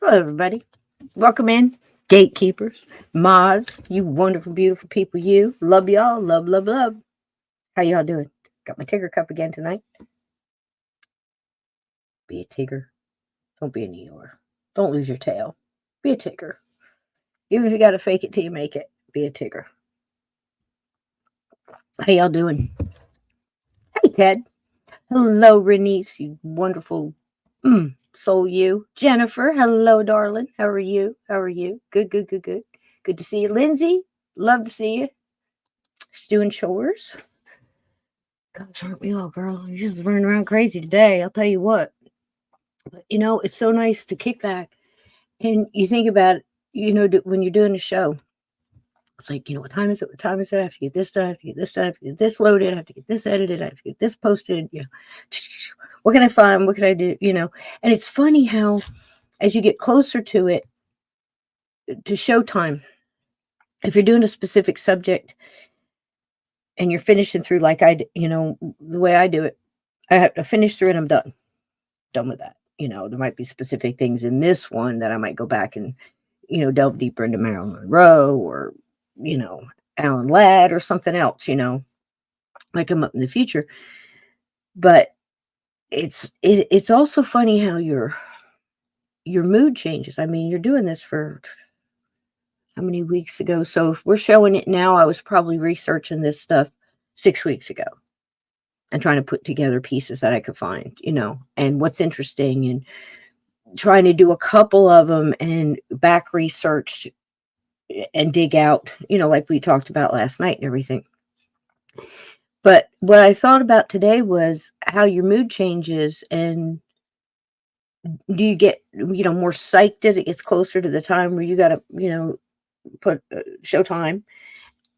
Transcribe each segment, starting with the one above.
Hello, everybody. Welcome in, gatekeepers, Moz, you wonderful, beautiful people. You love y'all, love, love, love. How y'all doing? Got my Tigger cup again tonight. Be a Tigger. Don't be an Eeyore. Don't lose your tail. Be a Tigger. Even if you got to fake it till you make it, be a Tigger. How y'all doing? Hey, Ted. Hello, Renice, you wonderful soul you. Jennifer, hello, darling. How are you? How are you? Good, good, good, good. Good to see you. Lindsay, love to see you. She's doing chores. Gosh, aren't we all, girl? You're just running around crazy today. I'll tell you what. But, it's so nice to kick back. And you think about, when you're doing a show, it's like, what time is it? What time is it? I have to get this done. I have to get this done. I have to get this loaded. I have to get this edited. I have to get this posted. What can I find? What can I do? And it's funny how, as you get closer to it, to showtime, if you're doing a specific subject and you're finishing through, like the way I do it, I have to finish through and I'm done with that. There might be specific things in this one that I might go back and, delve deeper into Marilyn Monroe or, Alan Ladd or something else, might come up in the future. But it's also funny how your mood changes. I mean, you're doing this for how many weeks ago? So if we're showing it now, I was probably researching this stuff 6 weeks ago and trying to put together pieces that I could find, and what's interesting, and trying to do a couple of them and back research and dig out, like we talked about last night and everything. But what I thought about today was how your mood changes, and do you get, more psyched as it gets closer to the time where you got to, put showtime,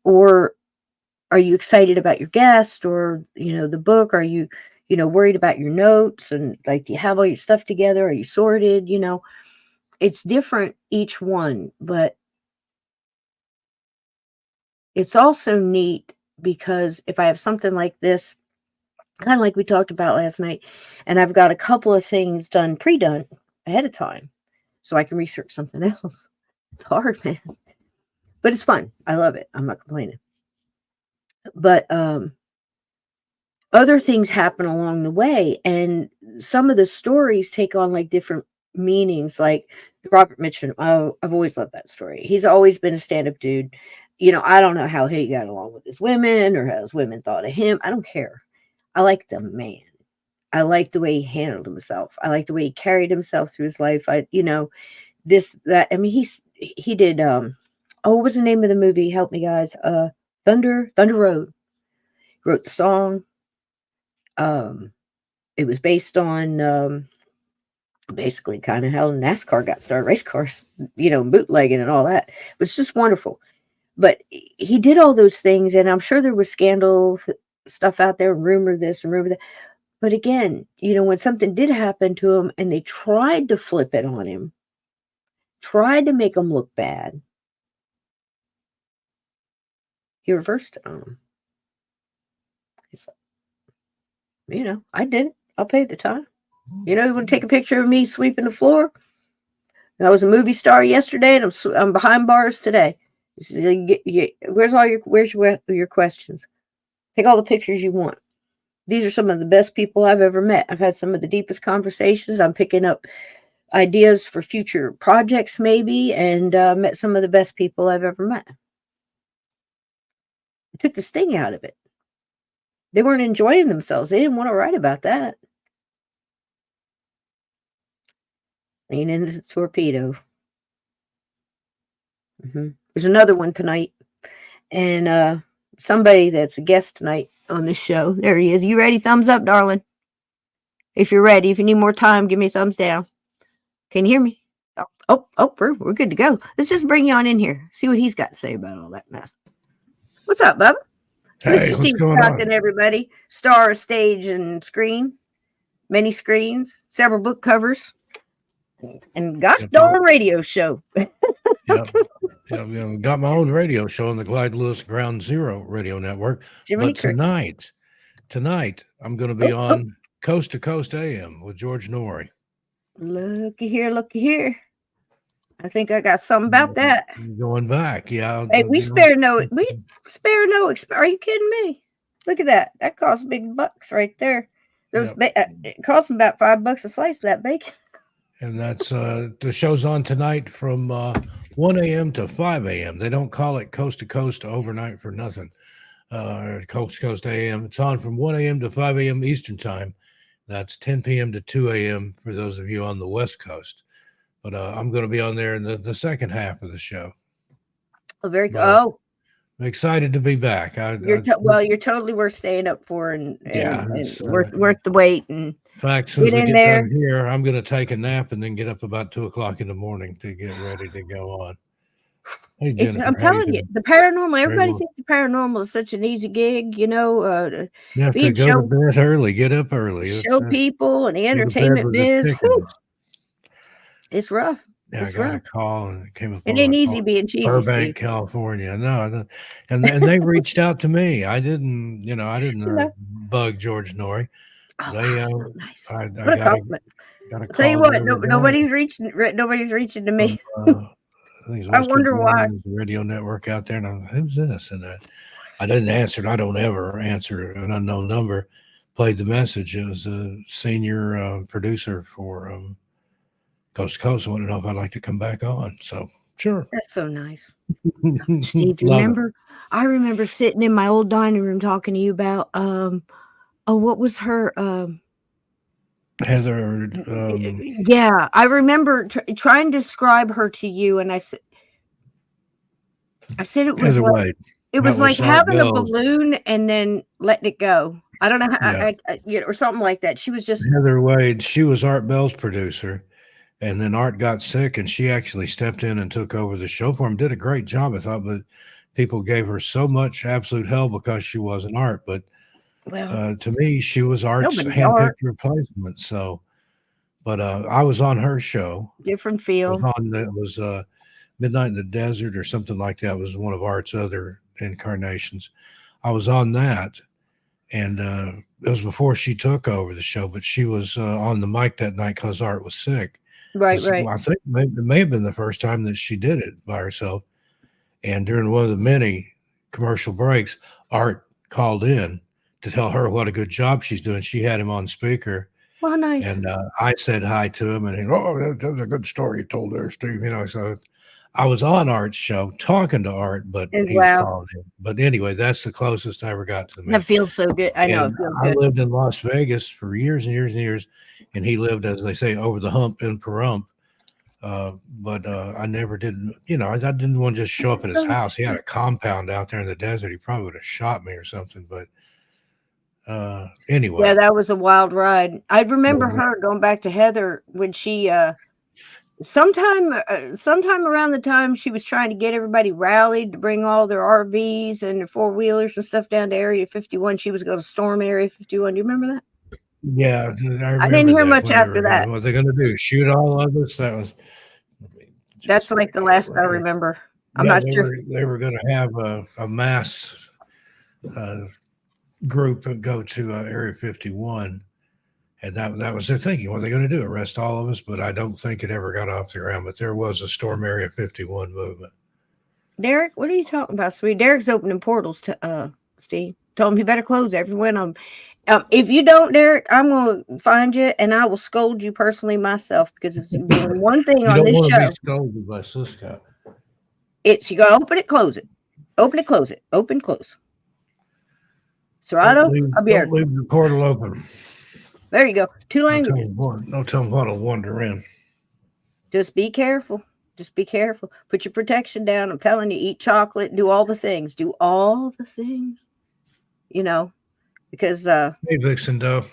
or are you excited about your guest or, the book? Are you, worried about your notes, and like, do you have all your stuff together? Are you sorted? It's different each one, but it's also neat because if I have something like this, kind of like we talked about last night, and I've got a couple of things pre-done ahead of time, so I can research something else. It's hard, man, but it's fun. I love it. I'm not complaining. But other things happen along the way, and some of the stories take on like different meanings. Like Robert Mitchum, I've always loved that story. He's always been a stand-up dude. I don't know how he got along with his women or how his women thought of him. I don't care. I like the man. I like the way he handled himself. I like the way he carried himself through his life. This, that, I mean, he did, what was the name of the movie? Help me, guys. Thunder Road. He wrote the song. It was based on, basically kind of how NASCAR got started, race cars, bootlegging and all that. But it's just wonderful. But he did all those things, and I'm sure there was scandal stuff out there, rumor this and rumor that. But again, when something did happen to him and they tried to flip it on him, tried to make him look bad, he reversed it on him. He's like, I did it. I'll pay the time. You want to take a picture of me sweeping the floor? I was a movie star yesterday, and I'm behind bars today. Where's your questions? Take all the pictures you want. These are some of the best people I've ever met. I've had some of the deepest conversations. I'm picking up ideas for future projects, maybe, and met some of the best people I've ever met. It took the sting out of it. They weren't enjoying themselves. They didn't want to write about that. Lean into the torpedo. There's another one tonight, and somebody that's a guest tonight on this show. There he is. You ready? Thumbs up, darling. If you're ready. If you need more time, give me a thumbs down. Can you hear me? We're good to go. Let's just bring you on in here. See what he's got to say about all that mess. What's up, Bubba? Hey, Mr. Steve Stockton, everybody. Star of stage and screen. Many screens. Several book covers. And gosh darn radio show. Got my own radio show on the Clyde Lewis Ground Zero radio network. But tonight, I'm going to be on Coast to Coast AM with George Norrie. Looky here. I think I got something about that. Going back, yeah. Hey, we spare no. Are you kidding me? Look at that. That costs big bucks right there. Those it cost me about $5 a slice of that bacon. And that's the show's on tonight from 1 a.m. to 5 a.m. They don't call it coast to coast overnight for nothing. Coast to coast AM. It's on from 1 a.m. to 5 a.m. Eastern time. That's 10 p.m. to 2 a.m. for those of you on the West Coast. But I'm going to be on there in the second half of the show. Oh, very good. Oh, I'm excited to be back. You're totally worth staying up for, and worth the wait. And in fact, since I get done here, I'm going to take a nap and then get up about 2 o'clock in the morning to get ready to go on. Hey, Jennifer, I'm telling you, the paranormal. Everybody thinks the paranormal is such an easy gig, you know. You have to go to bed early, get up early, show people, and the entertainment biz. It's rough. Yeah, it's I got rough. A call and it came up. It ain't easy being cheesy, Burbank, California. No, and they reached out to me. I didn't, bug George Norrie. Oh, they, so nice. I got I'll tell you what, nobody's reaching to me. I wonder why. Radio network out there, and I'm like, who's this? And I didn't answer. I don't ever answer an unknown number. Played the message. It was a senior producer for Coast to Coast. I want to know if I'd like to come back on. So sure. That's so nice. Steve, remember? I remember sitting in my old dining room talking to you about what was her Heather. Yeah, I remember trying to describe her to you, and I said it was Heather like Wade. It was like having a balloon and then letting it go. I don't know how, or something like that. She was just Heather Wade. She was Art Bell's producer, and then Art got sick, and she actually stepped in and took over the show for him. Did a great job, I thought, but people gave her so much absolute hell because she wasn't Art. But to me, she was Art's handpicked replacement. So, but I was on her show. Different feel. It was Midnight in the Desert or something like that. It was one of Art's other incarnations. I was on that, and it was before she took over the show, but she was on the mic that night because Art was sick. Right. I think it may have been the first time that she did it by herself. And during one of the many commercial breaks, Art called in to tell her what a good job she's doing. She had him on speaker. Well, nice. And I said hi to him, and he, that was a good story you told there, Steve. So I was on Art's show talking to Art, but he was calling him. But anyway, that's the closest I ever got to the man. That feels so good. I know. It feels good. I lived in Las Vegas for years and years and years, and he lived, as they say, over the hump in Pahrump. But I never did, I didn't want to just show up at his house. He had a compound out there in the desert. He probably would have shot me or something. But anyway. Yeah, that was a wild ride. I remember her going back to Heather when she sometime around the time she was trying to get everybody rallied to bring all their RVs and their four-wheelers and stuff down to Area 51. She was going to storm Area 51. Do you remember that? Yeah, I didn't hear much after that. What they're going to do? Shoot all of us? That's like the last I remember. I'm not sure. They were going to have a mass group go to Area 51. And that was their thinking. What are they going to do? Arrest all of us? But I don't think it ever got off the ground. But there was a Storm Area 51 movement. Derek, what are you talking about, sweet? Derek's opening portals to Steve. Told him he better close every one of them. If you don't, Derek, I'm going to find you and I will scold you personally myself because it's doing one thing on this show. You don't want to be scolded by Cisco. It's you got to open it, close it. Open it, close it. Open, close. Serato, I'll be here. Leave the portal open. There you go. 2 languages. No telling what will wander in. Just be careful. Just be careful. Put your protection down. I'm telling you, eat chocolate. Do all the things. Do all the things. Because hey, Vixen Doe.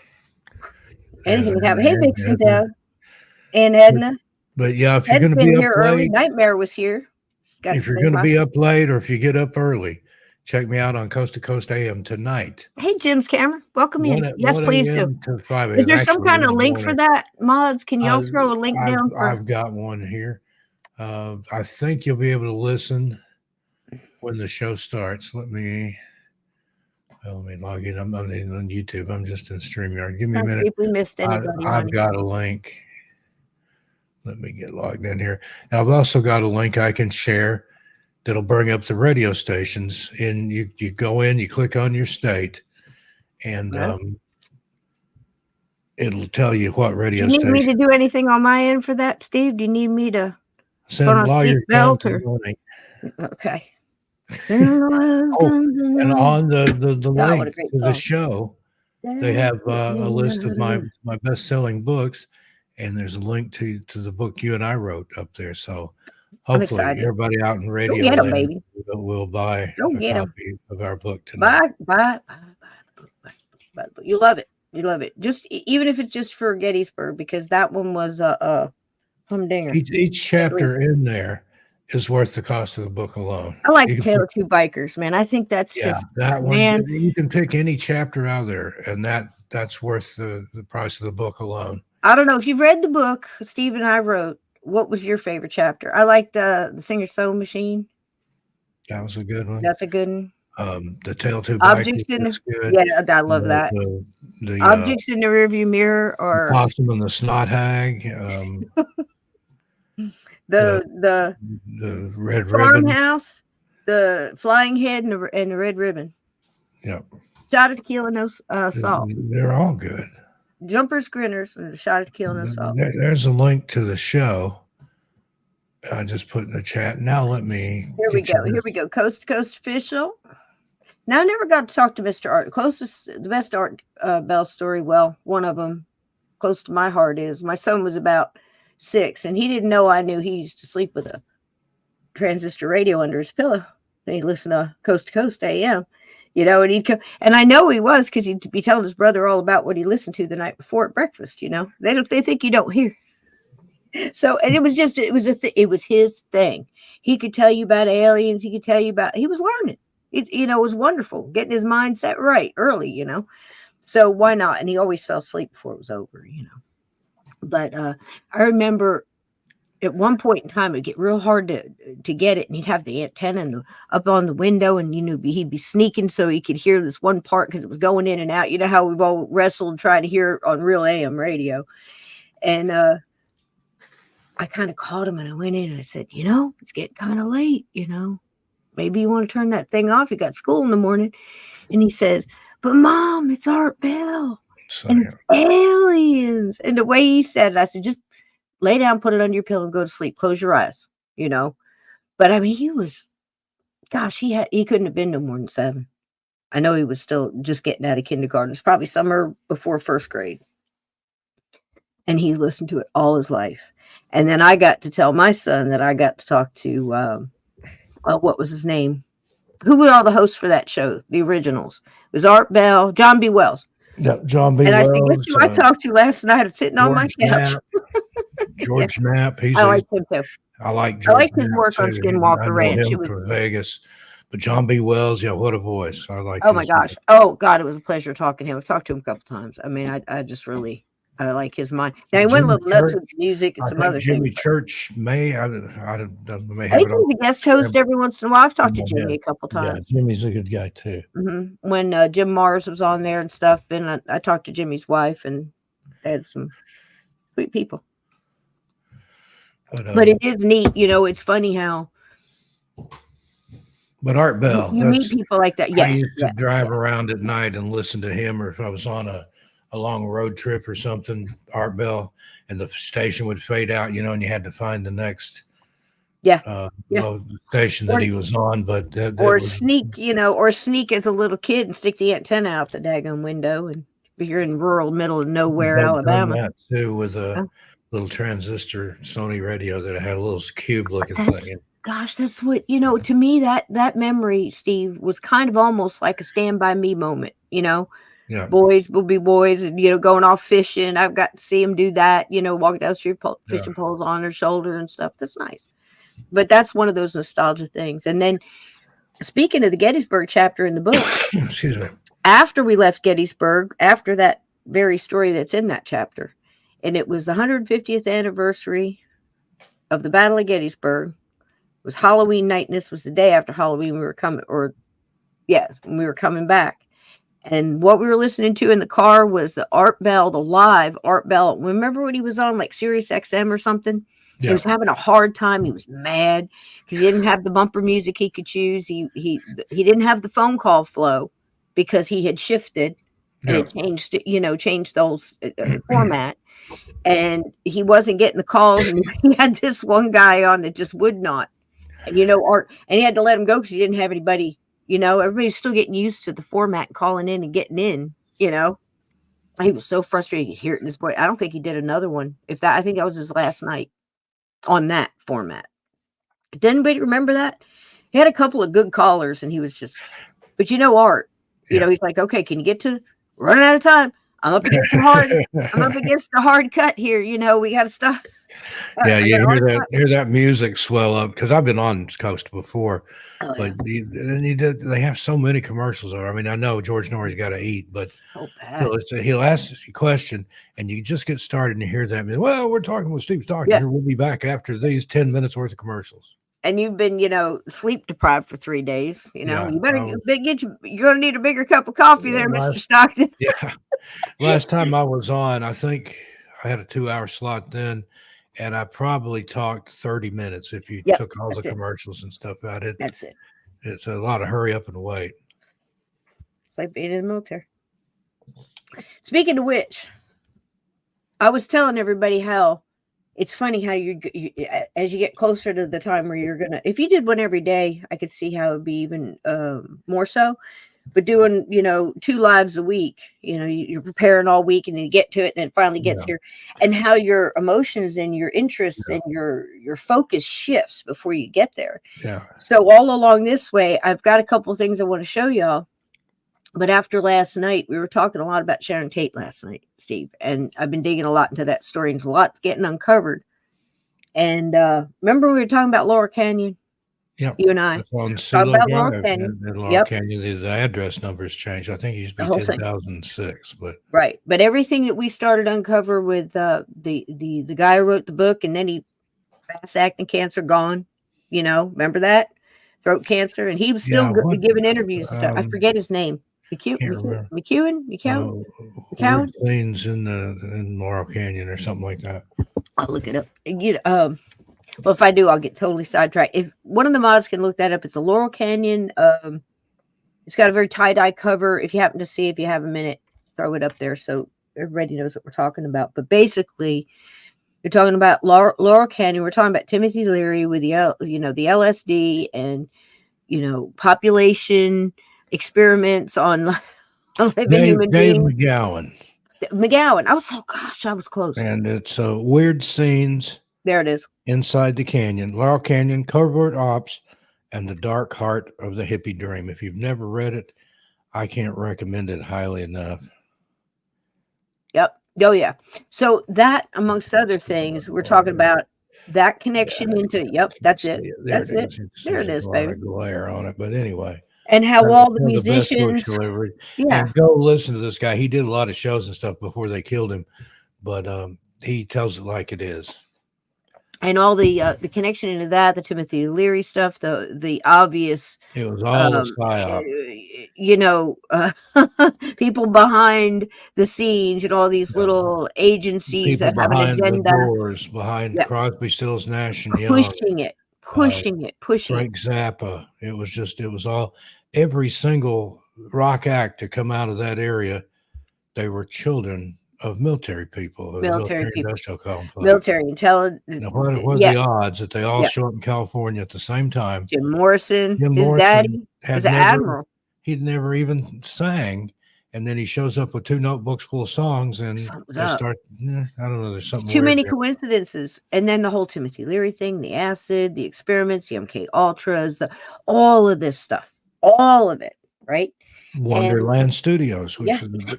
Anything can happen. Hey, Vixen Doe. And Edna. But yeah, if you're going to be here early, Nightmare was here. If you're going to be up late or if you get up early, check me out on Coast to Coast AM tonight. Hey, Jim's camera. Welcome in. Yes, please do. Is there some kind of link for that, mods? Can y'all throw a link down? I've got one here. I think you'll be able to listen when the show starts. Let me log in. I'm not even on YouTube. I'm just in StreamYard. Give me a minute. If we missed anybody. I've got a link. let me get logged in here. And I've also got a link I can share that'll bring up the radio stations. And you go in, you click on your state, and it'll tell you what Do radio you need me to station. do anything on my end for that, Steve? Do you need me to put Send on a lawyer seatbelt Jones or money. okay? Oh, and on the God, what a link great to the song. show, they have a list of my best-selling books, and there's a link to the book you and I wrote up there. So I'm hopefully excited. everybody out in Go radio get them, land baby. will buy Go a get them. copy of our book tonight. Buy the book. You love it. You love it. Just even if it's just for Gettysburg, because that one was a humdinger. Each chapter in there is worth the cost of the book alone. I like You can Tale pick, of Two Bikers, man. I think that's just that one. man. You can pick any chapter out of there, and that's worth the price of the book alone. I don't know if you've read the book Steve and I wrote. What was your favorite chapter? I liked the Singer Sewing Machine. That was a good one. That's a good one. The Tale Two Objects Bikers in was good. yeah, I love that. The Objects in the rearview mirror, or Possum and the Snot Hag. the Red Ribbon. farmhouse, the flying head, and the red ribbon. Yep. Shot of tequila, no salt. They're all good. Jumpers, grinners, and a shot of tequila, no salt. There's a link to the show. I just put in the chat. Now let me. Here we go. Here we go. Coast to Coast Official. Now I never got to talk to Mr. Art. The best Art Bell story. Well, one of them close to my heart is my son was about 6, and he didn't know I knew he used to sleep with a transistor radio under his pillow. And he'd listen to Coast AM, and he'd come, and I know he was because he'd be telling his brother all about what he listened to the night before at breakfast. They think you don't hear. So, and it was his thing. He could tell you about aliens. He was learning. It was wonderful, getting his mindset right early, so why not? And he always fell asleep before it was over, but I remember at one point in time, it'd get real hard to get it. And he'd have the antenna up on the window, and, he'd be sneaking so he could hear this one part because it was going in and out. You know how we've all wrestled trying to hear it on real AM radio. And I kind of called him, and I went in and I said, it's getting kind of late, maybe you want to turn that thing off. You got school in the morning. And he says, but Mom, it's Art Bell and it's aliens. And the way he said it, I said, just lay down, put it under your pillow and go to sleep. Close your eyes, But I mean, he was, gosh, he couldn't have been no more than 7. I know he was still just getting out of kindergarten. It's probably summer before 1st grade. And he listened to it all his life. And then I got to tell my son that I got to talk to, what was his name? Who were all the hosts for that show? The originals. It was Art Bell, John B. Wells. Yeah, John B. And Wells. I said, guess who I talked to last night sitting on my couch? George Knapp. I like him too. I like George. I liked his work on Skinwalker Ranch. It was from Vegas. But John B. Wells, what a voice. I like. Oh my gosh. Voice. Oh God, it was a pleasure talking to him. I've talked to him a couple times. I mean, I just really I like his mind. Now he went a little nuts with music and some other Jimmy things. Church may have He it was a guest host every once in a while. I've talked to Jimmy a couple times. Yeah, Jimmy's a good guy too. Mm-hmm. When Jim Mars was on there and stuff, and I talked to Jimmy's wife, and they had some sweet people. But it is neat, it's funny how. But Art Bell, you meet people like that. Yeah, I used to drive around at night and listen to him, or if I was on a long road trip or something, Art Bell, and the station would fade out, and you had to find the next station that he was on. But sneak as a little kid and stick the antenna out the daggone window, and you're in rural middle of nowhere Alabama. That too with a little transistor Sony radio that had a little cube looking thing. Gosh, that's what, to me, that memory, Steve, was kind of almost like a Stand By Me moment, Yeah. Boys will be boys, and, going off fishing. I've got to see them do that, walking down the street, fishing poles on their shoulder and stuff. That's nice. But that's one of those nostalgia things. And then speaking of the Gettysburg chapter in the book, excuse me, after we left Gettysburg, after that very story that's in that chapter, and it was the 150th anniversary of the Battle of Gettysburg. It was Halloween night, and this was the day after Halloween we were coming, when we were coming back. And what we were listening to in the car was the Art Bell, the live Art Bell. Remember when he was on like Sirius XM or something? He Yeah. was having a hard time. He was mad because he didn't have the bumper music he could choose. He didn't have the phone call flow because he had shifted and Yeah. it changed, changed the whole format. And he wasn't getting the calls. And he had this one guy on that just would not. And Art, and he had to let him go because he didn't have anybody. Everybody's still getting used to the format, calling in and getting in. He was so frustrated. You could hear it in his voice. I don't think he did another one. I think that was his last night on that format. Did anybody remember that? He had a couple of good callers, and he was just. But Art. He's like, okay, can you get to running out of time? I'm up against the hard cut here. We got to stop. Yeah, you hear that music swell up because I've been on Coast before, but they have so many commercials. I mean, I know George Norrie's got to eat, but so bad. He'll ask you a question, and you just get started and you hear that. Well, we're talking with Steve Stockton here. We'll be back after these 10 minutes worth of commercials. And you've been, sleep deprived for 3 days. You better you're going to need a bigger cup of coffee there, Mr. Stockton. Yeah. Last time I was on, I think I had a 2-hour slot then. And I probably talked 30 minutes if you took all the commercials and stuff out. That's it. It's a lot of hurry up and wait. It's like being in the military. Speaking of which, I was telling everybody how it's funny how you as you get closer to the time where you're gonna. If you did one every day, I could see how it would be even more so. But doing, 2 lives a week, you're preparing all week and then you get to it and it finally gets here, and how your emotions and your interests and your focus shifts before you get there. Yeah. So all along this way, I've got a couple of things I want to show y'all. But after last night, we were talking a lot about Sharon Tate last night, Steve, and I've been digging a lot into that story, and there's a lot getting uncovered. And remember we were talking about Laurel Canyon? Yeah, you and I on about Laurel Canyon. Laurel Canyon, the address numbers changed. I think it used to be 10,006, but right. But everything that we started uncover with the guy who wrote the book, and then he fast acting cancer gone. Remember that throat cancer, and he was still giving interviews and stuff. I forget his name. McEwen. Scenes in Laurel Canyon or something like that. I'll look it up. Well, if I do, I'll get totally sidetracked. If one of the mods can look that up, it's a Laurel Canyon. It's got a very tie-dye cover. If you happen to see, if you have a minute, throw it up there so everybody knows what we're talking about. But basically, you're talking about Laurel Canyon. We're talking about Timothy Leary with the LSD and population experiments on living human beings. McGowan. I was close. And it's weird scenes. There it is. Inside the canyon, Laurel Canyon, Covert Ops, and the Dark Heart of the Hippie Dream. If you've never read it, I can't recommend it highly enough. Yep. Oh, yeah. So that, amongst other things, we're talking about that connection into, that's it. That's it. There it is, baby. Glare on it, but anyway. And how all the musicians. And go listen to this guy. He did a lot of shows and stuff before they killed him, but he tells it like it is. And all the connection into that, the Timothy Leary stuff, the obvious. It was all a psyop. People behind the scenes, all these little agencies people that have an agenda. Doors, behind Crosby, Stills, Nash and Young. Pushing it. Frank Zappa. It was all, every single rock act to come out of that area, they were children of military people, industrial complex, military intelligence. What are the odds that they all show up in California at the same time? Jim Morrison, his daddy was an admiral. He'd never even sang, and then he shows up with 2 notebooks full of songs, and they start. I don't know. There's something. Too many coincidences, and then the whole Timothy Leary thing, the acid, the experiments, the MK Ultras, all of this stuff, all of it, right? Wonderland Studios, which is.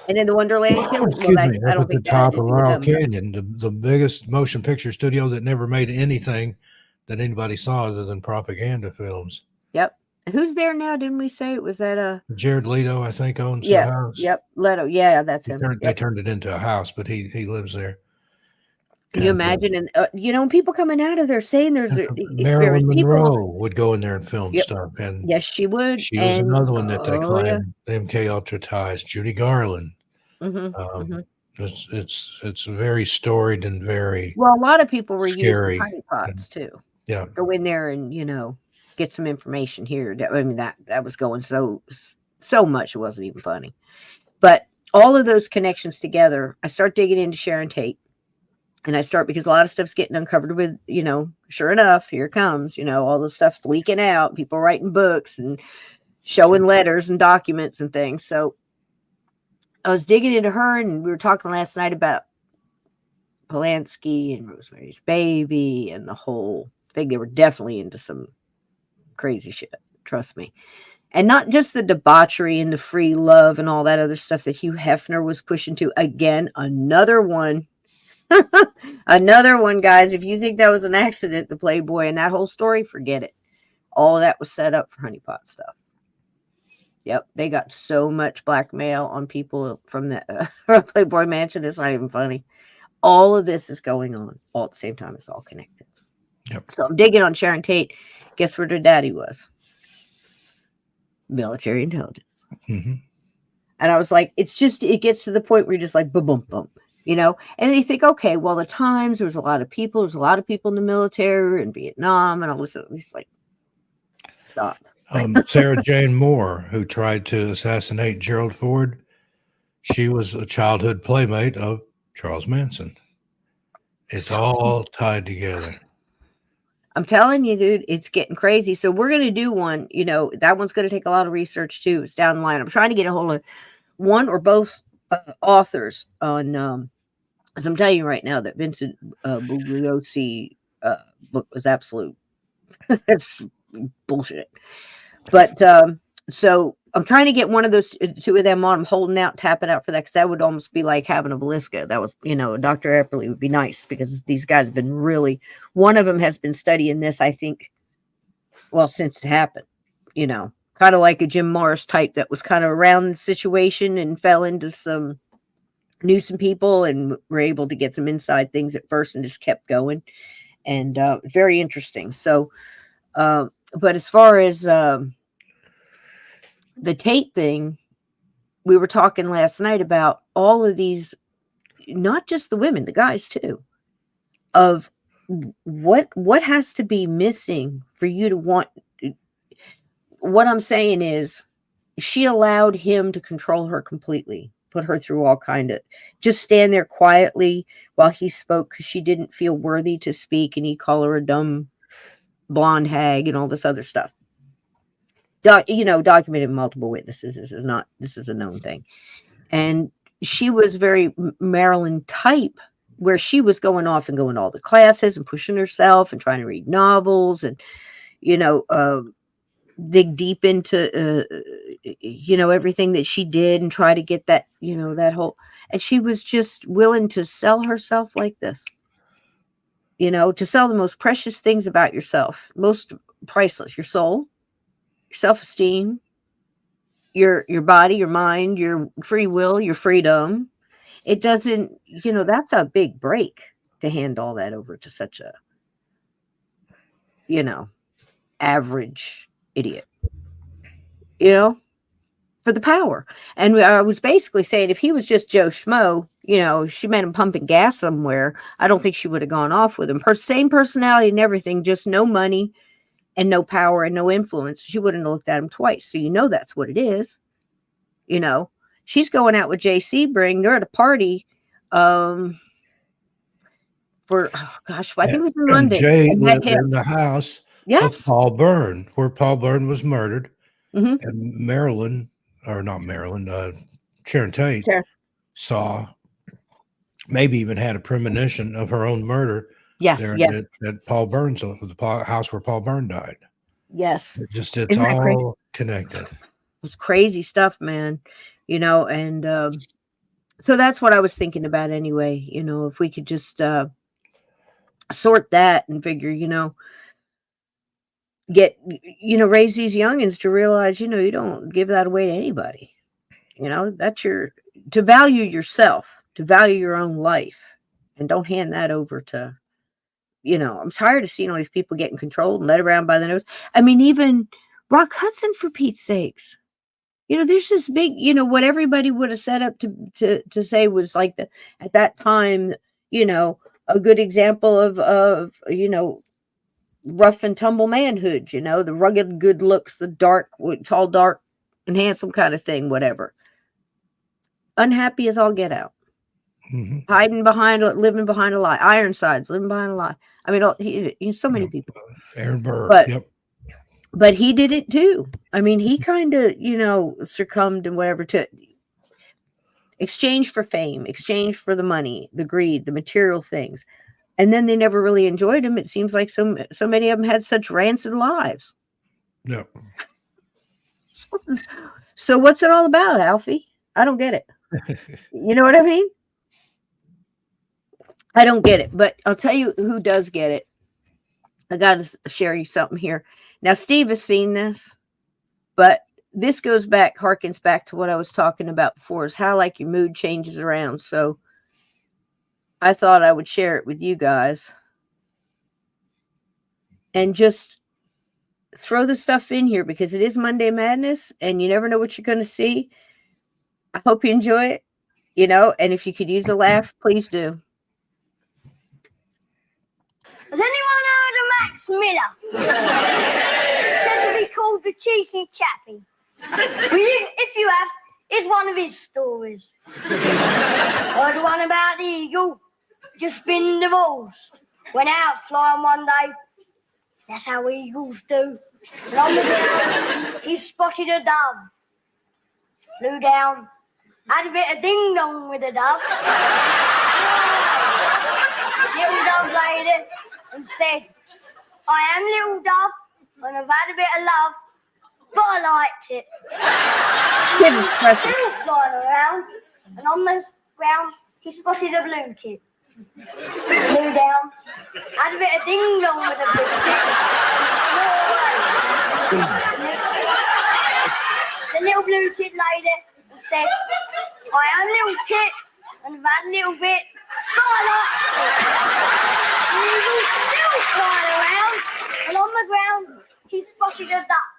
And in the Wonderland Killers, up at the top of Laurel Canyon, the biggest motion picture studio that never made anything that anybody saw other than propaganda films. Yep. Who's there now? Didn't we say it was that Jared Leto, I think, owns the house. Yep. Leto. Yeah, that's him. They turned it into a house, but he lives there. Can you And imagine? And people coming out of there saying there was Marilyn people. Monroe would go in there and film Yep. stuff, and Yes, she would. she was And another one that they oh yeah. climbed MK Ultra ties. Judy Garland. Hmm. Um, Hmm. it's very storied and very Well, a lot of people were using scary. honeypots And too. yeah, Go in there and get some information here. I mean that was going so much it wasn't even funny. But all of those connections together, I start digging into Sharon Tate. And I start because a lot of stuff's getting uncovered with, sure enough, here it comes, all the stuff's leaking out, people writing books and showing letters and documents and things. So I was digging into her, and we were talking last night about Polanski and Rosemary's Baby and the whole thing. They were definitely into some crazy shit, trust me. And not just the debauchery and the free love and all that other stuff that Hugh Hefner was pushing to. Again, another one. Another one, guys. If you think that was an accident, the Playboy and that whole story, forget it. All of that was set up for honeypot stuff. Yep, they got so much blackmail on people from the Playboy Mansion. It's not even funny. All of this is going on all at the same time. It's all connected. Yep. So I'm digging on Sharon Tate. Guess where her daddy was? Military intelligence. Mm-hmm. And I was like, it gets to the point where you're just like, boom, boom, boom. And then you think, okay, well, the times there was a lot of people in the military and Vietnam and all this. It's like, stop. Sarah Jane Moore, who tried to assassinate Gerald Ford, she was a childhood playmate of Charles Manson. It's all tied together. I'm telling you, dude, it's getting crazy. So we're going to do one, that one's going to take a lot of research too. It's down the line. I'm trying to get a hold of one or both authors on, as I'm telling you right now, that Vincent Bugliosi book was absolute. It's bullshit. But so I'm trying to get one of those two of them on. I'm holding out, tapping out for that because that would almost be like having a Velisca. That was, Dr. Epperly would be nice because these guys have been really. One of them has been studying this, I think, well, since it happened. Kind of like a Jim Morris type that was kind of around the situation and fell into knew some people and were able to get some inside things at first and just kept going. And very interesting. So, but as far as the Tate thing, we were talking last night about all of these, not just the women, the guys too, of what has to be missing for you to want. What I'm saying is she allowed him to control her completely, put her through all kind of, just stand there quietly while he spoke because she didn't feel worthy to speak, and he'd call her a dumb blonde hag and all this other stuff. Documented multiple witnesses. This is a known thing. And she was very Marilyn type, where she was going off and going to all the classes and pushing herself and trying to read novels and, dig deep into, everything that she did and try to get that, that whole, and she was just willing to sell herself like this, to sell the most precious things about yourself, most priceless, your soul, your self-esteem, your body, your mind, your free will, your freedom. It doesn't, that's a big break to hand all that over to such a, average idiot, for the power. And I was basically saying if he was just Joe Schmo, she met him pumping gas somewhere, I don't think she would have gone off with him. Her same personality and everything, just no money and no power and no influence. She wouldn't have looked at him twice. So that's what it is. She's going out with Jay Sebring. They're at a party. I think it was in London. Jay lived in the house of Yes. Paul Byrne, where Paul Byrne was murdered. Mm-hmm. And Sharon Tate saw, maybe even had a premonition of her own murder. Yes. There Yes. at Paul Byrne's, the house where Paul Byrne died. Yes. It's Isn't that all crazy? connected. It was crazy stuff, man. And so that's what I was thinking about anyway. If we could just sort that and figure, get, raise these youngins to realize, you don't give that away to anybody. That's to value yourself, to value your own life, And don't hand that over to, I'm tired of seeing all these people getting controlled and led around by the nose. I mean, even Rock Hudson, for Pete's sakes. There's this big, what everybody would have set up to say was like at that time, a good example of rough and tumble manhood, the rugged good looks, the dark, tall, dark, and handsome kind of thing, whatever. Unhappy as all get out. Mm-hmm. Living behind a lie. Ironsides, living behind a lie. I mean, so many people. Aaron Burr. But, but he did it too. I mean, he kind of, succumbed and whatever to exchange for fame, exchange for the money, the greed, the material things. And then they never really enjoyed him. It seems like so many of them had such rancid lives. No. So what's it all about, Alfie? I don't get it. You know what I mean? I don't get it, but I'll tell you who does get it. I got to share you something here. Now, Steve has seen this, but this harkens back to what I was talking about before, is how like your mood changes around. So I thought I would share it with you guys and just throw the stuff in here because it is Monday Madness and you never know what you're going to see. I hope you enjoy it, and if you could use a laugh, please do. Has anyone heard of Max Miller? Said to be called the cheeky chappy. If you have, here's one of his stories. Heard one about the eagle, just been divorced. Went out flying one day. That's how eagles do. And on the ground, he spotted a dove. Flew down, had a bit of ding-dong with the dove. Little dove lady and said, I am little dove and I've had a bit of love, but I liked it. Still flying around, and on the ground he spotted a blue tit. Flew down, had a bit of ding-dong with the blue tit. The little blue tit lady said, I am little tit and I've had a little bit, but I liked it. The eagle still flying around, and on the ground he spotted a duck.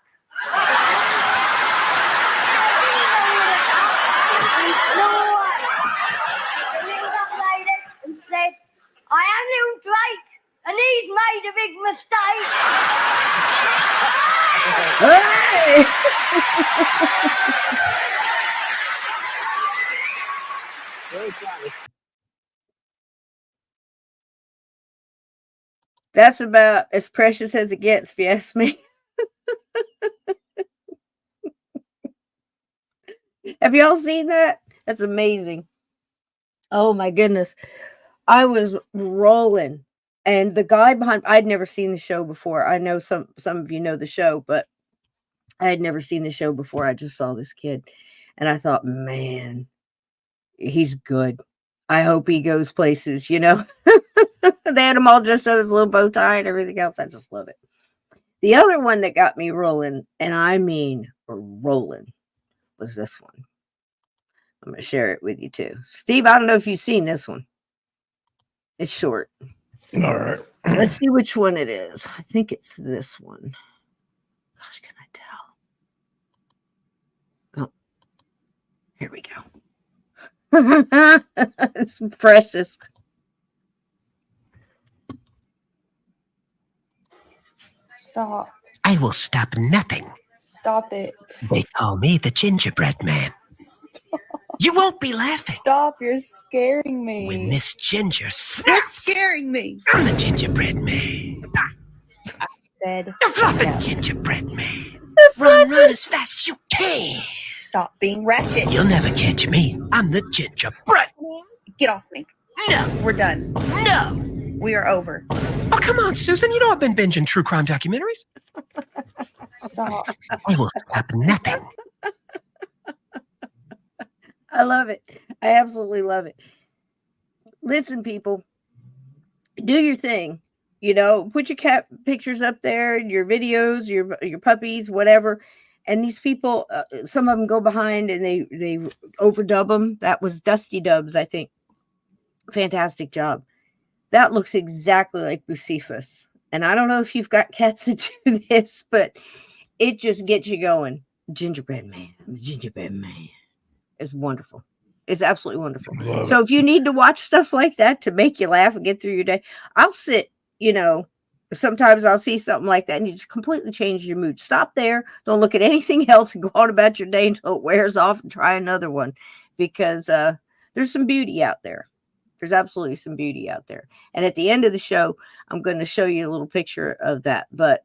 He flew away. The little duck lady and said, I am little Drake, and he's made a big mistake. Hey! That's about as precious as it gets, if you ask me. Have y'all seen that? That's amazing. Oh my goodness. I was rolling. And the guy behind, I'd never seen the show before. I know some of you know the show, but I had never seen the show before. I just saw this kid. And I thought, man, he's good. I hope he goes places, They had him all dressed up as a little bow tie and everything else. I just love it. The other one that got me rolling, and I mean rolling, was this one. I'm going to share it with you too. Steve, I don't know if you've seen this one. It's short. All right. Let's see which one it is. I think it's this one. Gosh, can I tell? Oh, here we go. It's precious. Stop. I will stop nothing. Stop it. They call me the gingerbread man. Stop. You won't be laughing. Stop. You're scaring me. When Miss Ginger You're snaps, scaring me. I'm the gingerbread man. Said The fluffy no. gingerbread man. Run as fast as you can. Stop being ratchet. You'll never catch me. I'm the gingerbread man. Get off me. No, We're done. no. We are over. Oh, come on, Susan. You know I've been binging true crime documentaries. Stop. I will stop nothing. I love it. I absolutely love it. Listen, people, do your thing. Put your cat pictures up there, your videos, your puppies, whatever. And these people, some of them go behind and they overdub them. That was Dusty Dubs, I think. Fantastic job. that looks exactly like Bucephus. And I don't know if you've got cats that do this, but it just gets you going. Gingerbread man, I'm a gingerbread man. It's wonderful. It's absolutely wonderful. Love So it. if you need to watch stuff like that to make you laugh and get through your day, I'll sit, sometimes I'll see something like that and you just completely change your mood. Stop there. Don't look at anything else and go on about your day until it wears off and try another one, because there's some beauty out there. There's absolutely some beauty out there. And at the end of the show, I'm going to show you a little picture of that. But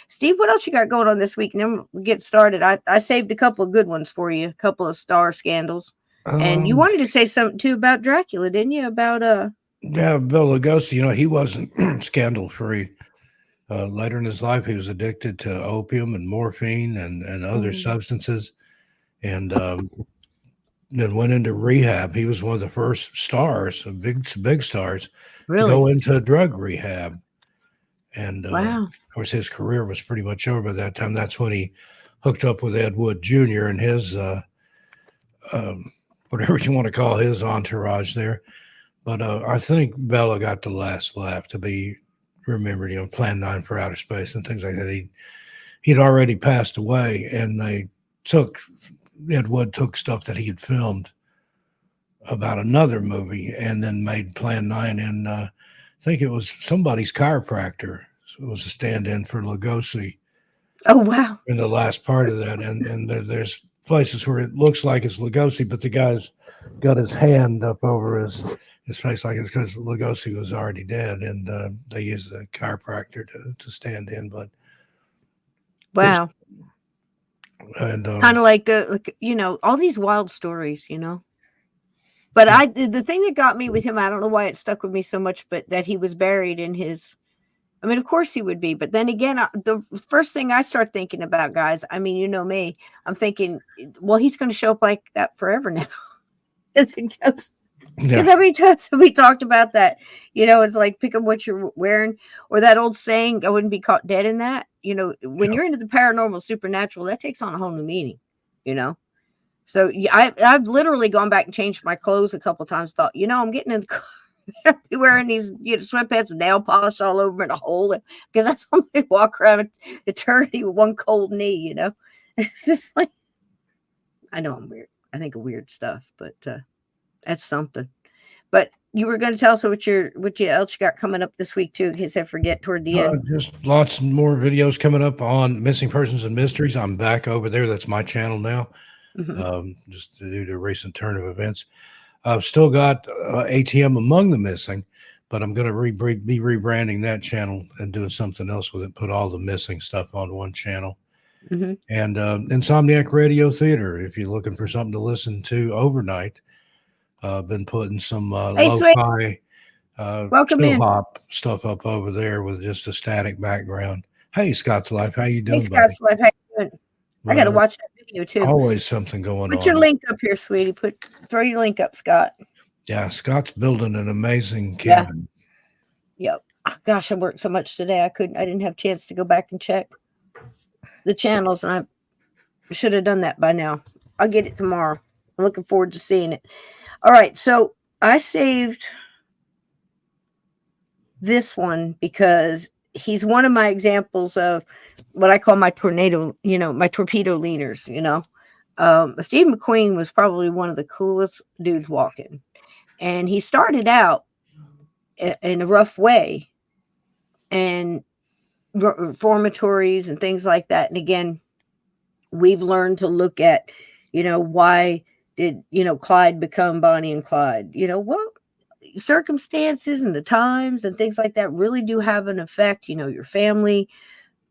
Steve, what else you got going on this week? And then we'll get started. I saved a couple of good ones for you, a couple of star scandals. And you wanted to say something too about Dracula, didn't you? About Yeah, Bill Lugosi, he wasn't scandal free. Later in his life, he was addicted to opium and morphine and other substances, and then went into rehab. He was one of the first stars, big stars, really? to go into drug rehab. And Wow. of course, his career was pretty much over by that time. That's when he hooked up with Ed Wood Jr. and his whatever you want to call his entourage there. But I think Bella got the last laugh to be remembered, Plan 9 for Outer Space and things like that. He'd already passed away, and Ed Wood took stuff that he had filmed about another movie and then made Plan 9. And I think it was somebody's chiropractor. So it was a stand-in for Lugosi Oh, wow. in the last part of that. And there's places where it looks like it's Lugosi, but the guy's got his hand up over his face like it's because Lugosi was already dead, and they used a chiropractor to stand in. But Wow. and Kind of like all these wild stories, But the thing that got me with him, I don't know why it stuck with me so much, but that he was buried in his. I mean, of course he would be, but then again, the first thing I start thinking about, guys, I mean, you know me, I'm thinking, well, he's going to show up like that forever now. As it goes. Because how many times have we talked about that? It's like pick up what you're wearing, or that old saying, I wouldn't be caught dead in that. When you're into the paranormal, supernatural, that takes on a whole new meaning, So I've literally gone back and changed my clothes a couple of times. Thought, I'm getting in the car. I'll be wearing these sweatpants with nail polish all over and a hole, because that's how they walk around eternity with one cold knee. It's just like, I know I'm weird. I think of weird stuff, but that's something. But you were going to tell us what else you got coming up this week too, in case I forget toward the end. Just lots more videos coming up on missing persons and mysteries. I'm back over there. That's my channel now. Just due to recent turn of events. I've still got ATM Among the Missing, but I'm going to be rebranding that channel and doing something else with it. Put all the missing stuff on one channel. And Insomniac Radio Theater, if you're looking for something to listen to overnight. Been putting some lo-fi chill hop stuff up over there with just a static background. Hey, Scott's Life, how you doing? Hey, Scott's Life, how you doing? I got to watch that video too. Always something going on. Put your link up here, sweetie. Throw your link up, Scott. Yeah, Scott's building an amazing cabin. Yep. Gosh, I worked so much today. I didn't have a chance to go back and check the channels, and I should have done that by now. I'll get it tomorrow. I'm looking forward to seeing it. All right, so I saved this one because he's one of my examples of what I call my torpedo leaners. Steve McQueen was probably one of the coolest dudes walking, and he started out in a rough way, and reformatories and things like that. And again, we've learned to look at, why did, Clyde become Bonnie and Clyde? Circumstances and the times and things like that really do have an effect, your family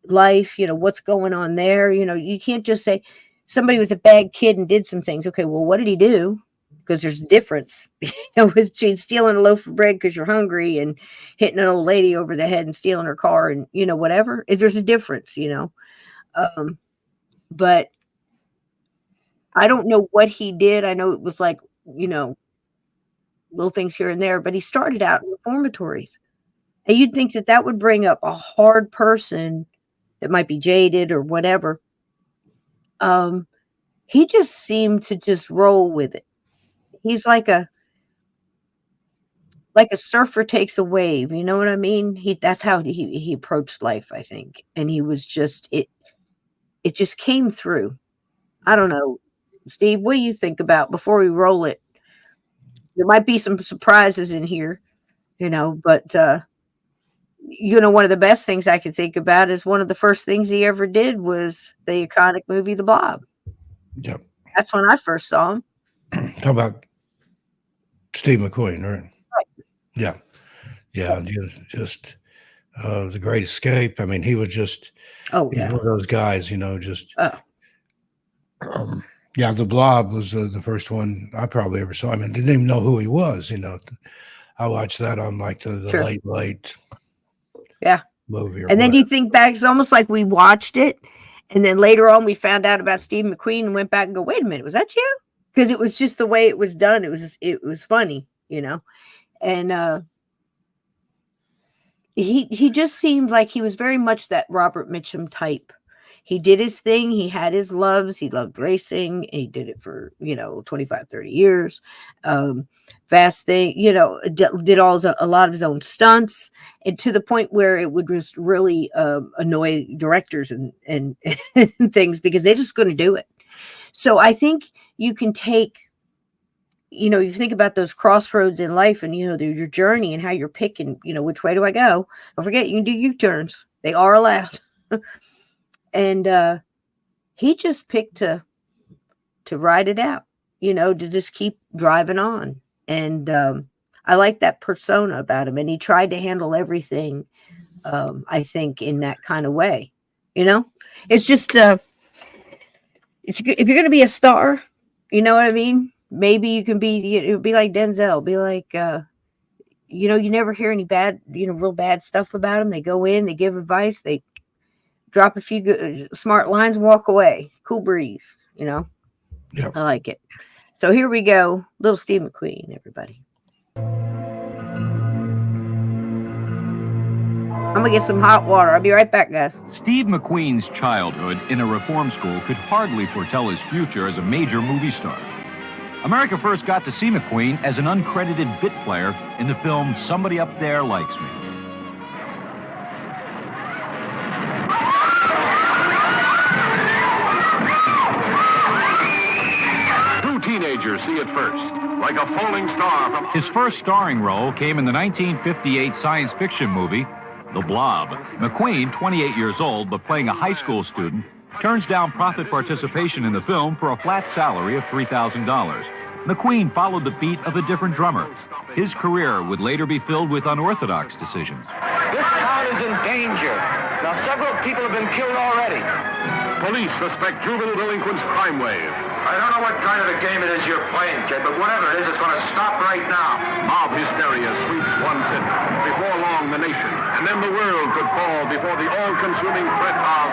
life, what's going on there. You can't just say somebody was a bad kid and did some things. Okay, well, what did he do? Because there's a difference, between stealing a loaf of bread because you're hungry and hitting an old lady over the head and stealing her car and, whatever. There's a difference, but I don't know what he did. I know it was like, little things here and there, but he started out in reformatories. And you'd think that would bring up a hard person that might be jaded or whatever. He just seemed to just roll with it. He's like like a surfer takes a wave. You know what I mean? That's how he approached life, I think. And he was just it just came through. I don't know. Steve, what do you think about before we roll it? There might be some surprises in here, but one of the best things I could think about is one of the first things he ever did was the iconic movie The Blob. Yep. That's when I first saw him. Talk about Steve McQueen, right? Yeah. Yeah. Just The Great Escape. I mean, he was just Oh, one yeah. of those guys, just. Oh. Yeah, The Blob was the first one I probably ever saw. I mean, didn't even know who he was, I watched that on like the Sure. late Yeah. movie. And then you think back, it's almost like we watched it, and then later on we found out about Steve McQueen and went back and go, wait a minute, was that you? Because it was just the way it was done. It was funny, and he just seemed like he was very much that Robert Mitchum type. He did his thing. He had his loves. He loved racing. And he did it for, 25, 30 years. Fast thing, did a lot of his own stunts, and to the point where it would just really annoy directors and things, because they're just going to do it. So I think you can take, you think about those crossroads in life and, your journey and how you're picking, which way do I go? Don't forget, you can do U-turns. They are allowed. And he just picked to ride it out, to just keep driving on. And I like that persona about him. And he tried to handle everything, I think, in that kind of way. It's just, if you're going to be a star, you know what I mean? Maybe you can be like Denzel, be like, you never hear any bad, real bad stuff about him. They go in, they give advice, they drop a few good, smart lines and walk away. Cool breeze, Yep. I like it. So here we go. Little Steve McQueen, everybody. I'm going to get some hot water. I'll be right back, guys. Steve McQueen's childhood in a reform school could hardly foretell his future as a major movie star. America first got to see McQueen as an uncredited bit player in the film Somebody Up There Likes Me. Teenagers see it first, like a falling star from... His first starring role came in the 1958 science fiction movie, The Blob. McQueen, 28 years old but playing a high school student, turns down profit participation in the film for a flat salary of $3,000. McQueen followed the beat of a different drummer. His career would later be filled with unorthodox decisions. This town is in danger. Now, several people have been killed already. Police suspect juvenile delinquents' crime wave. I don't know what kind of a game it is you're playing, kid, but whatever it is, it's going to stop right now. Mob hysteria sweeps one city. Before long, the nation, and then the world could fall before the all-consuming threat of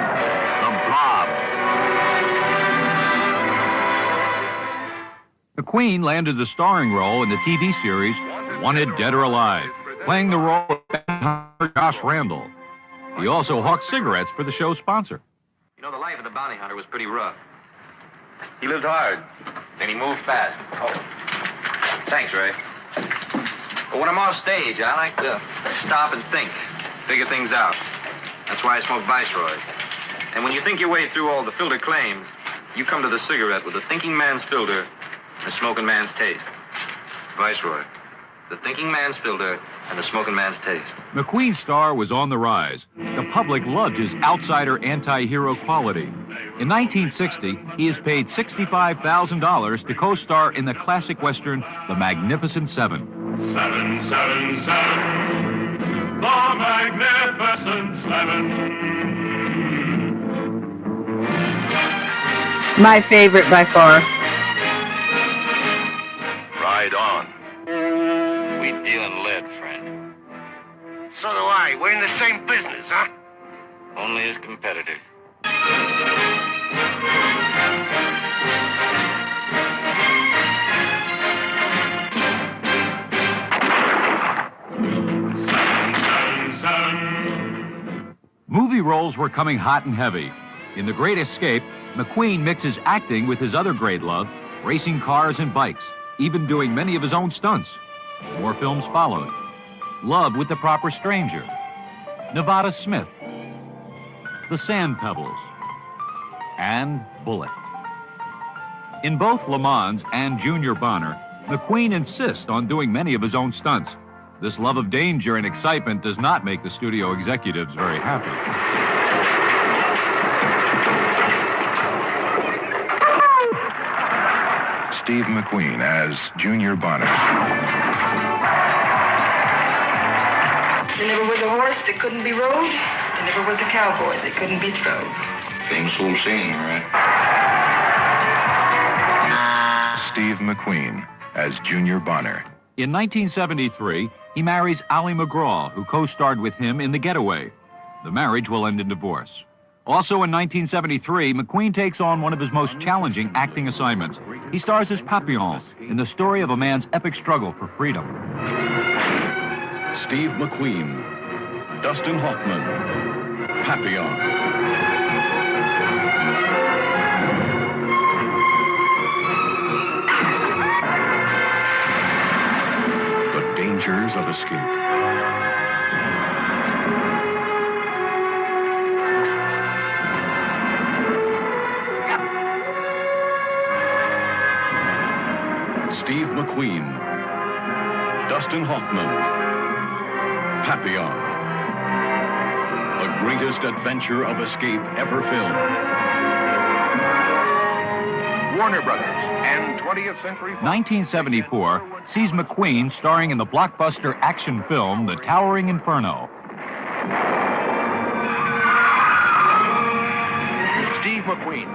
the Blob. McQueen landed the starring role in the TV series Wanted Dead or Alive, playing the role of Josh Randall. He also hawked cigarettes for the show's sponsor. The life of the bounty hunter was pretty rough. He lived hard, and he moved fast. Oh, thanks, Ray. But when I'm off stage, I like to stop and think, figure things out. That's why I smoke Viceroy. And when you think your way through all the filter claims, you come to the cigarette with the thinking man's filter and the smoking man's taste. Viceroy. The thinking man's filter and the smoking man's taste. McQueen's star was on the rise. The public loved his outsider anti-hero quality. In 1960, he is paid $65,000 to co-star in the classic Western, The Magnificent Seven. 777, The Magnificent Seven. My favorite by far. Ride on. We deal in lead, friend. So do I. We're in the same business, huh? Only as competitors. Movie roles were coming hot and heavy. In The Great Escape, McQueen mixes acting with his other great love, racing cars and bikes, even doing many of his own stunts. More films followed. Love with the Proper Stranger, Nevada Smith, The Sand Pebbles, and Bullet. In both Le Mans and Junior Bonner, McQueen insists on doing many of his own stunts. This love of danger and excitement does not make the studio executives very happy. Steve McQueen as Junior Bonner. There never was a horse that couldn't be rode. There never was a cowboy that couldn't be throwed. Famous little saying, right? Steve McQueen as Junior Bonner. In 1973, he marries Ally McGraw, who co-starred with him in The Getaway. The marriage will end in divorce. Also in 1973, McQueen takes on one of his most challenging acting assignments. He stars as Papillon in the story of a man's epic struggle for freedom. Steve McQueen, Dustin Hoffman, Papillon. The dangers of escape. Steve McQueen, Dustin Hoffman, Papillon. The greatest adventure of escape ever filmed. Warner Brothers and 20th Century Fox. 1974 sees McQueen starring in the blockbuster action film The Towering Inferno. Steve McQueen.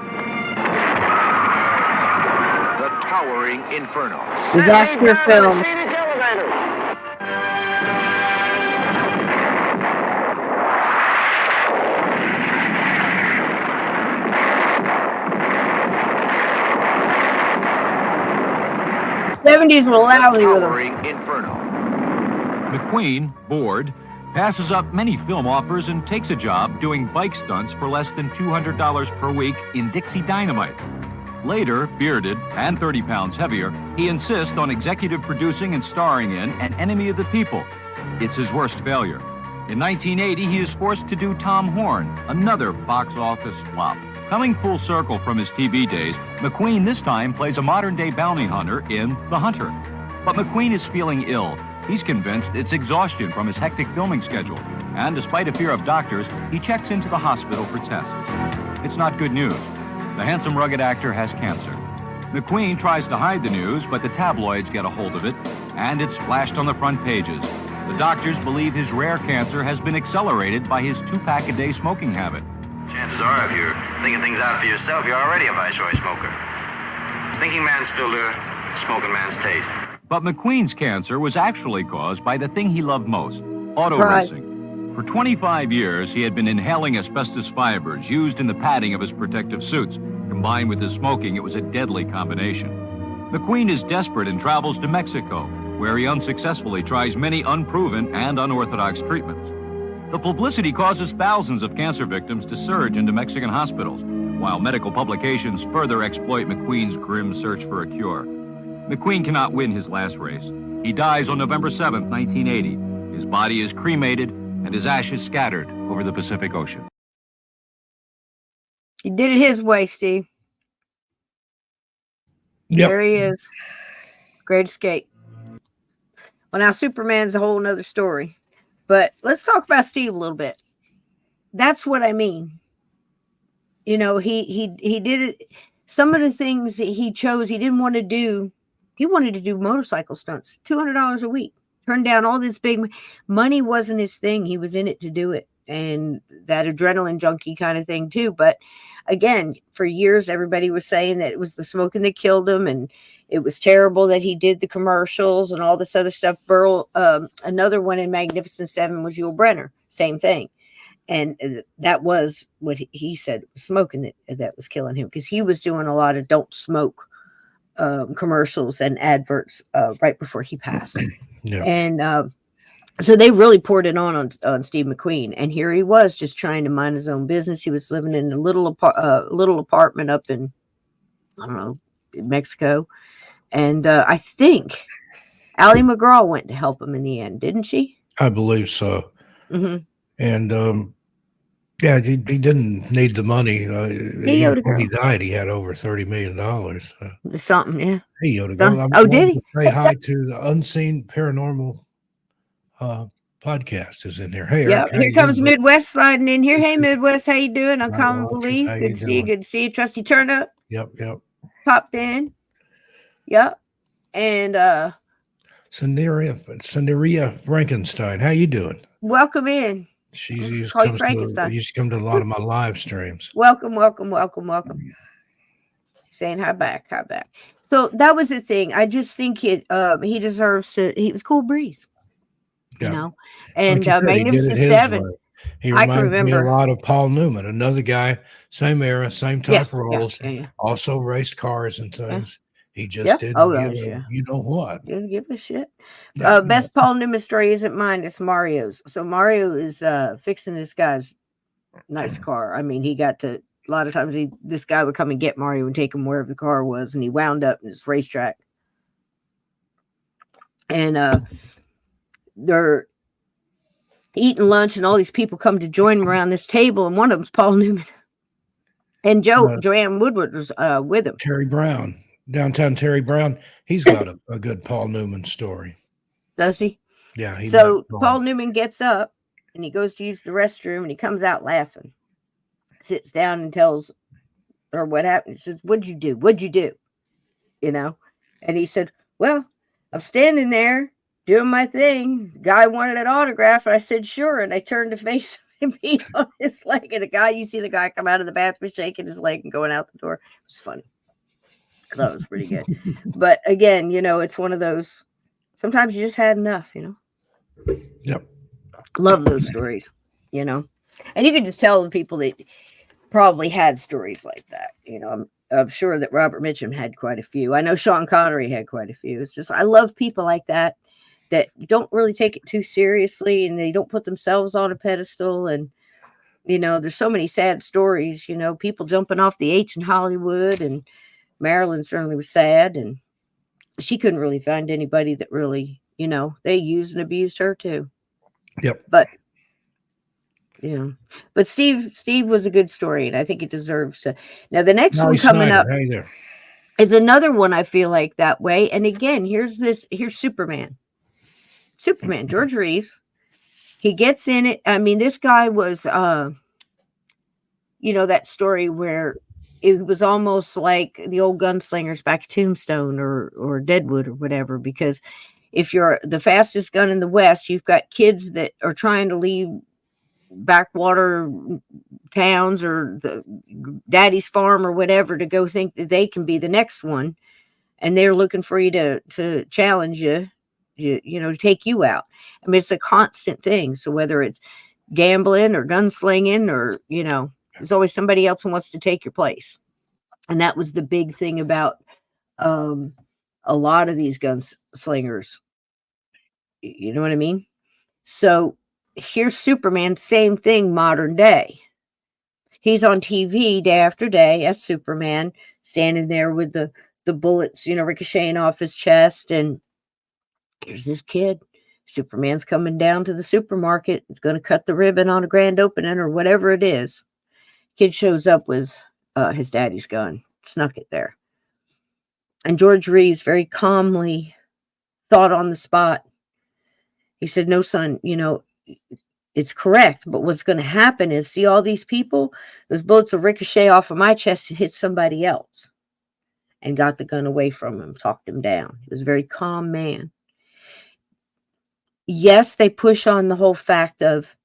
The Towering Inferno. Disaster film. '70s were lousy with them. Towering Inferno. McQueen, bored, passes up many film offers and takes a job doing bike stunts for less than $200 per week in Dixie Dynamite. Later, bearded and 30 pounds heavier, he insists on executive producing and starring in An Enemy of the People. It's his worst failure. In 1980, he is forced to do Tom Horn, another box office flop. Coming full circle from his TV days, McQueen this time plays a modern-day bounty hunter in The Hunter. But McQueen is feeling ill. He's convinced it's exhaustion from his hectic filming schedule. And despite a fear of doctors, he checks into the hospital for tests. It's not good news. The handsome, rugged actor has cancer. McQueen tries to hide the news, but the tabloids get a hold of it, and it's splashed on the front pages. The doctors believe his rare cancer has been accelerated by his 2-pack-a-day smoking habit. Chances are, if you're thinking things out for yourself, you're already a viceroy smoker. Thinking man's filter, smoking man's taste. But McQueen's cancer was actually caused by the thing he loved most, auto Surprise. racing. For 25 years, he had been inhaling asbestos fibers used in the padding of his protective suits. Combined with his smoking, it was a deadly combination. McQueen is desperate and travels to Mexico, where he unsuccessfully tries many unproven and unorthodox treatments. The publicity causes thousands of cancer victims to surge into Mexican hospitals, while medical publications further exploit McQueen's grim search for a cure. McQueen cannot win his last race. He dies on November 7th, 1980. His body is cremated and his ashes scattered over the Pacific Ocean. He did it his way, Steve. Yep. There he is. Great escape. Well, now Superman's a whole nother story. But let's talk about Steve a little bit. That's what I mean. You know, he did it. Some of the things that he chose, he didn't want to do. He wanted to do motorcycle stunts, $200 a week. Turned down all this big money. Wasn't his thing. He was in it to do it. And that adrenaline junkie kind of thing too. But again, for years, everybody was saying that it was the smoking that killed him. And it was terrible that he did the commercials and all this other stuff. Burl, another one in Magnificent Seven was Yul Brynner. Same thing. And that was what he said, smoking that was killing him. Because he was doing a lot of don't smoke commercials and adverts right before he passed. Yeah. And so they really poured it on Steve McQueen. And here he was just trying to mind his own business. He was living in a little apartment up in, I don't know, in Mexico. And I think Allie McGraw went to help him in the end, didn't she? I believe so. Mm-hmm. And yeah, he didn't need the money. He owed a When he girl died, he had over $30 million. something, yeah. He owed to go. I Oh, wanted did he? to say hi to the Unseen Paranormal podcast is in here. Hey, Eric, Yep. how Here you comes doing? Midwest sliding in here. Hey, Midwest, how you doing? Night Uncommon Watchers, Belief. how Good you to see you. doing? Good to see you. Trusty Turnip Yep. popped in. Yep. And Sandaria Frankenstein, how you doing? welcome in. She Let's used call you to Frankenstein. come to a lot of my live streams. Welcome. Saying hi back. So that was the thing. I just think he deserves to. He was cool breeze, Yeah. you know. Like And you said, he did Magnificent it his Seven. way. He I can reminds me a remember. lot of Paul Newman, another guy, same era, same type Yes. roles, Yeah. also raced cars and things. He just Yeah. didn't Oh, give gosh, a yeah. you know what. Didn't give a shit. Yeah, Best Paul Newman story isn't mine. It's Mario's. So Mario is fixing this guy's nice car. I mean, he got to a lot of times this guy would come and get Mario and take him wherever the car was, and he wound up in this racetrack. And they're eating lunch, and all these people come to join him around this table, and one of them's Paul Newman. And Joanne Woodward was with him. Terry Brown, downtown Terry Brown. He's got a good Paul Newman story. Does he? Yeah. So Paul Newman gets up and he goes to use the restroom, and he comes out laughing. Sits down and tells her what happened. He says, What'd you do? You know? And he said, well, I'm standing there doing my thing. The guy wanted an autograph. And I said, sure. And I turned to face him, beat on his leg. And you see the guy come out of the bathroom shaking his leg and going out the door. It was funny. I thought it was pretty good. But again, it's one of those, sometimes you just had enough, Yep. Love those stories, And you can just tell the people that probably had stories like that. I'm sure that Robert Mitchum had quite a few. I know Sean Connery had quite a few. It's just, I love people like that don't really take it too seriously, and they don't put themselves on a pedestal. And, there's so many sad stories, people jumping off the H in Hollywood, and Marilyn certainly was sad, and she couldn't really find anybody that really, they used and abused her too. Yep. But Steve was a good story, and I think it deserves to. Now the next one coming up is another one I feel like that way. And again, here's Superman, George Reeves. He gets in it. I mean, this guy was, that story where it was almost like the old gunslingers back at Tombstone or Deadwood or whatever, because if you're the fastest gun in the West, you've got kids that are trying to leave backwater towns or the daddy's farm or whatever to go think that they can be the next one, and they're looking for you to challenge you, to take you out. I mean, it's a constant thing. So whether it's gambling or gunslinging or there's always somebody else who wants to take your place. And that was the big thing about a lot of these gunslingers. You know what I mean? So here's Superman, same thing, modern day. He's on TV day after day as Superman, standing there with the bullets, ricocheting off his chest. And here's this kid. Superman's coming down to the supermarket. It's going to cut the ribbon on a grand opening or whatever it is. Kid shows up with his daddy's gun, snuck it there. And George Reeves very calmly thought on the spot. He said, no, son, it's correct, but what's going to happen is, see all these people, those bullets will ricochet off of my chest and hit somebody else. And got the gun away from him, talked him down. He was a very calm man. Yes, they push on the whole fact of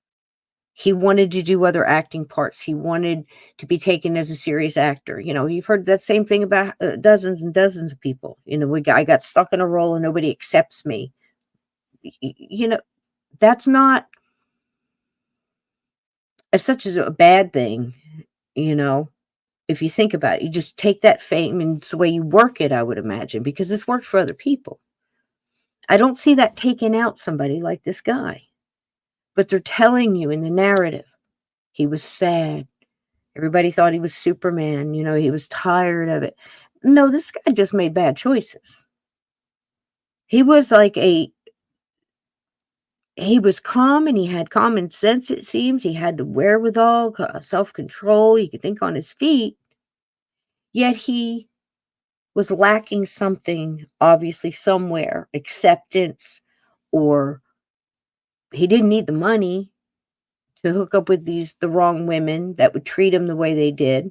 he wanted to do other acting parts. He wanted to be taken as a serious actor. You've heard that same thing about dozens and dozens of people. I got stuck in a role and nobody accepts me. That's not such as a bad thing, if you think about it. You just take that fame and it's the way you work it, I would imagine, because this worked for other people. I don't see that taking out somebody like this guy, but they're telling you in the narrative, he was sad. Everybody thought he was Superman. He was tired of it. No, this guy just made bad choices. he was like he was calm and he had common sense, it seems. He had the wherewithal, self-control. He could think on his feet. Yet he was lacking something, obviously, somewhere. Acceptance, or he didn't need the money to hook up with the wrong women that would treat him the way they did.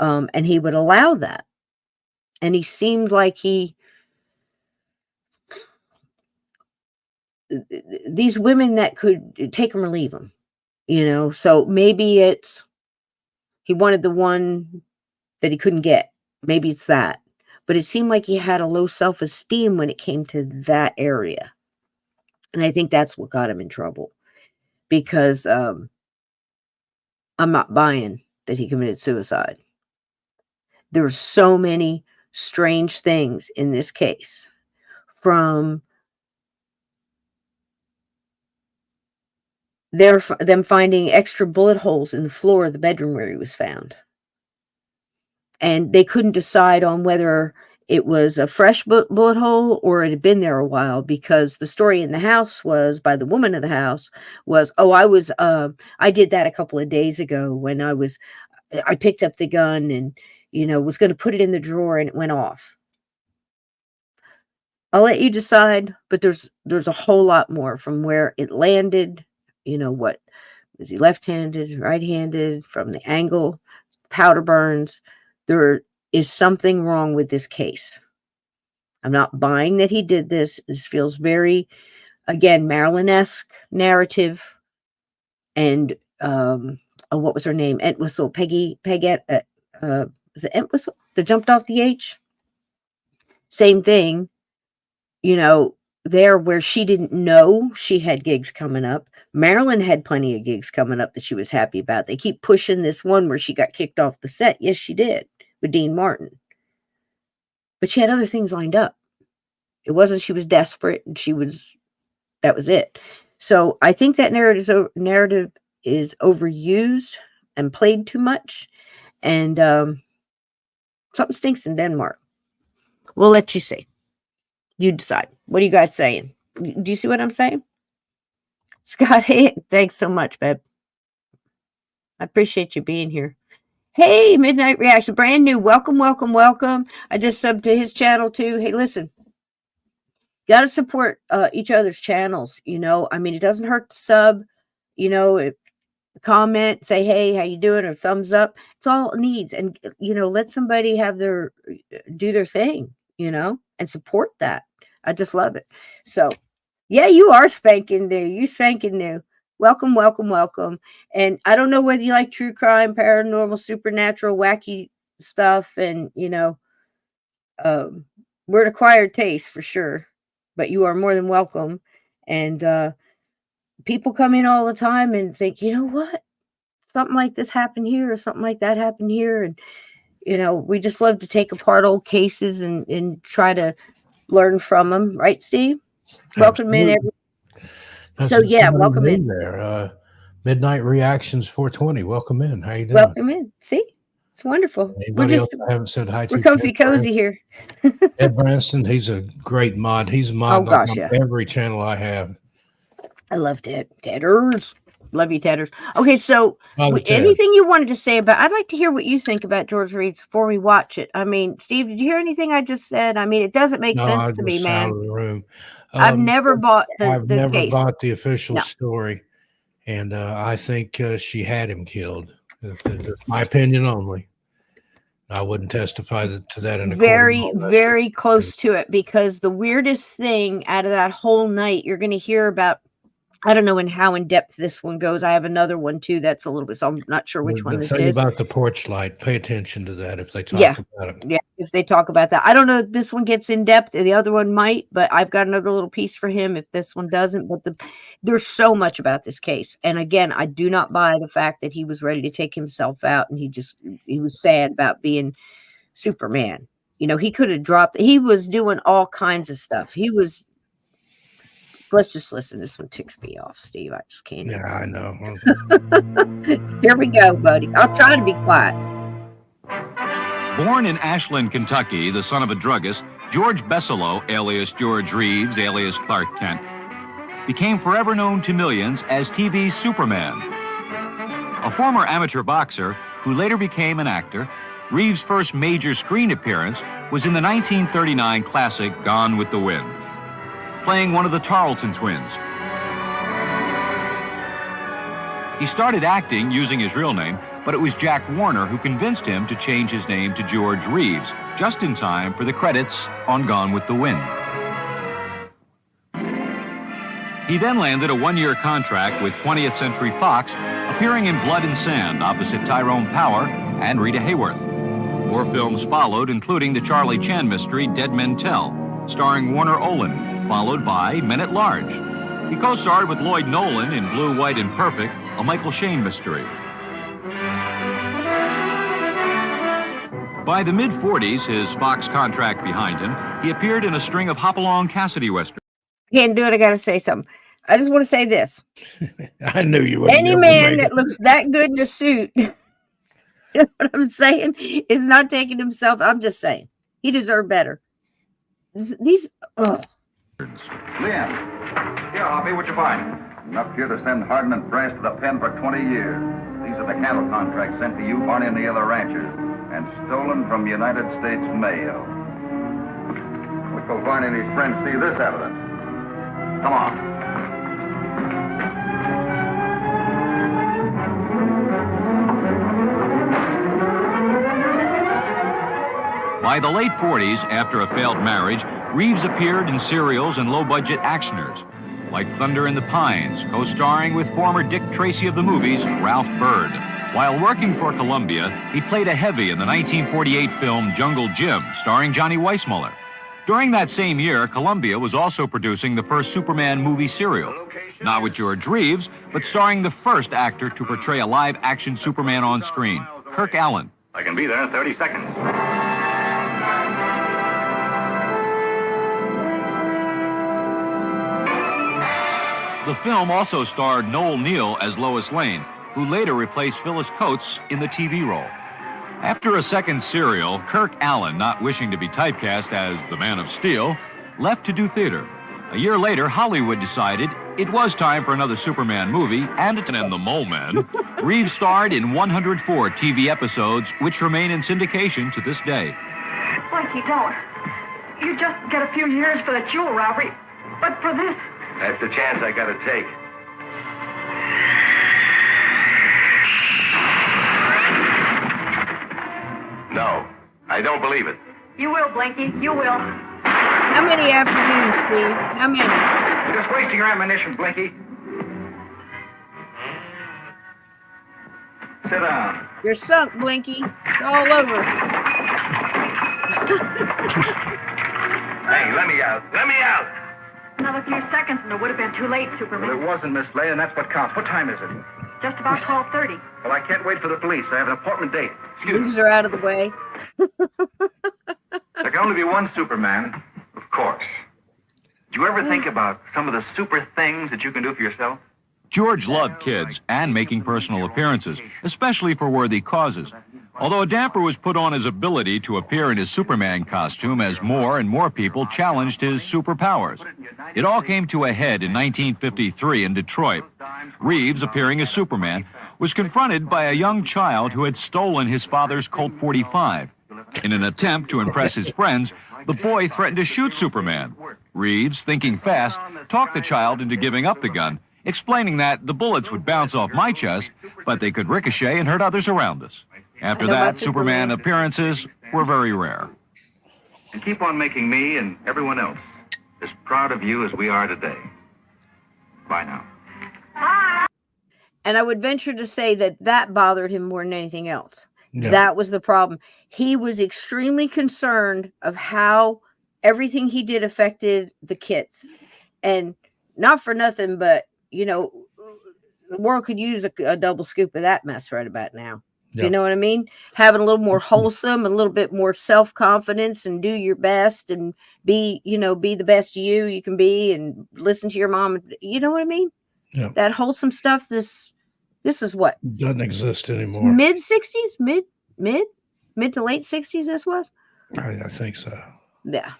And he would allow that. And he seemed like these women that could take him or leave him, so maybe he wanted the one that he couldn't get. Maybe it's that, but it seemed like he had a low self-esteem when it came to that area. And I think that's what got him in trouble, because I'm not buying that he committed suicide. There were so many strange things in this case, from them finding extra bullet holes in the floor of the bedroom where he was found. And they couldn't decide on whether it was a fresh bullet hole or it had been there a while, because the story in the house was, by the woman of the house, was, I did that a couple of days ago when I picked up the gun and, was going to put it in the drawer and it went off. I'll let you decide, but there's a whole lot more from where it landed. What was he, left-handed, right-handed, from the angle, powder burns. There is something wrong with this case. I'm not buying that he did this. This feels very, again, Marilyn-esque narrative. And what was her name? Entwistle, Peggy, is it Entwistle that jumped off the H? Same thing, there where she didn't know she had gigs coming up. Marilyn had plenty of gigs coming up that she was happy about. They keep pushing this one where she got kicked off the set. Yes, she did, with Dean Martin. But she had other things lined up. It wasn't she was desperate and that was it. So I think that narrative is overused and played too much. And something stinks in Denmark. We'll let you see. You decide. What are you guys saying? Do you see what I'm saying? Scott, hey, thanks so much, babe. I appreciate you being here. Hey, Midnight Reaction, brand new. Welcome, welcome, welcome. I just subbed to his channel too. Hey, listen, got to support each other's channels. It doesn't hurt to sub, comment, say, hey, how you doing? Or thumbs up. It's all it needs. And, let somebody do their thing, and support that. I just love it. So, yeah, you are spanking new. You spanking new. Welcome, welcome, welcome. And I don't know whether you like true crime, paranormal, supernatural, wacky stuff, and, we're an acquired taste for sure. But you are more than welcome. And people come in all the time and think, you know what? Something like this happened here, or something like that happened here. And, we just love to take apart old cases and try to learn from them, right, Steve? Welcome in, everyone. Welcome in there. Midnight Reactions 420. Welcome in. How you doing? Welcome in. See, it's wonderful. Anybody else I haven't said hi to? We're comfy cozy here. Ed Branston, he's a great mod. He's a mod on every channel I have. I love Tedders. Love you, Tedders. Okay, so anything you wanted to say about? I'd like to hear what you think about George Reed before we watch it. Steve, did you hear anything I just said? It doesn't make sense to me, man. Out of the room. I've never bought I've never case. bought the official story, and I think she had him killed. That's my opinion only. I wouldn't testify to that in a very, very close to it, because the weirdest thing out of that whole night, you're going to hear about. I don't know how in depth this one goes. I have another one too that's a little bit, so I'm not sure which one this is. About the porch light, pay attention to that if they talk about it. Yeah, if they talk about that. I don't know if this one gets in depth, the other one might, but I've got another little piece for him if this one doesn't. But there's so much about this case. And again, I do not buy the fact that he was ready to take himself out and he was sad about being Superman. He could have dropped, he was doing all kinds of stuff. Let's just listen. This one ticks me off, Steve. I just can't. Yeah, I know. Here we go, buddy. I'll try to be quiet. Born in Ashland, Kentucky, the son of a druggist, George Besselo, alias George Reeves, alias Clark Kent, became forever known to millions as TV's Superman. A former amateur boxer who later became an actor, Reeves' first major screen appearance was in the 1939 classic Gone with the Wind, playing one of the Tarleton twins. He started acting using his real name, but it was Jack Warner who convinced him to change his name to George Reeves, just in time for the credits on Gone with the Wind. He then landed a one-year contract with 20th Century Fox, appearing in Blood and Sand opposite Tyrone Power and Rita Hayworth. More films followed, including the Charlie Chan mystery Dead Men Tell, starring Warner Olin, followed by Men at Large. He co-starred with Lloyd Nolan in Blue, White, and Perfect, a Michael Shayne mystery. By the mid-40s, his Fox contract behind him, he appeared in a string of Hopalong Cassidy westerns. Can't do it. I got to say something. I just want to say this. I knew you would. Any man that looks that good in a suit, you know what I'm saying, is not taking himself. I'm just saying. He deserved better. These, oh. Leon. Here, Hoppy, what'd you find? Enough here to send Hardin and Brass to the pen for 20 years. These are the cattle contracts sent to you, Barney, and the other ranchers, and stolen from United States mail. Which will Barney and his friends see this evidence. Come on. By the late 40s, after a failed marriage, Reeves appeared in serials and low-budget actioners, like Thunder in the Pines, co-starring with former Dick Tracy of the movies, Ralph Byrd. While working for Columbia, he played a heavy in the 1948 film Jungle Jim, starring Johnny Weissmuller. During that same year, Columbia was also producing the first Superman movie serial, not with George Reeves, but starring the first actor to portray a live-action Superman on screen, Kirk Allen. I can be there in 30 seconds. The film also starred Noel Neill as Lois Lane, who later replaced Phyllis Coates in the TV role. After a second serial, Kirk Allen, not wishing to be typecast as the Man of Steel, left to do theater. A year later, Hollywood decided it was time for another Superman movie, and The Mole Man. Reeves starred in 104 TV episodes, which remain in syndication to this day. Blakey, don't. You just get a few years for the jewel robbery, but for this... That's the chance I gotta take. No, I don't believe it. You will, Blinky, you will. How many afternoons, Steve? How many? You're just wasting your ammunition, Blinky. Sit down. You're sunk, Blinky. It's all over. Hey, let me out. Let me out. Another few seconds and it would have been too late, Superman. Well, it wasn't, Miss Lay, and that's what counts. What time is it? Just about 12:30. Well, I can't wait for the police. I have an appointment date. Moves are out of the way. There can only be one Superman, of course. Do you ever think about some of the super things that you can do for yourself? George loved kids and making personal appearances, especially for worthy causes. Although a damper was put on his ability to appear in his Superman costume as more and more people challenged his superpowers. It all came to a head in 1953 in Detroit. Reeves, appearing as Superman, was confronted by a young child who had stolen his father's Colt .45. In an attempt to impress his friends, the boy threatened to shoot Superman. Reeves, thinking fast, talked the child into giving up the gun, explaining that the bullets would bounce off my chest, but they could ricochet and hurt others around us. After that, Superman appearances were very rare. And keep on making me and everyone else as proud of you as we are today. Bye now. And I would venture to say that that bothered him more than anything else. Yeah. That was the problem. He was extremely concerned of how everything he did affected the kids. And not for nothing, but, you know, the world could use a double scoop of that mess right about now. Yeah. You know what I mean? Having a little more wholesome, a little bit more self-confidence, and do your best and be, you know, be the best you can be, and listen to your mom. You know what I mean? Yeah. That wholesome stuff. This is what Doesn't exist anymore. mid 60s, mid to late 60s. This was. I think so. Yeah.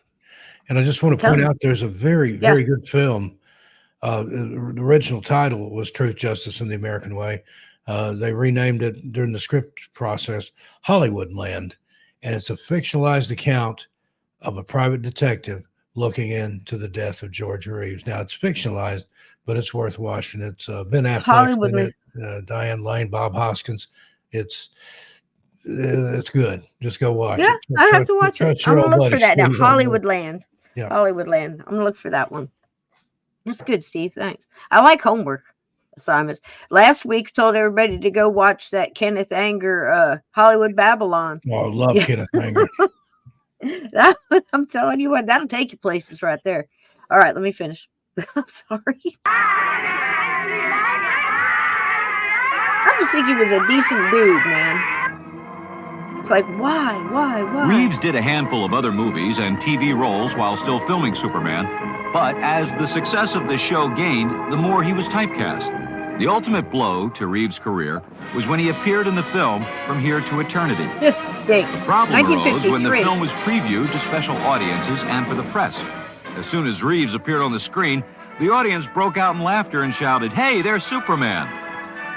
And I just want to point out there's a very, Yes. very good film. The original title was Truth, Justice, and the American Way. They renamed it during the script process Hollywood Land. And it's a fictionalized account of a private detective looking into the death of George Reeves. Now, it's fictionalized, but it's worth watching. It's Ben Affleck's in it, Diane Lane, Bob Hoskins. It's good. Just go watch Yeah, it. I have to watch it. I'm going to look for that now. Hollywood Land. Yeah. Hollywood Land. I'm going to look for that one. That's good, Steve. Thanks. I like homework assignments. Last week, told everybody to go watch that Kenneth Anger Hollywood Babylon. Oh, I love Kenneth Anger. I'm telling you what, that'll take you places right there. All right, let me finish. I'm sorry. I just think he was a decent dude, man. It's like, why? Reeves did a handful of other movies and TV roles while still filming Superman, but as the success of the show gained, the more he was typecast. The ultimate blow to Reeves' career was when he appeared in the film From Here to Eternity. This stinks. Problem rose when the film was previewed to special audiences and for the press. As soon as Reeves appeared on the screen, the audience broke out in laughter and shouted, "Hey, there's Superman!"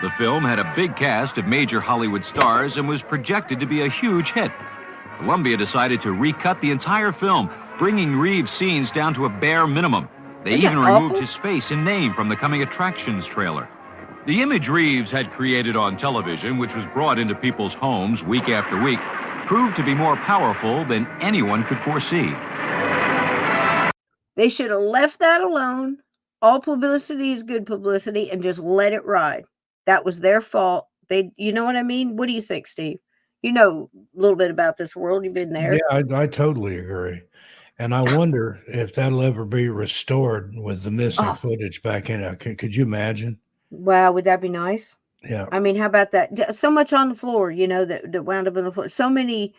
The film had a big cast of major Hollywood stars and was projected to be a huge hit. Columbia decided to recut the entire film, bringing Reeves' scenes down to a bare minimum. They even removed his face and name from the coming attractions trailer. The image Reeves had created on television, which was brought into people's homes week after week, proved to be more powerful than anyone could foresee. They should have left that alone. All publicity is good publicity and just let it ride. That was their fault. You know what I mean? What do you think, Steve? You know a little bit about this world. You've been there. Yeah, I totally agree. And I wonder if that'll ever be restored with the missing footage back in it. Could you imagine? Wow, would that be nice? Yeah. I mean, how about that? So much on the floor, that wound up on the floor. So many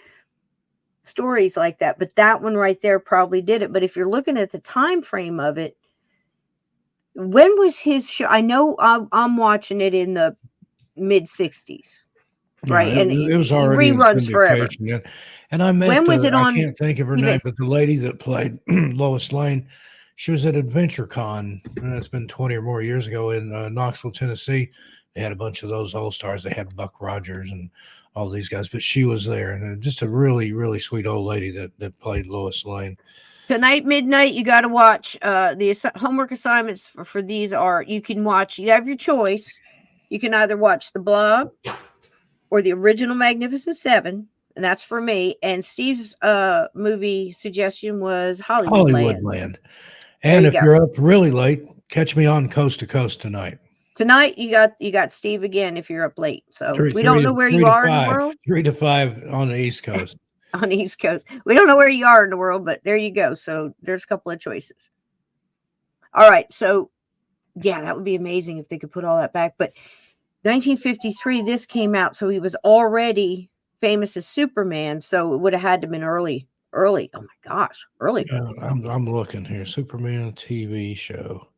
stories like that. But that one right there probably did it. But if you're looking at the time frame of it, when was his show? I know I'm watching it in the mid 60s. Right. Yeah, and it was already reruns forever. Yeah. And I met, when was it on? I can't think of her name, but the lady that played Lois Lane, she was at Adventure Con. It's been 20 or more years ago in Knoxville, Tennessee. They had a bunch of those old stars. They had Buck Rogers and all these guys, but she was there. And just a really, really sweet old lady that played Lois Lane. Tonight, midnight, you got to watch the homework assignments for these are, you have your choice. You can either watch The Blob or the original Magnificent Seven, and that's for me. And Steve's movie suggestion was Hollywood Land. And if you're up really late, catch me on Coast to Coast tonight. Tonight, you got Steve again if you're up late. So we don't know where you are in the world. 3 to 5 on the East Coast. On the East Coast. We don't know where you are in the world, but there you go. So there's a couple of choices. All right. So, yeah, that would be amazing if they could put all that back. But 1953, this came out. So he was already famous as Superman. So it would have had to have been early. Oh, my gosh. Early. I'm looking here. Superman TV show.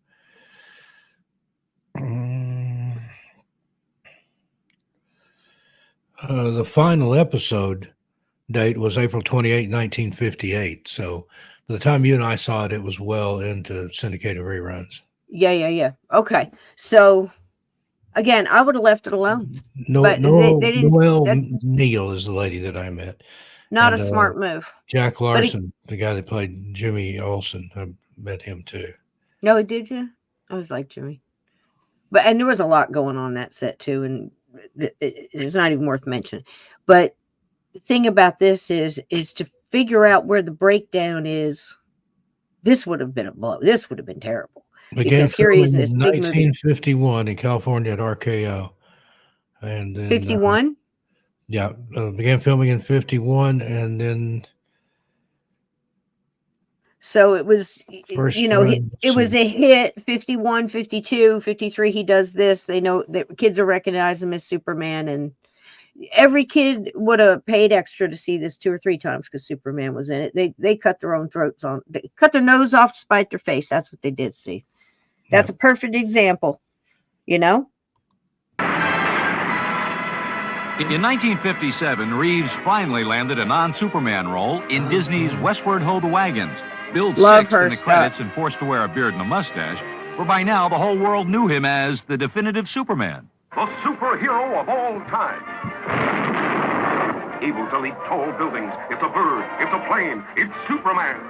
The final episode date was April 28, 1958. So by the time you and I saw it, it was well into syndicated reruns. Yeah. Okay. So again, I would have left it alone. Noelle Neal is the lady that I met. Not a smart move. Jack Larson, the guy that played Jimmy Olsen, I met him too. No, did you? I was like Jimmy. And there was a lot going on that set too, and it's not even worth mentioning. But the thing about this is to figure out where the breakdown is. This would have been a blow. This would have been terrible. Began here he is in this in big 1951 in California at RKO. And then 51? Began filming in 51 and then so it was, it was a hit, 51, 52, 53. He does this. They know that kids will recognize him as Superman. And every kid would have paid extra to see this 2 or 3 times because Superman was in it. They cut their own throats on. They cut their nose off to spite their face. That's what they did, see. That's a perfect example, In 1957, Reeves finally landed a non-Superman role in Disney's Westward Ho! The Wagons. Billed Love sixth her in the stuff. credits and forced to wear a beard and a mustache, where by now the whole world knew him as the definitive Superman. The superhero of all time. Able to leap tall buildings. It's a bird. It's a plane. It's Superman.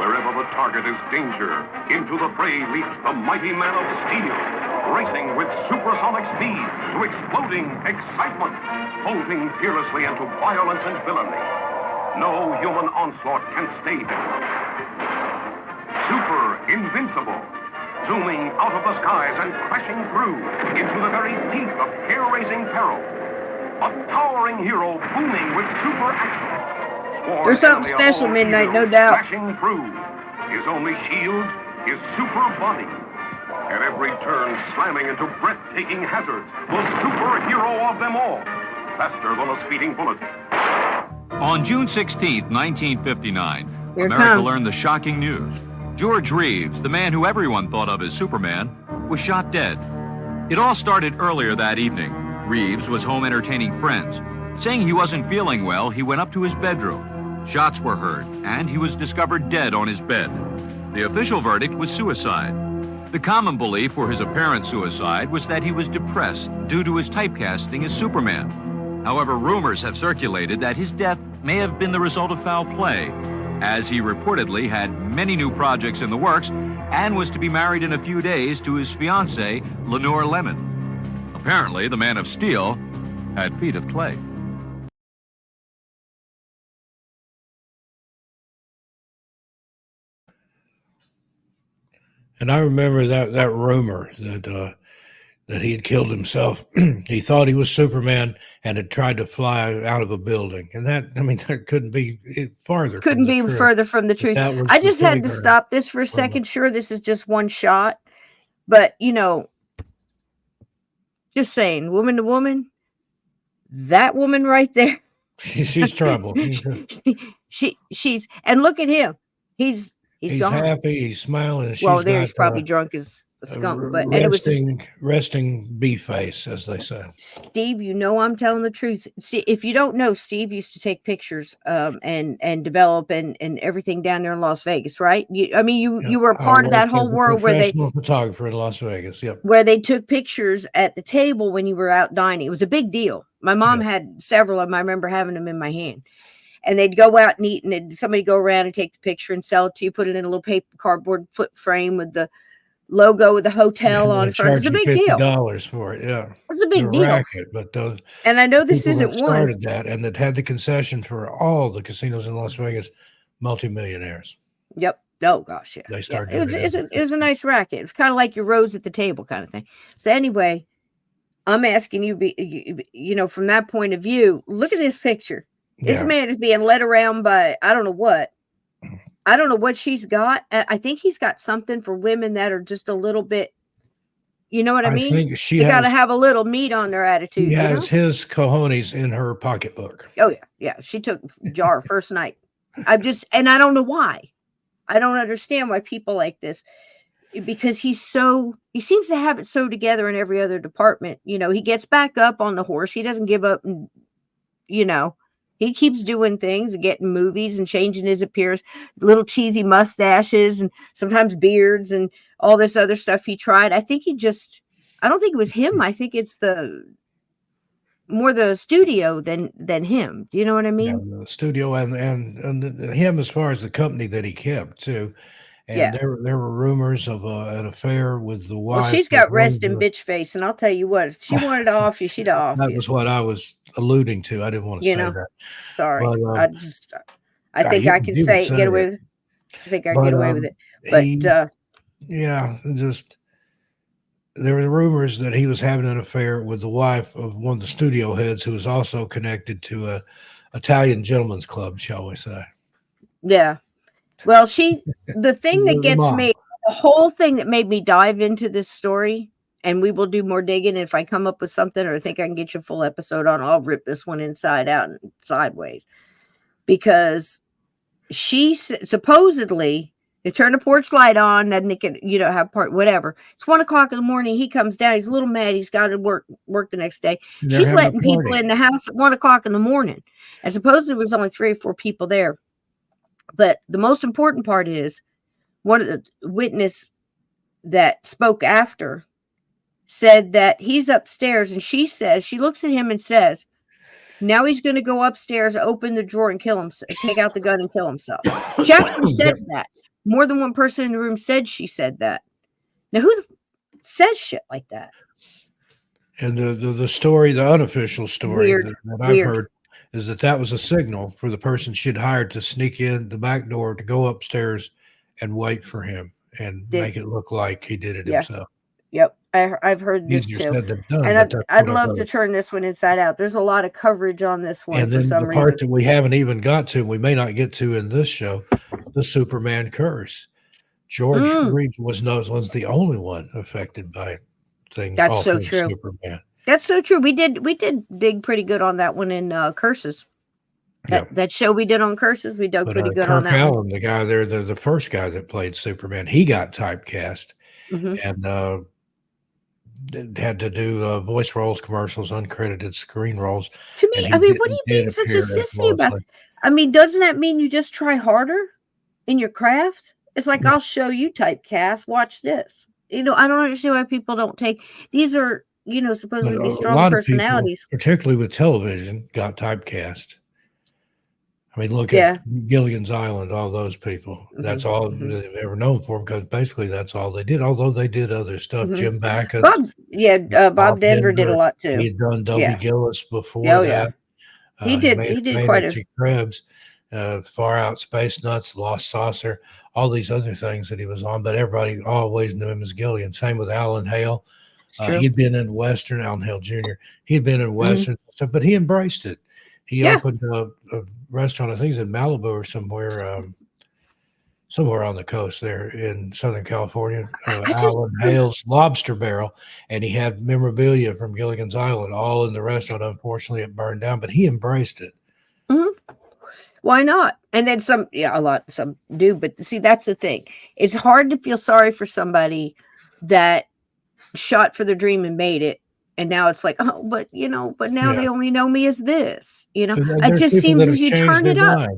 Wherever the target is danger, into the fray leaps the mighty man of steel, racing with supersonic speed to exploding excitement, bolting fearlessly into violence and villainy. No human onslaught can stay him. Super invincible, zooming out of the skies and crashing through into the very teeth of hair-raising peril. A towering hero booming with super action. There's something special, Midnight, no doubt. Crashing through. His only shield, his super body. At every turn, slamming into breathtaking hazards. The superhero of them all. Faster than a speeding bullet. On June 16th, 1959, Here it America comes. learned the shocking news. George Reeves, the man who everyone thought of as Superman, was shot dead. It all started earlier that evening. Reeves was home entertaining friends. Saying he wasn't feeling well, he went up to his bedroom. Shots were heard, and he was discovered dead on his bed. The official verdict was suicide. The common belief for his apparent suicide was that he was depressed due to his typecasting as Superman. However, rumors have circulated that his death may have been the result of foul play, as he reportedly had many new projects in the works and was to be married in a few days to his fiancée, Lenore Lemon. Apparently, the Man of Steel had feet of clay. And I remember that rumor that he had killed himself. He thought he was Superman and had tried to fly out of a building. And that couldn't be farther. Couldn't be further from the truth. That was I the just had to figure stop this for a second. Sure, this is just one shot, but just saying, woman to woman, that woman right there, she's trouble. she's and look at him. He's gone. Happy. He's smiling. And Well, she's there he's got, probably drunk as a skunk, but and it was just, resting bee face, as they say. Steve, I'm telling the truth. See, if you don't know, Steve used to take pictures and develop and everything down there in Las Vegas, right? You were a part of that whole world where they photographer in Las Vegas, yep. Where they took pictures at the table when you were out dining. It was a big deal. My mom had several of them. I remember having them in my hand. And they'd go out and eat, and then somebody go around and take the picture and sell it to you, put it in a little paper cardboard flip frame with the logo of the hotel on it. It's a big deal. $50 for it, yeah. It's a big deal. Racket, but and I know this people isn't that one. started that, and that had the concession for all the casinos in Las Vegas, multimillionaires. Yep. Oh gosh, yeah. They started. Yeah. It was a nice racket. It was kind of like your rows at the table kind of thing. So anyway, I'm asking you, from that point of view, look at this picture. This man is being led around by, I don't know what. I don't know what she's got. I think he's got something for women that are just a little bit, you know what I mean? Think they got to have a little meat on their attitude. He has his cojones in her pocketbook. Oh, yeah. Yeah. She took jar first night. And I don't know why. I don't understand why people like this, because he seems to have it so together in every other department. He gets back up on the horse. He doesn't give up, he keeps doing things and getting movies and changing his appearance, little cheesy mustaches and sometimes beards and all this other stuff he tried. I don't think it was him. I think it's more the studio than him. Do you know what I mean? Yeah, the studio and him as far as the company that he kept too. And there were rumors of an affair with the wife. Well, she's got resting bitch face, and I'll tell you what, if she wanted to off you, she'd off you. That was what I was alluding to. I didn't want to say that. Sorry, but, I think I can get away with it. I think I can get away with it. But just there were rumors that he was having an affair with the wife of one of the studio heads, who was also connected to a Italian gentleman's club, shall we say? Yeah. Well, the thing that gets me, the whole thing that made me dive into this story, and we will do more digging. If I come up with something or I think I can get you a full episode on, I'll rip this one inside out and sideways, because she supposedly they turn the porch light on and they can, have whatever. It's 1 o'clock in the morning. He comes down. He's a little mad. He's got to work the next day. She's letting people in the house at 1 o'clock in the morning. And supposedly there was only 3 or 4 people there. But the most important part is one of the witness that spoke after said that he's upstairs, and she looks at him and says, now he's going to go upstairs, open the drawer, and kill himself, take out the gun and kill himself. She actually says that. More than one person in the room said she said that. Now, who says shit like that? And the story, the unofficial story that I've heard, is that was a signal for the person she'd hired to sneak in the back door, to go upstairs and wait for him and make it look like he did it himself. Yep. I've heard this Easier too. said than done, And I'd love to turn this one inside out. There's a lot of coverage on this one. And then for some the part reason that we haven't even got to, we may not get to in this show, the Superman curse. George Reeves was the only one affected by things. That's so true. Superman. That's so true. We did dig pretty good on that one in Curses. That show we did on Curses, we dug pretty good on that. Kirk Allen, the guy there, the first guy that played Superman, he got typecast and had to do voice roles, commercials, uncredited screen roles. To me, I mean, what do you mean such a sissy about? I mean, doesn't that mean you just try harder in your craft? It's like, I'll show you typecast. Watch this. I don't understand why people don't take these are, supposed to be strong personalities. People, particularly with television, got typecast. I mean, look at Gilligan's Island, all those people. That's all they've ever known for, because basically that's all they did. Although they did other stuff. Jim Backus. Bob Denver did a lot too. He had done Dobie Gillis before that. He did quite a Krebs, Far Out, Space Nuts, Lost Saucer, all these other things that he was on. But everybody always knew him as Gilligan. Same with Alan Hale. He'd been in Western, Alan Hale Jr. He'd been in Western stuff, but he embraced it. He opened a restaurant, I think it's in Malibu or somewhere on the coast there in Southern California. Alan Hale's Lobster Barrel, and he had memorabilia from Gilligan's Island all in the restaurant. Unfortunately, it burned down, but he embraced it. Why not? And then some do, but see, that's the thing. It's hard to feel sorry for somebody that shot for the dream and made it. And now it's like, but now they only know me as this. It just seems as you turn it up.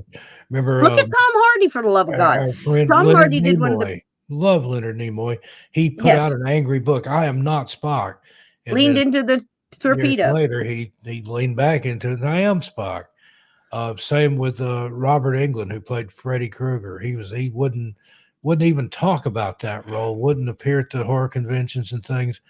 Remember, look at Tom Hardy, for the love of God. Tom Hardy did one of the. Love Leonard Nimoy. He put out an angry book. I am not Spock. And leaned into the torpedo. Later, he leaned back into it. I am Spock. Same with Robert Englund, who played Freddy Krueger. He wouldn't even talk about that role. Wouldn't appear at the horror conventions and things.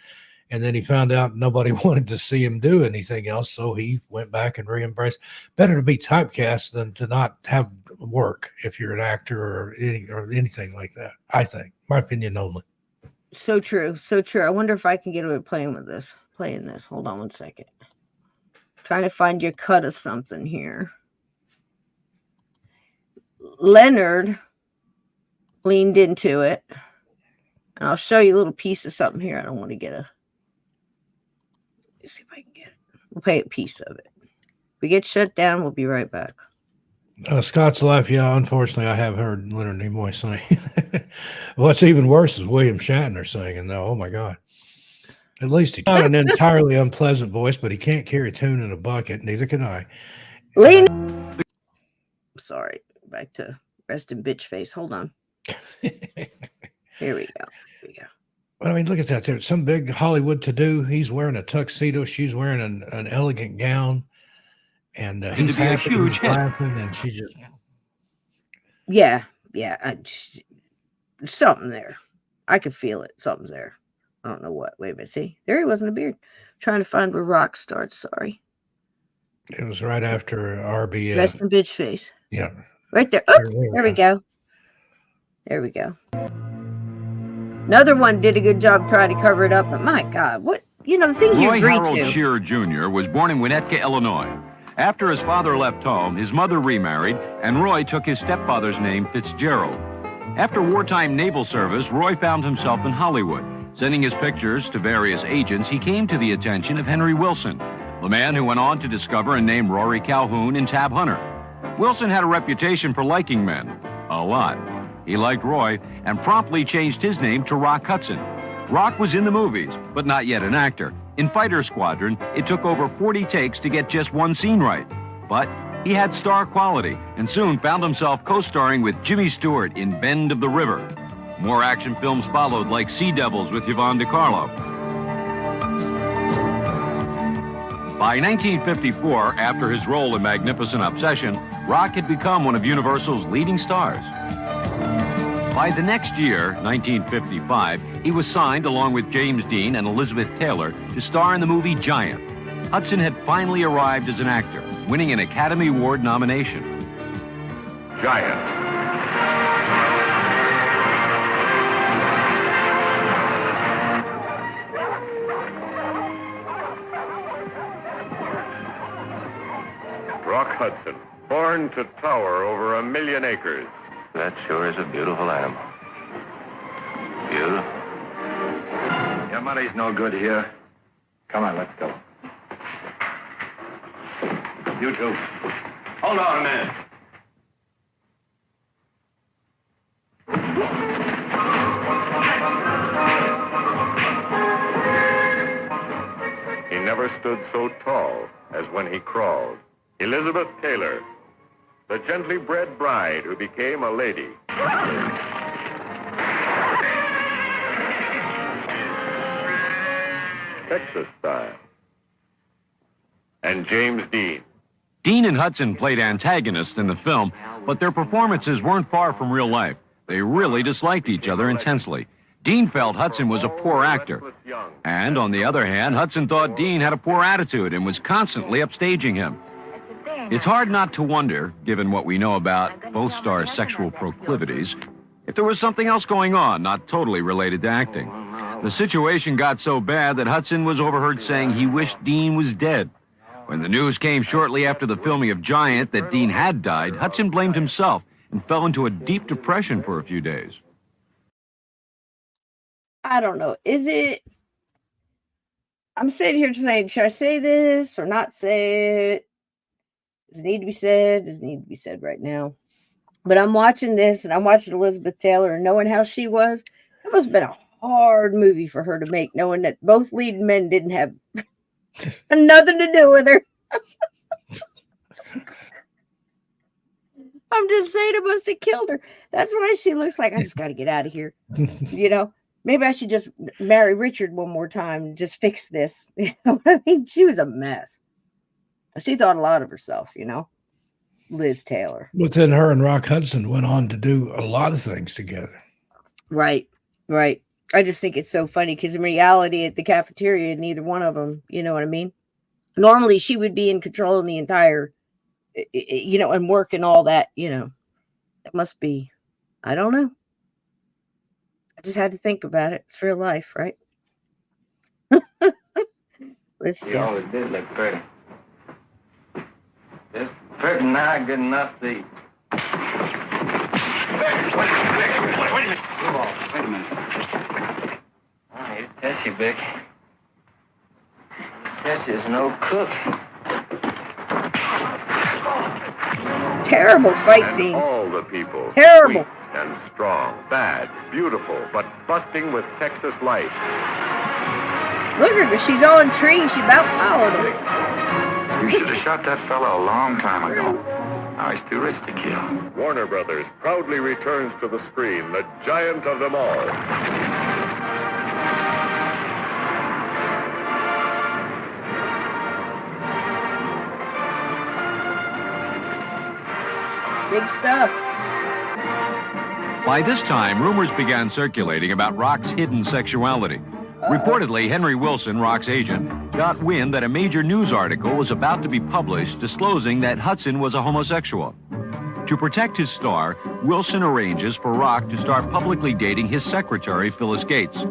And then he found out nobody wanted to see him do anything else, so he went back and re-embraced. Better to be typecast than to not have work if you're an actor or anything like that. I think, my opinion only. So true, so true. I wonder if I can get away with playing this. Hold on one second. Trying to find your cut of something here. Leonard leaned into it, and I'll show you a little piece of something here. I don't want to get a. Let's see if I can get it. We'll play a piece of it. If we get shut down, we'll be right back. Scott's Life, unfortunately, I have heard Leonard Nimoy sing. What's even worse is William Shatner singing, though. Oh, my God. At least he's not an entirely unpleasant voice, but he can't carry a tune in a bucket. Neither can I. Sorry. Back to rest in bitch face. Hold on. Here we go. But I mean, look at that. There's some big Hollywood to-do. He's wearing a tuxedo. She's wearing an elegant gown. And he's happy, he's laughing, and she just... Yeah. Something there. I could feel it. Something's there. I don't know what. Wait a minute. See? There he was in a beard. Trying to find where Rock starts. Sorry. It was right after RB. Rest in bitch face. Yeah. Right there. Oh, there we go. There we go. Another one did a good job trying to cover it up, but my God, what, the things you agree to. Roy Harold Shearer Jr. was born in Winnetka, Illinois. After his father left home, his mother remarried, and Roy took his stepfather's name, Fitzgerald. After wartime naval service, Roy found himself in Hollywood. Sending his pictures to various agents, he came to the attention of Henry Wilson, the man who went on to discover and name Rory Calhoun and Tab Hunter. Wilson had a reputation for liking men, a lot. He liked Roy and promptly changed his name to Rock Hudson. Rock was in the movies, but not yet an actor. In Fighter Squadron, it took over 40 takes to get just one scene right. But He had star quality and soon found himself co-starring with Jimmy Stewart in Bend of the River. More action films followed, like Sea Devils with Yvonne DiCarlo. By 1954, after his role in Magnificent Obsession, Rock had become one of Universal's leading stars. By the next year, 1955, he was signed, along with James Dean and Elizabeth Taylor, to star in the movie Giant. Hudson had finally arrived as an actor, winning an Academy Award nomination. Giant. Rock Hudson, born to tower over 1 million acres. That sure is a beautiful animal. Beautiful. Your money's no good here. Come on, let's go. You two. Hold on a minute. He never stood so tall as when he crawled. Elizabeth Taylor, the gently bred bride who became a lady. Texas style. And James Dean. Dean and Hudson played antagonists in the film, but their performances weren't far from real life. They really disliked each other intensely. Dean felt Hudson was a poor actor. And on the other hand, Hudson thought Dean had a poor attitude and was constantly upstaging him. It's hard not to wonder, given what we know about both stars' sexual proclivities, if there was something else going on, not totally related to acting. The situation got so bad that Hudson was overheard saying he wished Dean was dead. When the news came shortly after the filming of Giant that Dean had died, Hudson blamed himself and fell into a deep depression for a few days. I don't know. Is it... I'm sitting here tonight. Should I say this or not say it? Does it need to be said? Does it need to be said right now? But I'm watching this, and I'm watching Elizabeth Taylor, and knowing how she was, it must have been a hard movie for her to make, knowing that both lead men didn't have nothing to do with her. I'm just saying it must have killed her. That's why she looks like, I just got to get out of here. You know, maybe I should just marry Richard one more time and just fix this. You know what I mean? She was a mess. She thought a lot of herself, you know, Liz Taylor. But then her and Rock Hudson went on to do a lot of things together. Right, right. I just think it's so funny because in reality at the cafeteria, neither one of them, you know what I mean? Normally she would be in control of the entire, you know, and work and all that, you know. It must be, I don't know. I just had to think about it. It's real life, right? Let's see. You always did look pretty. Just pretty not good enough to eat. Wait a minute. Oh, you Tessie, Vic. Tessie's no cook. Terrible fight And scenes. all the people. Terrible. Sweet and strong, bad, beautiful, but busting with Texas life. Look at her. She's all intrigued. She about followed him. You should have shot that fella a long time ago. Now he's too rich to kill. Warner Brothers proudly returns to the screen, the giant of them all. Big stuff. By this time, rumors began circulating about Rock's hidden sexuality. Reportedly, Henry Wilson, Rock's agent, got wind that a major news article was about to be published disclosing that Hudson was a homosexual. To protect his star, Wilson arranges for Rock to start publicly dating his secretary, Phyllis Gates.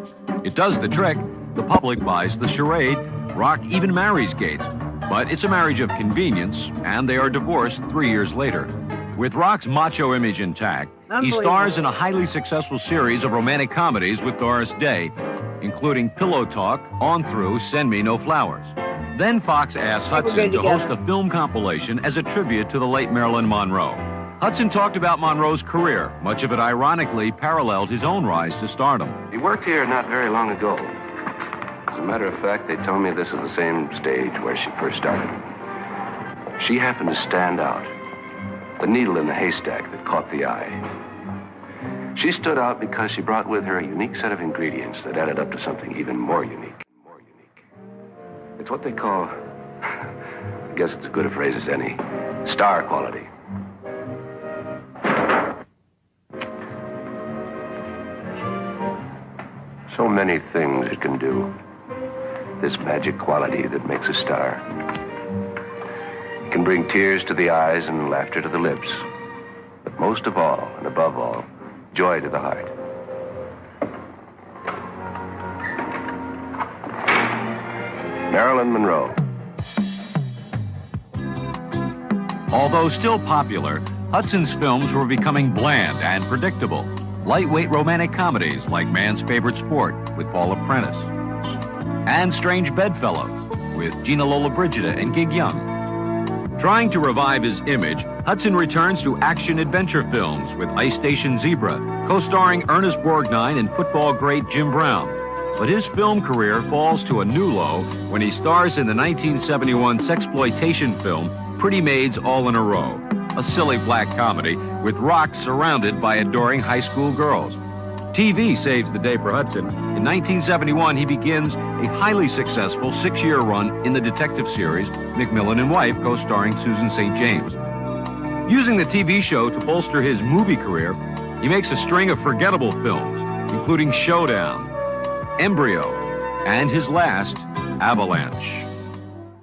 It does the trick. The public buys the charade. Rock even marries Gates. But it's a marriage of convenience, and they are divorced 3 years later. With Rock's macho image intact, he stars in a highly successful series of romantic comedies with Doris Day, including Pillow Talk, On Through, Send Me No Flowers. Then Fox asked Hudson to host a film compilation as a tribute to the late Marilyn Monroe. Hudson talked about Monroe's career. Much of it ironically paralleled his own rise to stardom. He worked here not very long ago. As a matter of fact, they told me this is the same stage where she first started. She happened to stand out. The needle in the haystack that caught the eye. She stood out because she brought with her a unique set of ingredients that added up to something even more unique. It's what they call, I guess it's as good a phrase as any, star quality. So many things it can do. This magic quality that makes a star. It can bring tears to the eyes and laughter to the lips. But most of all, and above all, joy to the heart. Marilyn Monroe. Although still popular, Hudson's films were becoming bland and predictable. Lightweight romantic comedies like Man's Favorite Sport with Paula Prentice, and Strange Bedfellows with Gina Lollobrigida and Gig Young. Trying to revive his image, Hudson returns to action-adventure films with Ice Station Zebra, co-starring Ernest Borgnine and football great Jim Brown. But his film career falls to a new low when he stars in the 1971 sexploitation film Pretty Maids All in a Row, a silly black comedy with Rock surrounded by adoring high school girls. TV saves the day for Hudson. In 1971, he begins a highly successful 6-year run in the detective series McMillan and Wife, co-starring Susan St. James. Using the TV show to bolster his movie career, he makes a string of forgettable films, including Showdown, Embryo, and his last, Avalanche.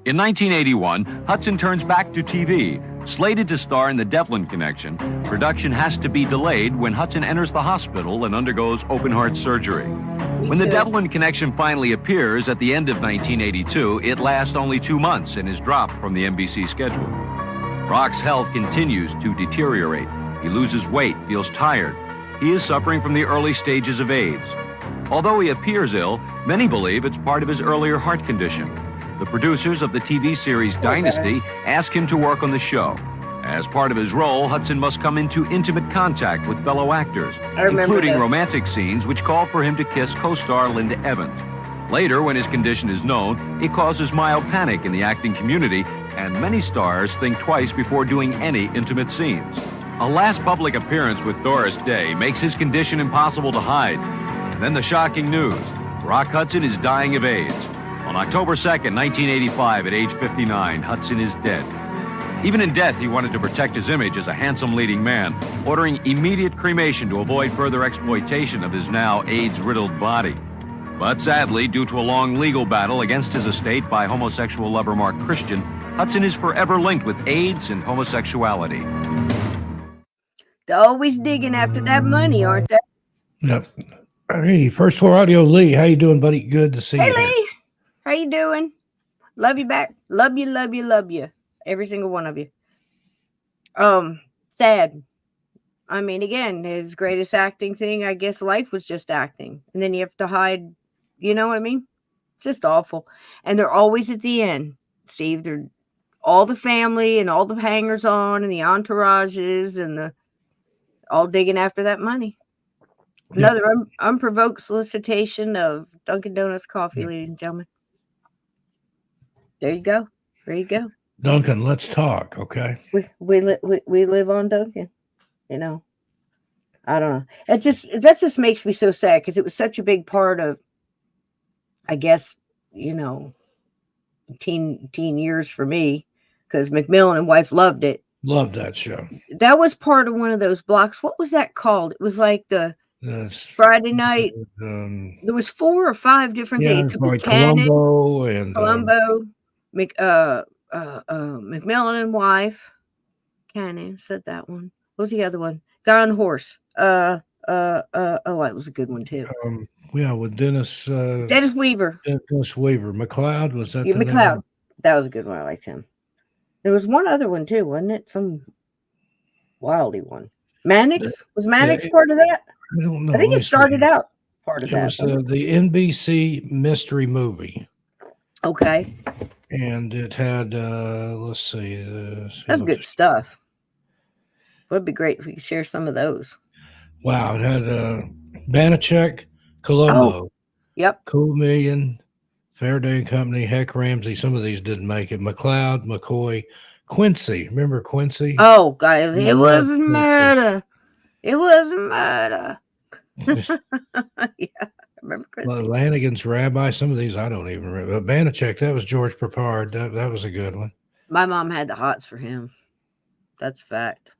In 1981, Hudson turns back to TV. Slated to star in The Devlin Connection, production has to be delayed when Hudson enters the hospital and undergoes open-heart surgery. When The Devlin Connection finally appears at the end of 1982, it lasts only 2 months and is dropped from the NBC schedule. Rock's health continues to deteriorate. He loses weight, feels tired. He is suffering from the early stages of AIDS. Although he appears ill, many believe it's part of his earlier heart condition. The producers of the TV series Dynasty ask him to work on the show. As part of his role, Hudson must come into intimate contact with fellow actors, including romantic scenes which call for him to kiss co-star Linda Evans. Later, when his condition is known, it causes mild panic in the acting community, and many stars think twice before doing any intimate scenes. A last public appearance with Doris Day makes his condition impossible to hide. Then the shocking news: Rock Hudson is dying of AIDS. On October 2nd, 1985, at age 59, Hudson is dead. Even in death, he wanted to protect his image as a handsome leading man, ordering immediate cremation to avoid further exploitation of his now AIDS-riddled body. But sadly, due to a long legal battle against his estate by homosexual lover Mark Christian, Hudson is forever linked with AIDS and homosexuality. They're always digging after that money, aren't they? Yep. Hey, First Floor Audio, Lee. How you doing, buddy? Good to see you. Hey, Lee. How you doing? Love you back. Love you, love you, love you. Every single one of you. Sad. I mean, again, his greatest acting thing, I guess life was just acting. And then you have to hide, you know what I mean? It's just awful. And they're always at the end, Steve. They're all the family and all the hangers on and the entourages and the all digging after that money. Another unprovoked solicitation of Dunkin' Donuts coffee, ladies and gentlemen. There you go. There you go. Duncan, let's talk, okay? We live on Dunkin', you know. I don't know. That just makes me so sad because it was such a big part of, I guess, you know, teen years for me, because McMillan and Wife loved it. Loved that show. That was part of one of those blocks. What was that called? It was like the Friday night. There was 4 or 5 different things. Like Columbo and McMillan and Wife. Cannon said that one. What was the other one? Guy on Horse. That was a good one too. With Dennis Weaver. Dennis Weaver. McLeod, was that? Yeah, McLeod. That was a good one. I liked him. There was one other one too, wasn't it? Some wildy one. Mannix? Was Mannix part of that? I don't know. I think it started out part of that. It was the NBC mystery movie. Okay. And it had, let's see. That's good stuff. Would be great if we could share some of those. Wow. It had Banachek, Columbo. Yep. Cool Million, Faraday and Company, Heck Ramsey. Some of these didn't make it. McLeod, McCoy, Quincy. Remember Quincy? Oh, God. It was Quincy. murder. It was murder. Yeah. I remember Quincy. Lanigan's Rabbi. Some of these I don't even remember. Banachek, that was George Papard. That was a good one. My mom had the hots for him. That's a fact.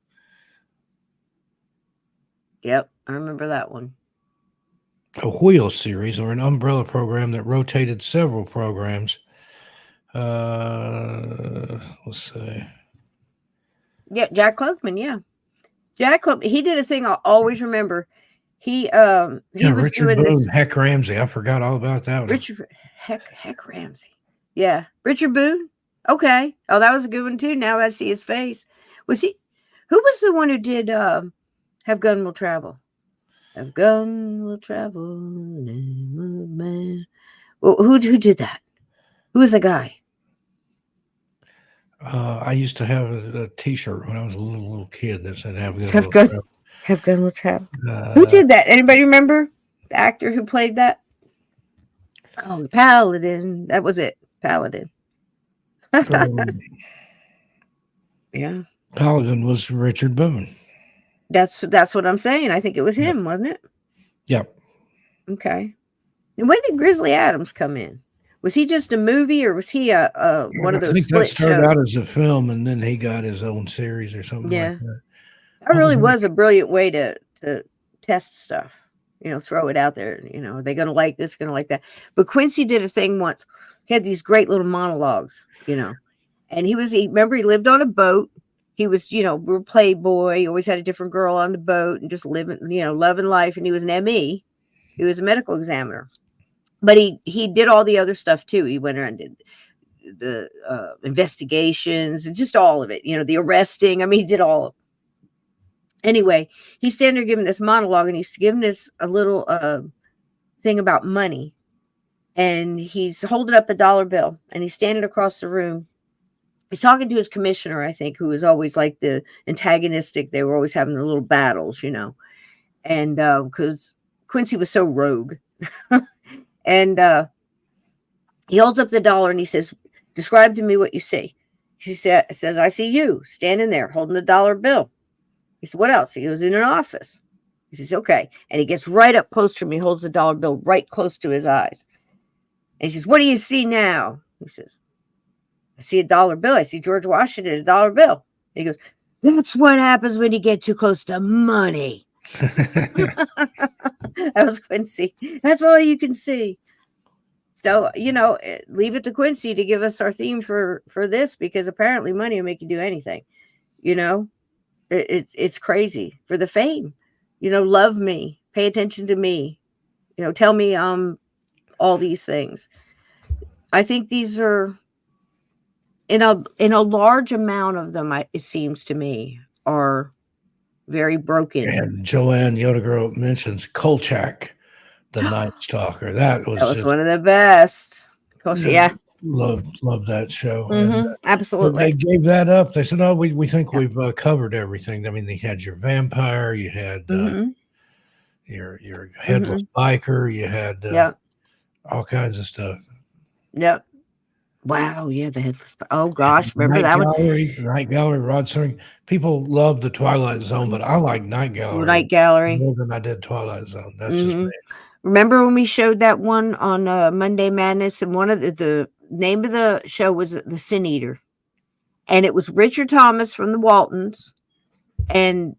Yep, I remember that one. A wheel series or an umbrella program that rotated several programs. Let's see. Yeah, Jack Klugman. Yeah, Jack Klugman. He did a thing I'll always remember. He was Richard doing Boone, this. Heck Ramsey. I forgot all about that one. Richard Heck Ramsey. Yeah, Richard Boone. Okay. Oh, that was a good one too. Now that I see his face. Was he? Who was the one who did Have Gun Will Travel? Have Gun Will Travel. Name of man. Well, who did that? Who was the guy? I used to have a T-shirt when I was a little kid that said "Have Gun." Have Gun Will Travel. Who did that? Anybody remember the actor who played that? Oh, Paladin. That was it. Paladin. Yeah. Paladin was Richard Boone. That's what I'm saying. I think it was him, wasn't it? Yep. Okay. And when did Grizzly Adams come in? Was he just a movie, or was he a one of those? I think split that started shows? out as a film, and then he got his own series or something like that. That really was a brilliant way to test stuff. Throw it out there. Are they going to like this? Going to like that? But Quincy did a thing once. He had these great little monologues. And he remember he lived on a boat. He was, real playboy. He always had a different girl on the boat and just living, loving life. And he was an ME. He was a medical examiner. But he did all the other stuff too. He went around and did the investigations and just all of it. The arresting. I mean, he did all of it. Anyway, he's standing there giving this monologue, and he's giving this a little thing about money. And he's holding up a dollar bill, and he's standing across the room. He's talking to his commissioner, I think, who was always like the antagonistic. They were always having their little battles, and because Quincy was so rogue. And he holds up the dollar and he says, "Describe to me what you see." He says, "I see you standing there holding the dollar bill." He said, "What else?" He goes, "In an office." He says, "Okay." And he gets right up close to him. He holds the dollar bill right close to his eyes. And he says, "What do you see now?" He says, "I see a dollar bill. I see George Washington, a dollar bill." And he goes, "That's what happens when you get too close to money." That was Quincy. That's all you can see. So, leave it to Quincy to give us our theme for this, because apparently money will make you do anything. It's crazy for the fame. Love me, pay attention to me, tell me all these things. I think these are in a large amount of them, it seems to me, are very broken. And Joanne Yodagirl mentions Kolchak, the Night Stalker. That was one of the best. Yeah. Loved that show. Mm-hmm. Absolutely. They gave that up. They said, "Oh, we think we've covered everything." I mean, they had your vampire, you had your headless biker, you had all kinds of stuff. Yep. Wow. Yeah, the headless. Oh gosh, remember that one? Night Gallery, Rod Serling. People love the Twilight Zone, but I like Night Gallery. Night Gallery more than I did Twilight Zone. That's just me. Remember when we showed that one on Monday Madness, and one of the name of the show was The Sin Eater, and it was Richard Thomas from the Waltons, and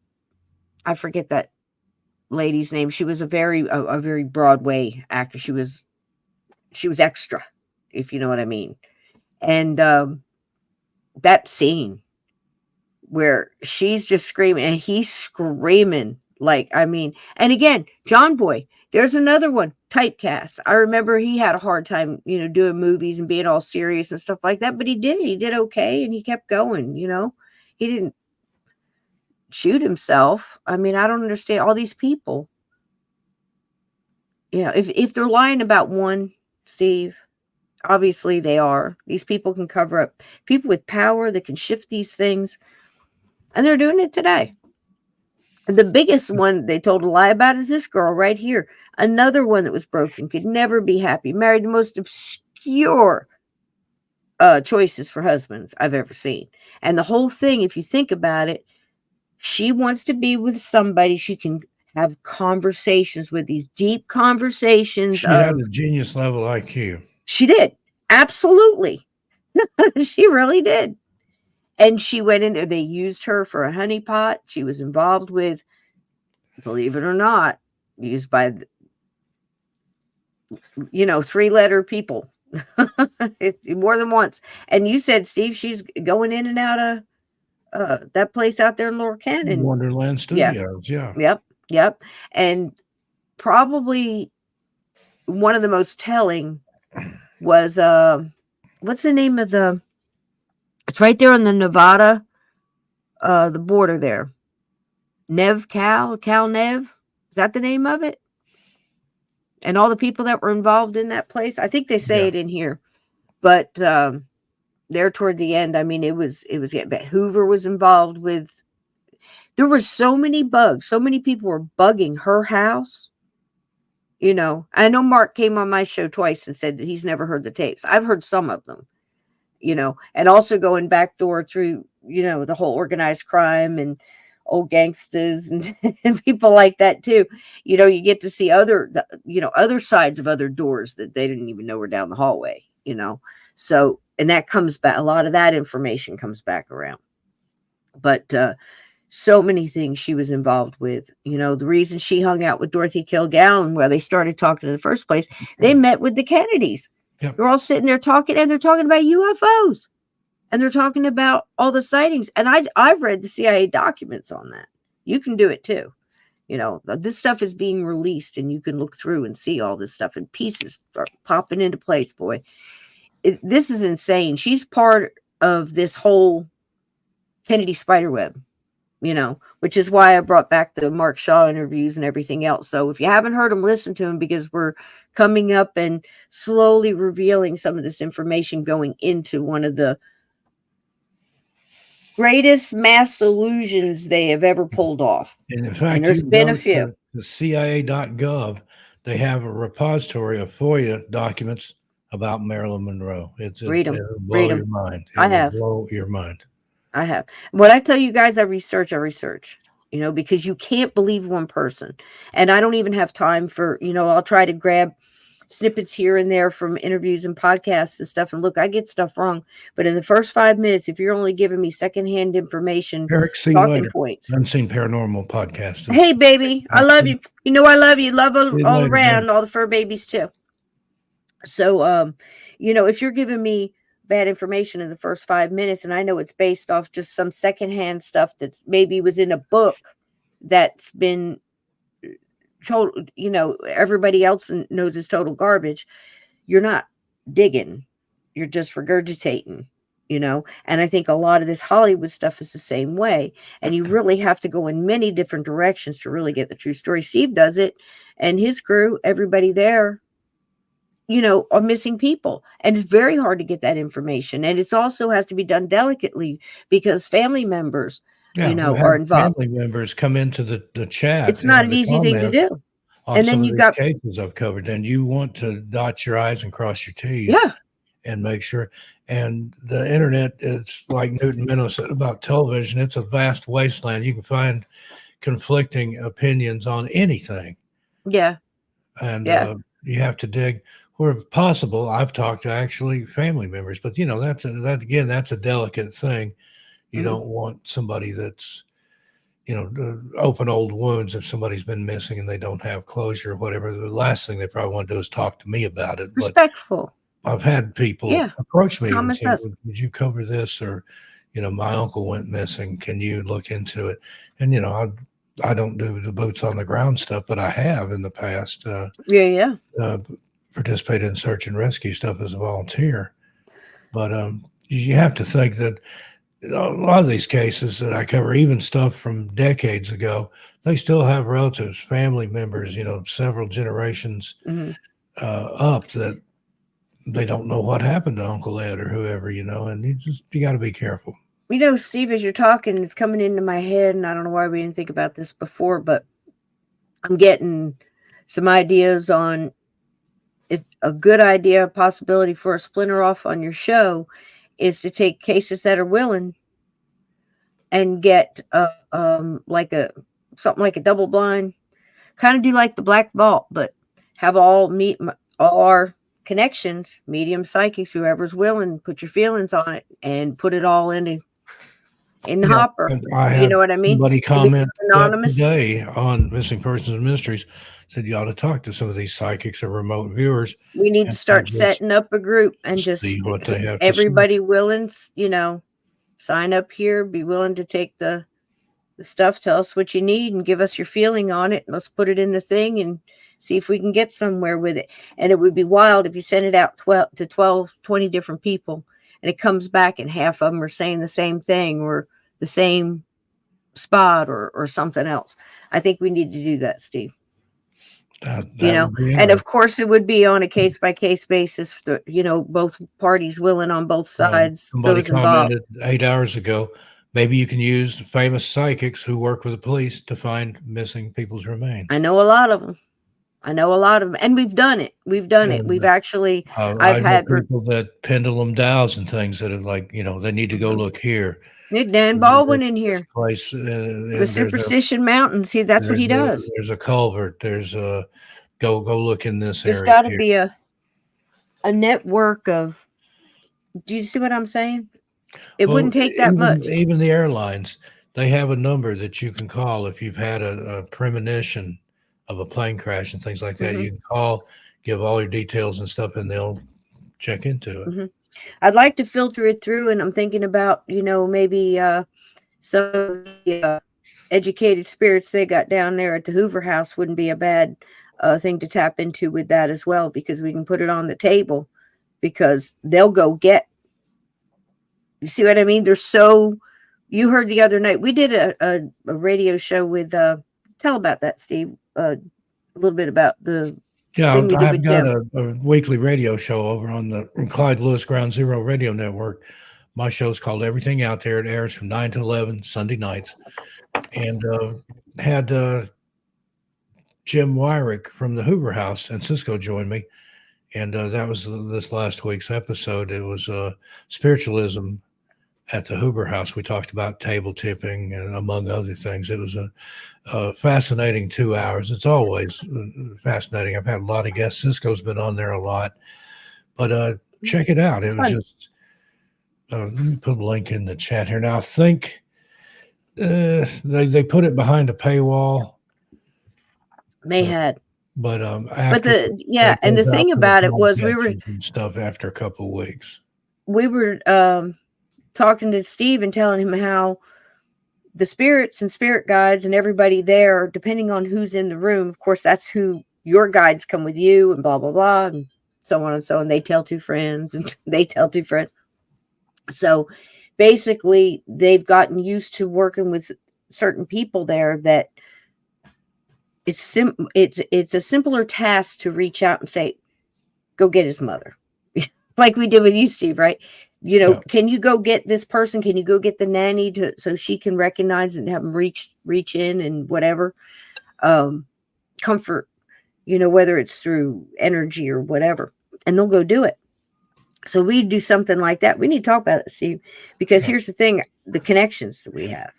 I forget that lady's name. She was a very Broadway actor. She was extra, if you know what I mean. And that scene where she's just screaming and he's screaming, and again, John Boy. There's another one, typecast. I remember he had a hard time, doing movies and being all serious and stuff like that, but he did okay, and he kept going. He didn't shoot himself. I mean, I don't understand all these people. If they're lying about one, Steve, obviously they are. These people can cover up. People with power that can shift these things, and they're doing it today. The biggest one they told a lie about is this girl right here. Another one that was broken, could never be happy, married the most obscure choices for husbands I've ever seen. And the whole thing, if you think about it, she wants to be with somebody she can have conversations with, these deep conversations. She had a genius level IQ. She did. Absolutely. She really did. And she went in there. They used her for a honeypot. She was involved with, believe it or not, used by, 3-letter people. More than once. And you said, Steve, she's going in and out of that place out there in Lower Canyon. Wonderland Studios, yeah. Yep. And probably one of the most telling was, what's the name of it's right there on the Nevada, the border there. Cal Nev. Is that the name of it? And all the people that were involved in that place. I think they say it in here, but there toward the end, I mean, it was getting bad. Hoover was involved with. There were so many bugs. So many people were bugging her house. I know Mark came on my show twice and said that he's never heard the tapes. I've heard some of them, and also going backdoor through, the whole organized crime and old gangsters and people like that too. You get to see other sides of other doors that they didn't even know were down the hallway, So, and that comes back, a lot of that information comes back around. But so many things she was involved with. The reason she hung out with Dorothy Kilgallen, where they started talking in the first place, they met with the Kennedys. Yep. They're all sitting there talking, and they're talking about UFOs. And they're talking about all the sightings. And I've read the CIA documents on that. You can do it too. This stuff is being released, and you can look through and see all this stuff, and pieces are popping into place, boy. This is insane. She's part of this whole Kennedy spiderweb, which is why I brought back the Mark Shaw interviews and everything else. So if you haven't heard them, listen to them, because we're coming up and slowly revealing some of this information going into one of the greatest mass illusions they have ever pulled off. And in fact, there's been a few. The CIA.gov, they have a repository of FOIA documents about Marilyn Monroe. Read them. It'll blow your mind. I have. Blow your mind. I have. What I tell you guys, I research, because you can't believe one person. And I don't even have time for, I'll try to grab snippets here and there from interviews and podcasts and stuff. And look, I get stuff wrong. But in the first 5 minutes, if you're only giving me secondhand information, Eric, see you later. Points. Unseen Paranormal Podcast. Hey, baby. I love you. I love you. Love all later, around, all the fur babies too. So, if you're giving me bad information in the first 5 minutes, and I know it's based off just some secondhand stuff that maybe was in a book that's been told, everybody else knows is total garbage, you're not digging, you're just regurgitating, and I think a lot of this Hollywood stuff is the same way, and you really have to go in many different directions to really get the true story. Steve does it, and his crew, everybody there, are missing people. And it's very hard to get that information. And it's also has to be done delicately, because family members, are involved. Family members come into the chat. It's not an easy thing to do. And then you got cases I've covered, and you want to dot your I's and cross your T's. Yeah. And make sure. And the internet, it's like Newton Minow said about television. It's a vast wasteland. You can find conflicting opinions on anything. Yeah. And you have to dig. Where possible, I've talked to actually family members, but that's a delicate thing. You don't want somebody that's, open old wounds if somebody's been missing and they don't have closure or whatever. The last thing they probably want to do is talk to me about it. Respectful. But I've had people approach me and say, "Would you cover this?" Or, my uncle went missing. Can you look into it? And I don't do the boots on the ground stuff, but I have in the past. Participated in search and rescue stuff as a volunteer. But you have to think that a lot of these cases that I cover, even stuff from decades ago, they still have relatives, family members, several generations up that they don't know what happened to Uncle Ed or whoever, and you got to be careful. Steve, as you're talking, it's coming into my head, and I don't know why we didn't think about this before, but I'm getting some ideas on it's a good idea, a possibility for a splinter off on your show is to take cases that are willing and get something like a double blind, kind of do like the Black Vault, but have all our connections, medium psychics, whoever's willing, put your feelings on it and put it all in the hopper. I You had know what I mean? somebody comment that anonymous today on Missing Persons and Mysteries, said you ought to talk to some of these psychics or remote viewers. We need to start setting up a group and just see what they have. Everybody willing, sign up here, be willing to take the stuff, tell us what you need and give us your feeling on it. Let's put it in the thing and see if we can get somewhere with it. And it would be wild if you send it out 20 different people and it comes back and half of them are saying the same thing or the same spot or something else. I think we need to do that, Steve. And of course it would be on a case-by-case basis, both parties willing on both sides. Somebody commented 8 hours ago, maybe you can use famous psychics who work with the police to find missing people's remains. I know a lot of them. And we've done it. We've actually, I've had people that pendulum dials and things that are they need to go look here. Dan Baldwin in here. Place the Superstition Mountains. That's what he does. There's a culvert. There's a go look in this area. There's got to be a network of. Do you see what I'm saying? It wouldn't take that much. Even the airlines, they have a number that you can call if you've had a premonition of a plane crash and things like that. You can call, give all your details and stuff, and they'll check into it. I'd like to filter it through, and I'm thinking about, maybe some of the educated spirits they got down there at the Hoover House wouldn't be a bad thing to tap into with that as well, because we can put it on the table, because they'll go get. You see what I mean? You heard the other night, we did a radio show with, tell about that, Steve, a little bit about the. Yeah, I've got a weekly radio show over on the Clyde Lewis Ground Zero Radio Network. My show's called Everything Out There. It airs from 9 to 11 Sunday nights. And had Jim Wyrick from the Hoover House and Cisco join me. And that was this last week's episode. It was spiritualism at the Hoover House. We talked about table tipping and among other things. It was a fascinating 2 hours. It's always fascinating. I've had a lot of guests. Cisco's been on there a lot, but check it out. It was just, let me put a link in the chat here. Now I think they put it behind a paywall. But and the thing about it was we were stuff after a couple of weeks. We were talking to Steve and telling him how the spirits and spirit guides and everybody there, depending on who's in the room, of course, that's who your guides come with you and blah, blah, blah, and so on and so on. They tell two friends and they tell two friends. So basically they've gotten used to working with certain people there that it's a simpler task to reach out and say, go get his mother. Like we did with you, Steve, right? Can you go get this person? Can you go get the nanny so she can recognize and have them reach in and whatever, comfort, whether it's through energy or whatever, and they'll go do it. So we do something like that. We need to talk about it, Steve, because here's the thing, the connections that we have,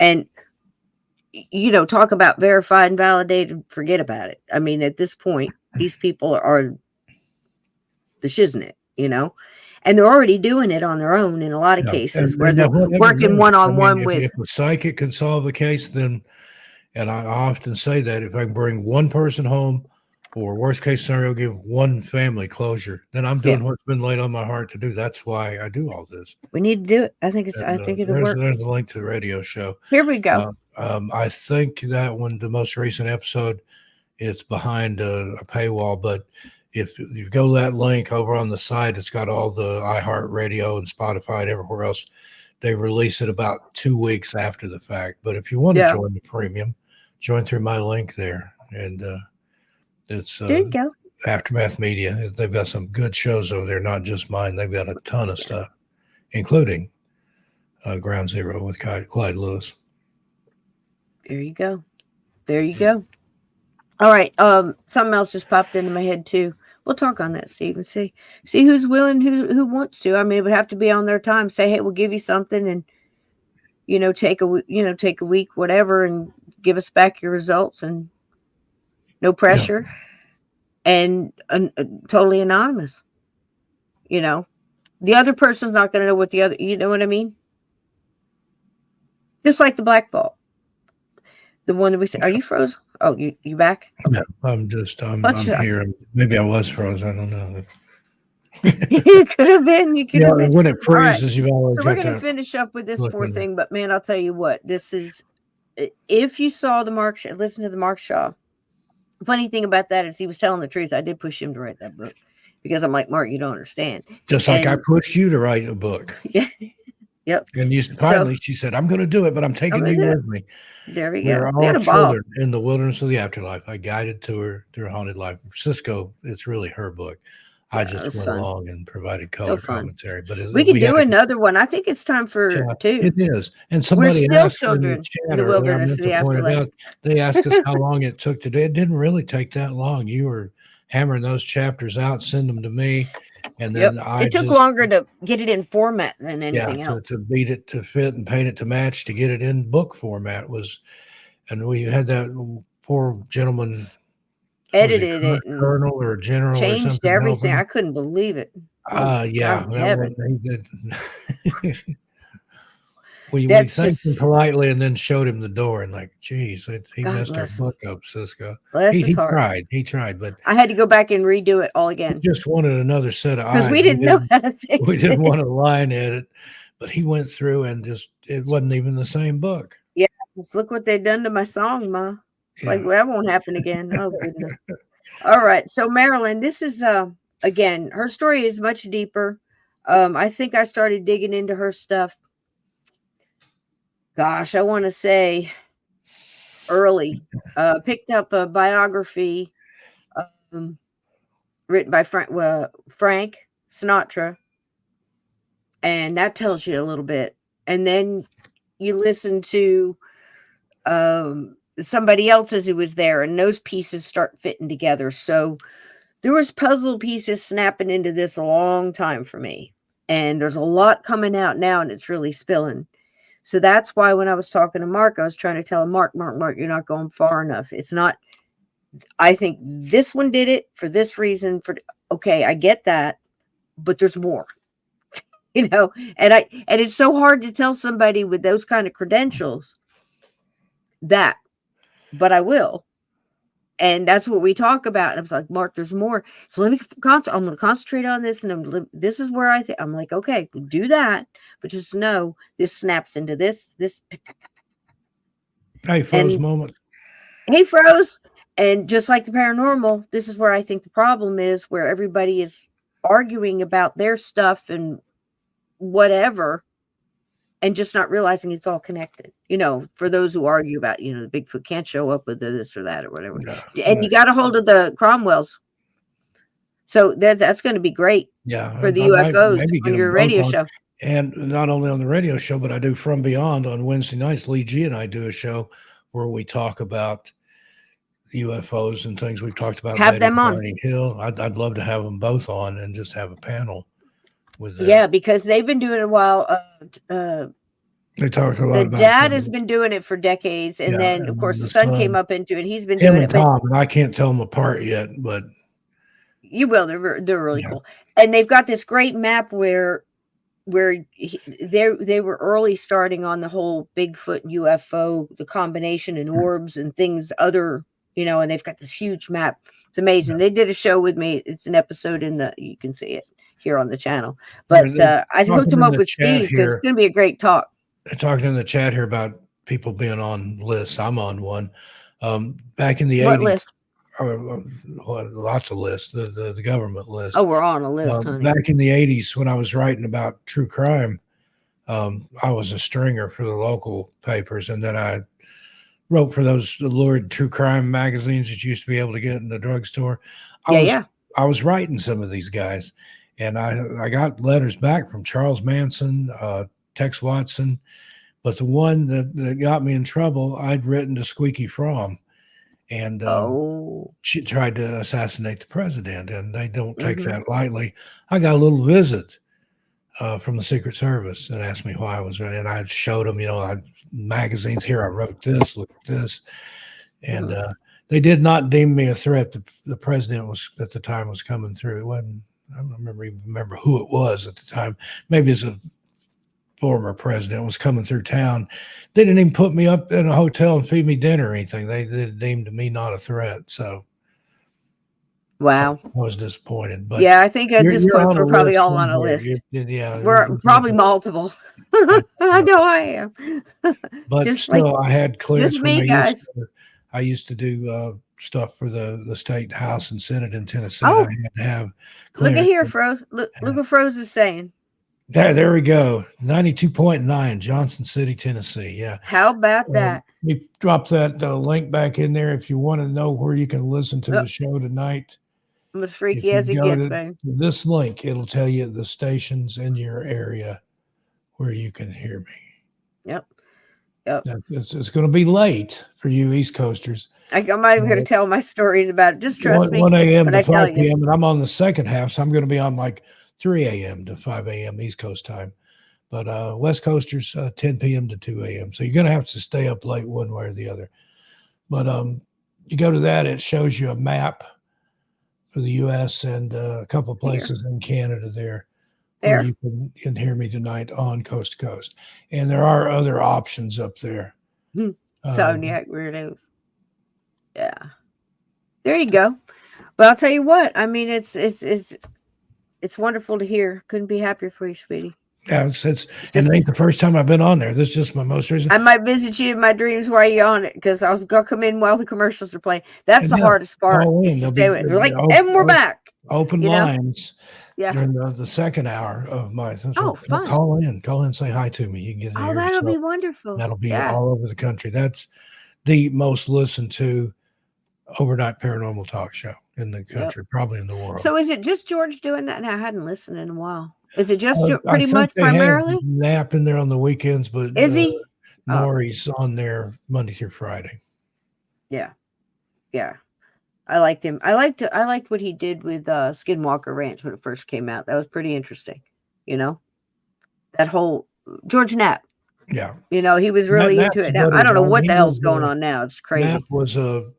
and, talk about verified and validated, forget about it. I mean, at this point, these people are the shiznit, and they're already doing it on their own in a lot of cases where they're working one-on-one with. If a psychic can solve the case, then, and I often say that if I can bring one person home, or worst case scenario, give one family closure, then I'm doing what's been laid on my heart to do. That's why I do all this. We need to do it. I think it'll work. There's a link to the radio show. Here we go. I think that one, the most recent episode, it's behind a paywall, but if you go that link over on the site, it's got all the iHeartRadio and Spotify and everywhere else. They release it about 2 weeks after the fact. But if you want to join the premium, join through my link there. And it's there you go. Aftermath Media. They've got some good shows over there, not just mine. They've got a ton of stuff, including Ground Zero with Clyde Lewis. There you go. All right. Something else just popped into my head too. We'll talk on that, Steve, and see who's willing, who wants to. I mean, it would have to be on their time. Say, hey, we'll give you something, and take a week, whatever, and give us back your results, and no pressure, and totally anonymous. The other person's not going to know what the other. You know what I mean? Just like the black ball, the one that we said. Are you frozen? Oh, you back? No, I'm here. Maybe I was frozen. I don't know. You could have been. You could have been. When it freezes, you always. So we're going to finish up with this poor thing, but man, I'll tell you what. This is. If you saw listen to the Mark Shaw. Funny thing about that is he was telling the truth. I did push him to write that book because I'm like, Mark, you don't understand. Just like I pushed you to write a book. Yeah. Yep. And finally, she said, I'm going to do it, but I'm taking you with me. There we go. We're all children in the wilderness of the afterlife. I guided to her through haunted life. Cisco, it's really her book. I just went along and provided color commentary. But we can do another one. I think it's time for two. It is. And somebody We're still asked children in the wilderness of the afterlife. They asked us how long it took today. It didn't really take that long. You were hammering those chapters out, send them to me. And then it took longer to get it in format than anything else. To beat it to fit and paint it to match to get it in book format and we had that poor gentleman edited it, colonel or general, changed or something, everything. I couldn't believe it. We thanked him politely and then showed him the door and like, geez, he messed our book up, Cisco. He tried, but I had to go back and redo it all again. He just wanted another set of eyes. Because we didn't know how to fix it. We didn't want to line edit, but he went through and it wasn't even the same book. Yeah, just look what they've done to my song, Ma. It's like, well, that won't happen again. Oh, goodness. All right. So Marilyn, this is again, her story is much deeper. I think I started digging into her stuff. Gosh, I want to say early. Picked up a biography written by Frank Sinatra, and that tells you a little bit. And then you listen to somebody else's who was there, and those pieces start fitting together. So there was puzzle pieces snapping into this a long time for me, and there's a lot coming out now, and it's really spilling. So that's why when I was talking to Mark, I was trying to tell him, Mark, you're not going far enough. It's not, I think this one did it for this reason. Okay, I get that, but there's more, and it's so hard to tell somebody with those kind of credentials that, but I will. And that's what we talk about. And I was like, Mark, there's more. So I'm going to concentrate on this. And this is where I'm like, okay, do that. But just know this snaps into this. Hey, froze moment. Hey, froze. And just like the paranormal, this is where I think the problem is, where everybody is arguing about their stuff and whatever, and just not realizing it's all connected. For those who argue about, the Bigfoot can't show up with this or that or whatever. No, and you got a hold of the Cromwells. So that's going to be great for the UFOs on your radio show. And not only on the radio show, but I do From Beyond on Wednesday nights. Lee G and I do a show where we talk about UFOs and things we've talked about. Have them on. Hill. I'd love to have them both on and just have a panel with them. Yeah, because they've been doing it a while. They talk a lot about the dad has been doing it for decades, and then of course the son came up into it. He's been doing it. Tom, and I can't tell them apart yet, but you will. They're really cool, and they've got this great map where they were early starting on the whole Bigfoot and UFO, the combination and orbs and things other, and they've got this huge map. It's amazing. They did a show with me. It's an episode you can see it here on the channel. But I hooked them up with Steve because it's going to be a great talk. They're talking in the chat here about people being on lists. I'm on one. Back in the 80s. What list? Lots of lists, the government list. Oh, we're on a list, honey. Back in the 80s, when I was writing about true crime, I was a stringer for the local papers, and then I wrote for those lurid true crime magazines that you used to be able to get in the drugstore. I was writing some of these guys, and I got letters back from Charles Manson, Tex Watson, but the one that got me in trouble, I'd written to Squeaky Fromm. and Oh. she tried to assassinate the president, and they don't take Mhm. that lightly. I got a little visit from the Secret Service and asked me why I was there, and I showed them, magazines here. I wrote this, look at this, and they did not deem me a threat. The president was at the time was coming through. It wasn't. I don't remember who it was at the time. Maybe it's a former president was coming through town. They didn't even put me up in a hotel and feed me dinner or anything. They deemed me not a threat. So wow. I was disappointed. But yeah, I think at this point we're probably all on a somewhere. list. Yeah, We're probably multiple. I know I am. But just still, like, I had clearance just from me, guys. I used to do stuff for the state house and senate in Tennessee. Oh, I had to have look clearance. at here, Froze. Look what Froze is saying. There we go. 92.9, Johnson City, Tennessee. Yeah. How about that? We drop that link back in there if you want to know where you can listen to the show tonight. I'm as freaky as it gets, man. This link, it'll tell you the stations in your area where you can hear me. Yep. It's going to be late for you East Coasters. I'm not even going to tell my stories about it. Just trust me. 1 a.m. to 5 p.m. and I'm on the second half, so I'm going to be on like 3 a.m. to 5 a.m. East Coast time. But West Coasters, 10 p.m. to 2 a.m. So you're going to have to stay up late one way or the other. But you go to that, it shows you a map for the U.S. and a couple of places in Canada there. Where you can hear me tonight on Coast to Coast. And there are other options up there. Insomniac weirdos. Yeah. There you go. But I'll tell you what, I mean, it's wonderful to hear. Couldn't be happier for you, sweetie. Yeah, and it ain't the first time I've been on there. This is just my most recent. I might visit you in my dreams while you're on it, because I'll come in while the commercials are playing. That's the hardest part. And we're back. Open lines. Yeah. During the second hour of my fun. Call in, say hi to me. You can get in here. That'll be wonderful. That'll be all over the country. That's the most listened to overnight paranormal talk show in the country, probably in the world. So is it just George doing that? And I hadn't listened in a while. Is it just pretty much they primarily? have Nap in there on the weekends, but is he? Maury's on there Monday through Friday. Yeah. I liked him. I liked what he did with Skinwalker Ranch when it first came out. That was pretty interesting. That whole George Knapp. Yeah. He was really into it. Now I don't know what the hell's going on now. It's crazy. Knapp was a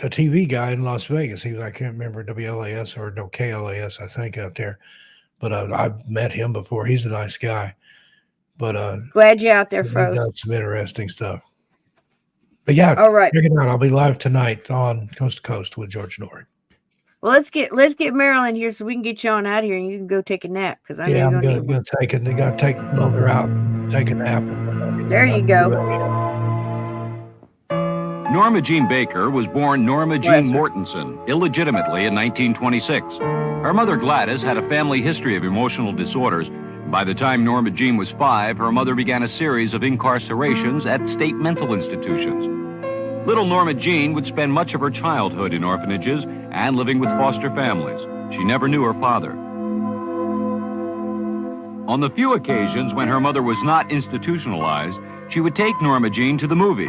TV guy in Las Vegas. He was, I can't remember, WLAS or no KLAS, I think, out there. But I've met him before. He's a nice guy. But glad you're out there, Froze. He does some interesting stuff. But yeah, all right. Check it out. I'll be live tonight on Coast to Coast with George Norrie. Well, let's get Marilyn here so we can get you on out of here and you can go take a nap, because I know I'm gonna take it. They got to take Mother out, take a nap. There you go. Norma Jean Baker was born Norma Jean Mortensen illegitimately in 1926. Her mother Gladys had a family history of emotional disorders. By the time Norma Jean was 5, her mother began a series of incarcerations at state mental institutions. Little Norma Jean would spend much of her childhood in orphanages and living with foster families. She never knew her father. On the few occasions when her mother was not institutionalized, she would take Norma Jean to the movies.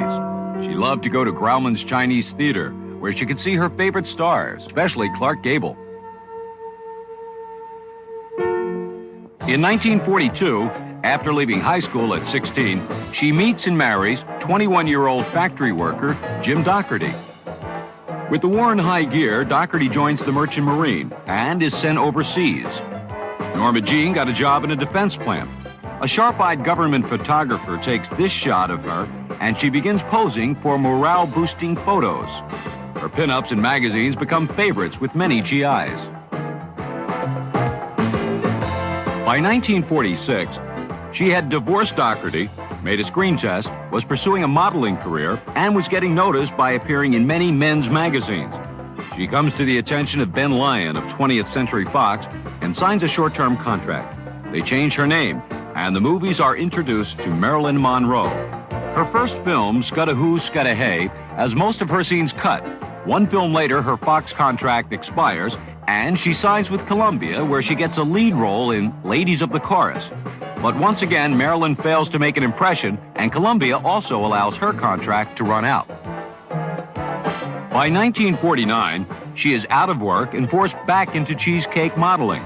She loved to go to Grauman's Chinese Theater, where she could see her favorite stars, especially Clark Gable. In 1942, after leaving high school at 16, she meets and marries 21-year-old factory worker Jim Doherty. With the war in high gear, Doherty joins the Merchant Marine and is sent overseas. Norma Jean got a job in a defense plant. A sharp-eyed government photographer takes this shot of her, and she begins posing for morale-boosting photos. Her pinups in magazines become favorites with many GIs. By 1946, she had divorced Doherty, made a screen test, was pursuing a modeling career, and was getting noticed by appearing in many men's magazines. She comes to the attention of Ben Lyon of 20th Century Fox and signs a short-term contract. They change her name, and the movies are introduced to Marilyn Monroe. Her first film, Scudda-Hoo, Scudda-Hey, has most of her scenes cut. One film later, her Fox contract expires, and she signs with Columbia, where she gets a lead role in Ladies of the Chorus. But once again, Marilyn fails to make an impression, and Columbia also allows her contract to run out. By 1949, she is out of work and forced back into cheesecake modeling.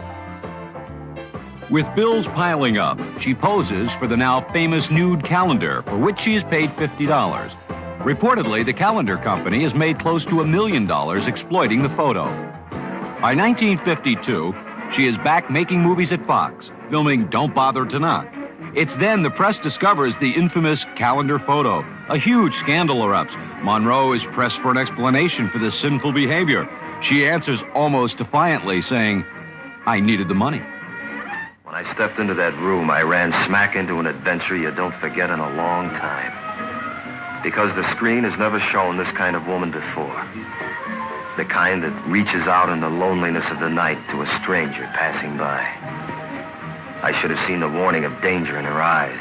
With bills piling up, she poses for the now famous nude calendar, for which she is paid $50. Reportedly, the calendar company has made close to $1 million exploiting the photo. By 1952, she is back making movies at Fox, filming Don't Bother to Knock. It's then the press discovers the infamous calendar photo. A huge scandal erupts. Monroe is pressed for an explanation for this sinful behavior. She answers almost defiantly, saying, "I needed the money." When I stepped into that room, I ran smack into an adventure you don't forget in a long time. Because the screen has never shown this kind of woman before. The kind that reaches out in the loneliness of the night to a stranger passing by. I should have seen the warning of danger in her eyes.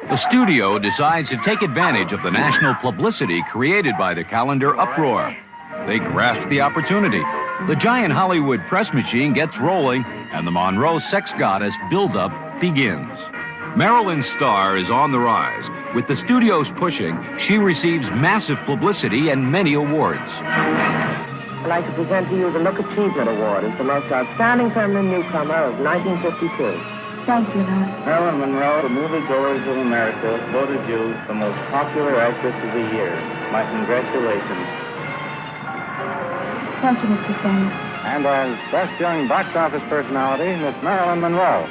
The studio decides to take advantage of the national publicity created by the calendar uproar. They grasp the opportunity. The giant Hollywood press machine gets rolling, and the Monroe sex goddess buildup begins. Marilyn's star is on the rise. With the studios pushing, she receives massive publicity and many awards. I'd like to present to you the Look Achievement Award as the most outstanding feminine newcomer of 1952. Thank you, Lord. Marilyn Monroe, the moviegoers of America, voted you the most popular actress of the year. My congratulations. Thank you, Mr. Sanders. And as best young box office personality, Miss Marilyn Monroe.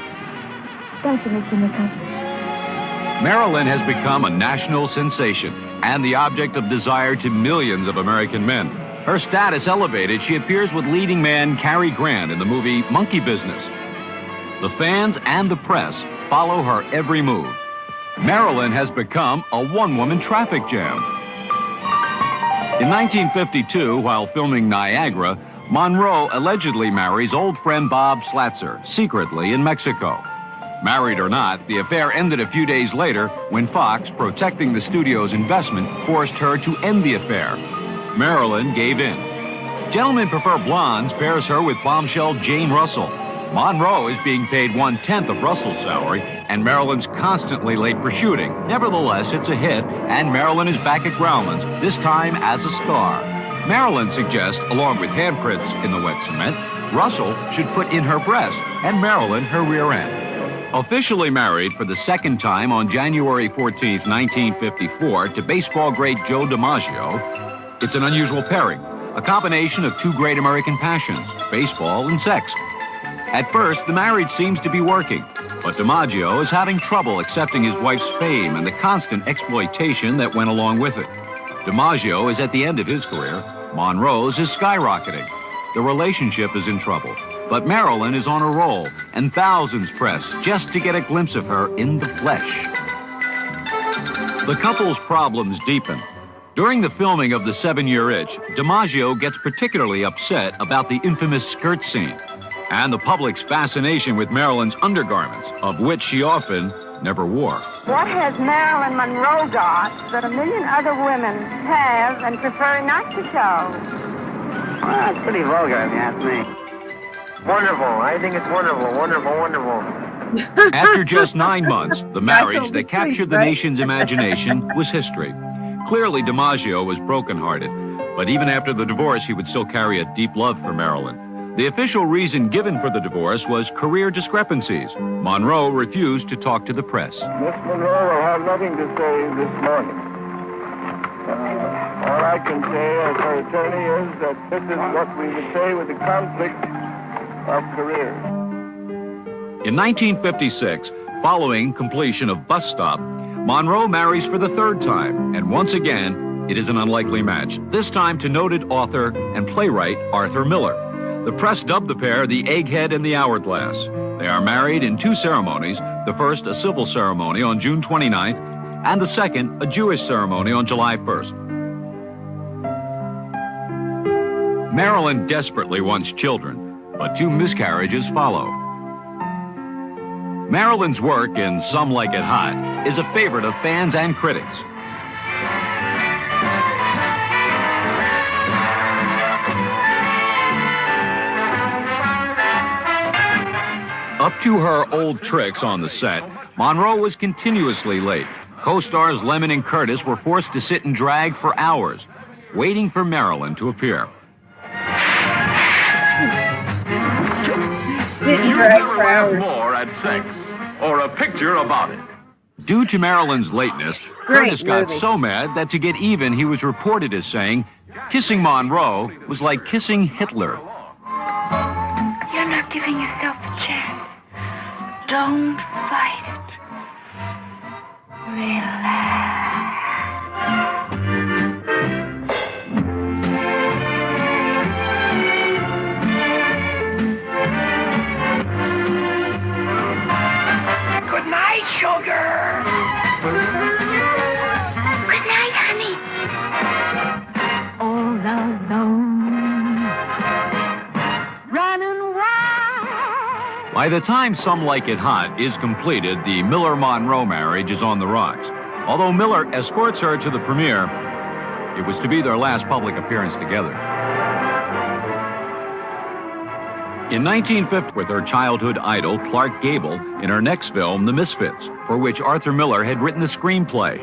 Thank you, Mr. Nichols. Marilyn has become a national sensation and the object of desire to millions of American men. Her status elevated, she appears with leading man Cary Grant in the movie Monkey Business. The fans and the press follow her every move. Marilyn has become a one-woman traffic jam. In 1952, while filming Niagara, Monroe allegedly marries old friend Bob Slatzer secretly in Mexico. Married or not, the affair ended a few days later when Fox, protecting the studio's investment, forced her to end the affair. Marilyn gave in. Gentlemen Prefer Blondes pairs her with bombshell Jane Russell. Monroe is being paid 1/10 of Russell's salary, and Marilyn's constantly late for shooting. Nevertheless, it's a hit, and Marilyn is back at Grauman's, this time as a star. Marilyn suggests, along with handprints in the wet cement, Russell should put in her breast and Marilyn her rear end. Officially married for the second time on January 14, 1954, to baseball great Joe DiMaggio, it's an unusual pairing, a combination of two great American passions, baseball and sex. At first, the marriage seems to be working, but DiMaggio is having trouble accepting his wife's fame and the constant exploitation that went along with it. DiMaggio is at the end of his career. Monroe's is skyrocketing. The relationship is in trouble, but Marilyn is on a roll, and thousands press just to get a glimpse of her in the flesh. The couple's problems deepen. During the filming of The 7-Year Itch, DiMaggio gets particularly upset about the infamous skirt scene and the public's fascination with Marilyn's undergarments, of which she often never wore. What has Marilyn Monroe got that a million other women have and prefer not to show? Well, it's pretty vulgar, if you ask me. Wonderful. I think it's wonderful, wonderful, wonderful. After just 9 months, the marriage that captured the nation's imagination was history. Clearly, DiMaggio was brokenhearted, but even after the divorce, he would still carry a deep love for Marilyn. The official reason given for the divorce was career discrepancies. Monroe refused to talk to the press. Miss Monroe will have nothing to say this morning. All I can say as her attorney is that this is what we would say with the conflict of careers. In 1956, following completion of Bus Stop, Monroe marries for the third time, and once again, it is an unlikely match, this time to noted author and playwright Arthur Miller. The press dubbed the pair the Egghead and the Hourglass. They are married in 2 ceremonies, the first a civil ceremony on June 29th, and the second a Jewish ceremony on July 1st. Marilyn desperately wants children, but 2 miscarriages follow. Marilyn's work in Some Like It Hot is a favorite of fans and critics. Up to her old tricks on the set, Monroe was continuously late. Co-stars Lemon and Curtis were forced to sit and drag for hours. waiting for Marilyn to appear. Sit drag for hours. More at 6, or a picture about it. Due to Marilyn's lateness, Great Curtis got movie. so mad that to get even, he was reported as saying, kissing Monroe was like kissing Hitler. You're not giving yourself a chance. Don't fight it. Relax. Good night, sugar. Good night, honey. All alone. Running wild. By the time Some Like It Hot is completed, the Miller-Monroe marriage is on the rocks. Although Miller escorts her to the premiere, it was to be their last public appearance together. In 1950, with her childhood idol, Clark Gable, in her next film, The Misfits, for which Arthur Miller had written the screenplay.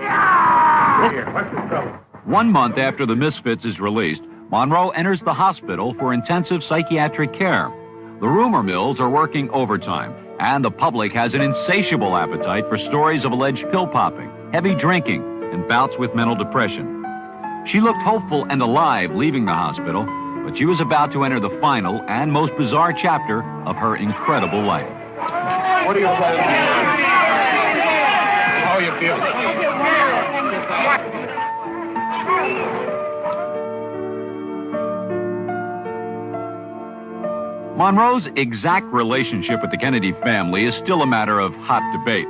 What's the trouble? 1 month after The Misfits is released, Monroe enters the hospital for intensive psychiatric care. The rumor mills are working overtime, and the public has an insatiable appetite for stories of alleged pill popping, heavy drinking, and bouts with mental depression. She looked hopeful and alive leaving the hospital, but she was about to enter the final and most bizarre chapter of her incredible life. What are you playing? How are you feeling? Monroe's exact relationship with the Kennedy family is still a matter of hot debate.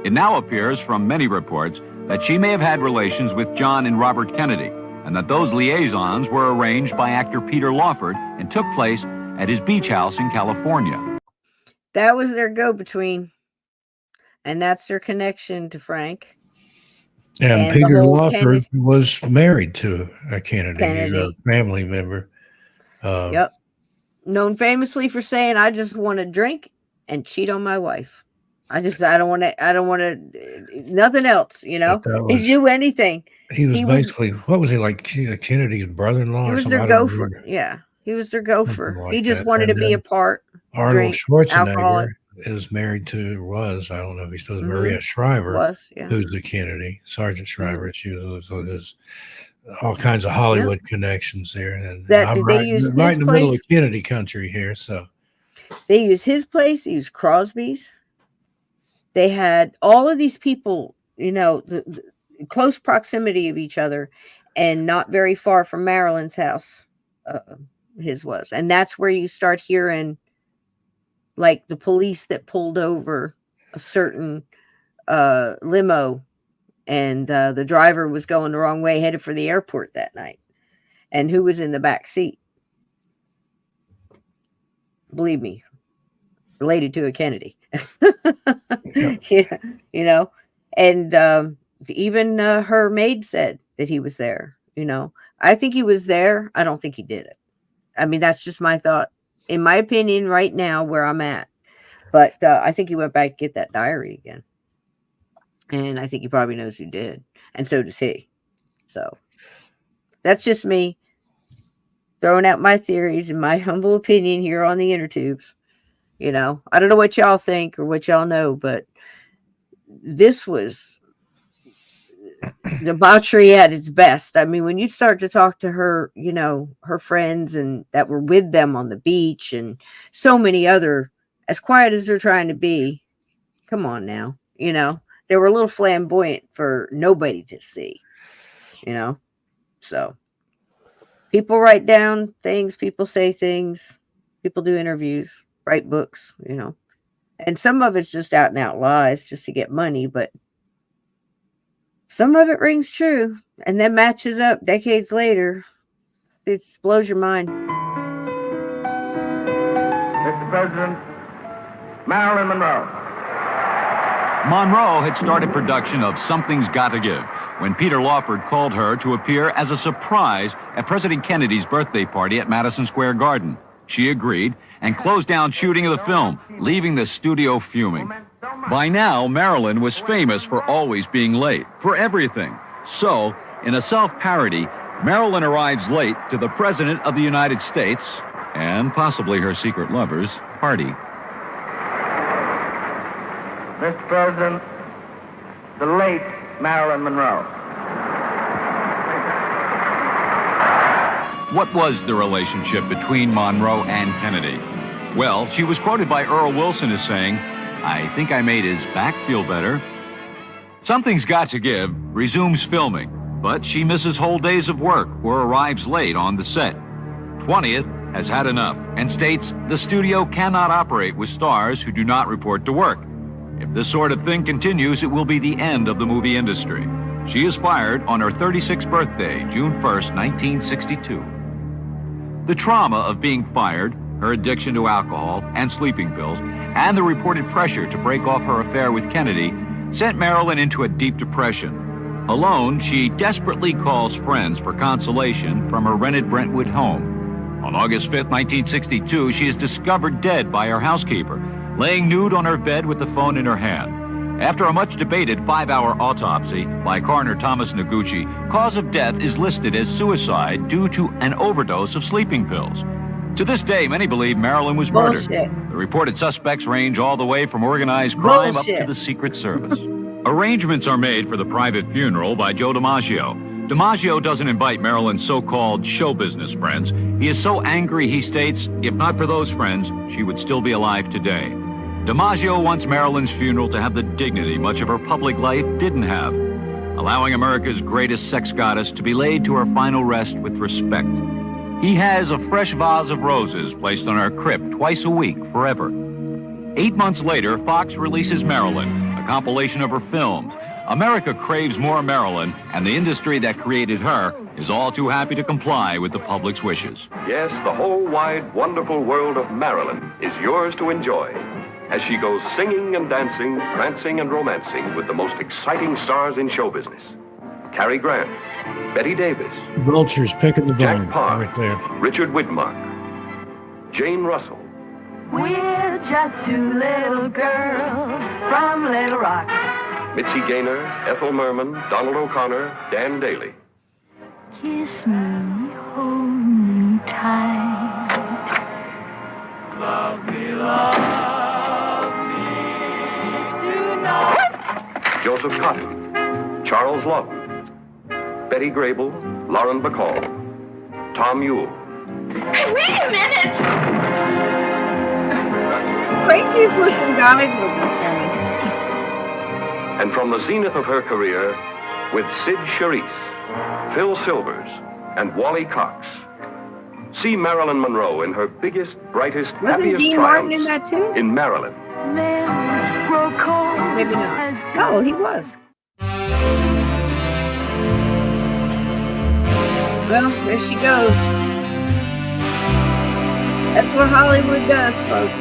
It now appears from many reports that she may have had relations with John and Robert Kennedy, and that those liaisons were arranged by actor Peter Lawford and took place at his beach house in California. That was their go-between. And that's their connection to Frank. And the Peter whole Lawford was married to a Kennedy, Kennedy. a family member. Yep. Known famously for saying, I just want to drink and cheat on my wife. I don't want to, nothing else, you know. He'd do anything. He was basically, what was he like, Kennedy's brother-in-law? He or was something? their I don't gopher. remember. Yeah. He was their gopher. Something like He just that. wanted to And be a part. Arnold drink, Schwarzenegger alcoholic. is married to, I don't know if he still is, Mhm. Maria Shriver, Yeah. who's the Kennedy, Sergeant Shriver. She was there's all kinds of Hollywood connections there. And I'm they right, use right his in the middle place. of Kennedy country here, so. They used his place. They used Crosby's. They had all of these people, you know, the close proximity of each other, and not very far from Marilyn's house. His was, and that's where you start hearing, like, the police that pulled over a certain limo, and the driver was going the wrong way, headed for the airport that night, and who was in the back seat. Believe me, related to a Kennedy. Yeah, you know, and even her maid said that he was there. You know, I think he was there. I don't think he did it. I mean, that's just my thought, in my opinion, right now where I'm at. But I think he went back to get that diary again, and I think he probably knows who did, and so does he. So that's just me throwing out my theories and my humble opinion here on the inner tubes. You know, I don't know what y'all think or what y'all know, but this was debauchery at its best. I mean, when you start to talk to her, you know, her friends and that were with them on the beach, and so many other, as quiet as they're trying to be, come on now, you know, they were a little flamboyant for nobody to see, you know. So people write down things, people say things, people do interviews, write books, you know, and some of it's just out and out lies just to get money, but some of it rings true and then matches up decades later. It blows your mind. Mr. President, Marilyn Monroe. Monroe had started production of Something's Gotta Give when Peter Lawford called her to appear as a surprise at President Kennedy's birthday party at Madison Square Garden. She agreed and closed down shooting of the film, leaving the studio fuming. By now, Marilyn was famous for always being late, for everything. So, in a self-parody, Marilyn arrives late to the President of the United States and possibly her secret lover's party. Mr. President, the late Marilyn Monroe. What was the relationship between Monroe and Kennedy? Well, she was quoted by Earl Wilson as saying, "I think I made his back feel better." Something's Got to Give resumes filming, but she misses whole days of work or arrives late on the set. 20th has had enough and states the studio cannot operate with stars who do not report to work. If this sort of thing continues, it will be the end of the movie industry. She is fired on her 36th birthday, June 1st, 1962. The trauma of being fired, her addiction to alcohol and sleeping pills, and the reported pressure to break off her affair with Kennedy sent Marilyn into a deep depression. Alone, she desperately calls friends for consolation from her rented Brentwood home. On August 5th, 1962, she is discovered dead by her housekeeper, laying nude on her bed with the phone in her hand. After a much-debated 5-hour autopsy by coroner Thomas Noguchi, cause of death is listed as suicide due to an overdose of sleeping pills. To this day, many believe Marilyn was murdered. Bullshit. The reported suspects range all the way from organized crime Bullshit. up to the Secret Service. Arrangements are made for the private funeral by Joe DiMaggio. DiMaggio doesn't invite Marilyn's so-called show business friends. He is so angry, he states, if not for those friends, she would still be alive today. DiMaggio wants Marilyn's funeral to have the dignity much of her public life didn't have, allowing America's greatest sex goddess to be laid to her final rest with respect. He has a fresh vase of roses placed on her crypt twice a week forever. 8 months later, Fox releases Marilyn, a compilation of her films. America craves more Marilyn, and the industry that created her is all too happy to comply with the public's wishes. Yes, the whole wide, wonderful world of Marilyn is yours to enjoy as she goes singing and dancing, prancing and romancing with the most exciting stars in show business. Cary Grant, Betty Davis, Vultures picking the bone Jack Parr, right there. Richard Widmark, Jane Russell, We're just two little girls from Little Rock. Mitzi Gaynor, Ethel Merman, Donald O'Connor, Dan Daly. Kiss me, hold me tight. Love me tonight. Joseph Cotton, Charles Lawton, Betty Grable, Lauren Bacall, Tom Ewell. Hey, wait a minute! Craziest looking guys with this woman. And from the zenith of her career, with Sid Charisse, Phil Silvers, and Wally Cox. See Marilyn Monroe in her biggest, brightest, Wasn't happiest Dean Martin in triumphs that too? in Marilyn. Men grow cold. Maybe not. No, he was. Well, there she goes. That's what Hollywood does, folks.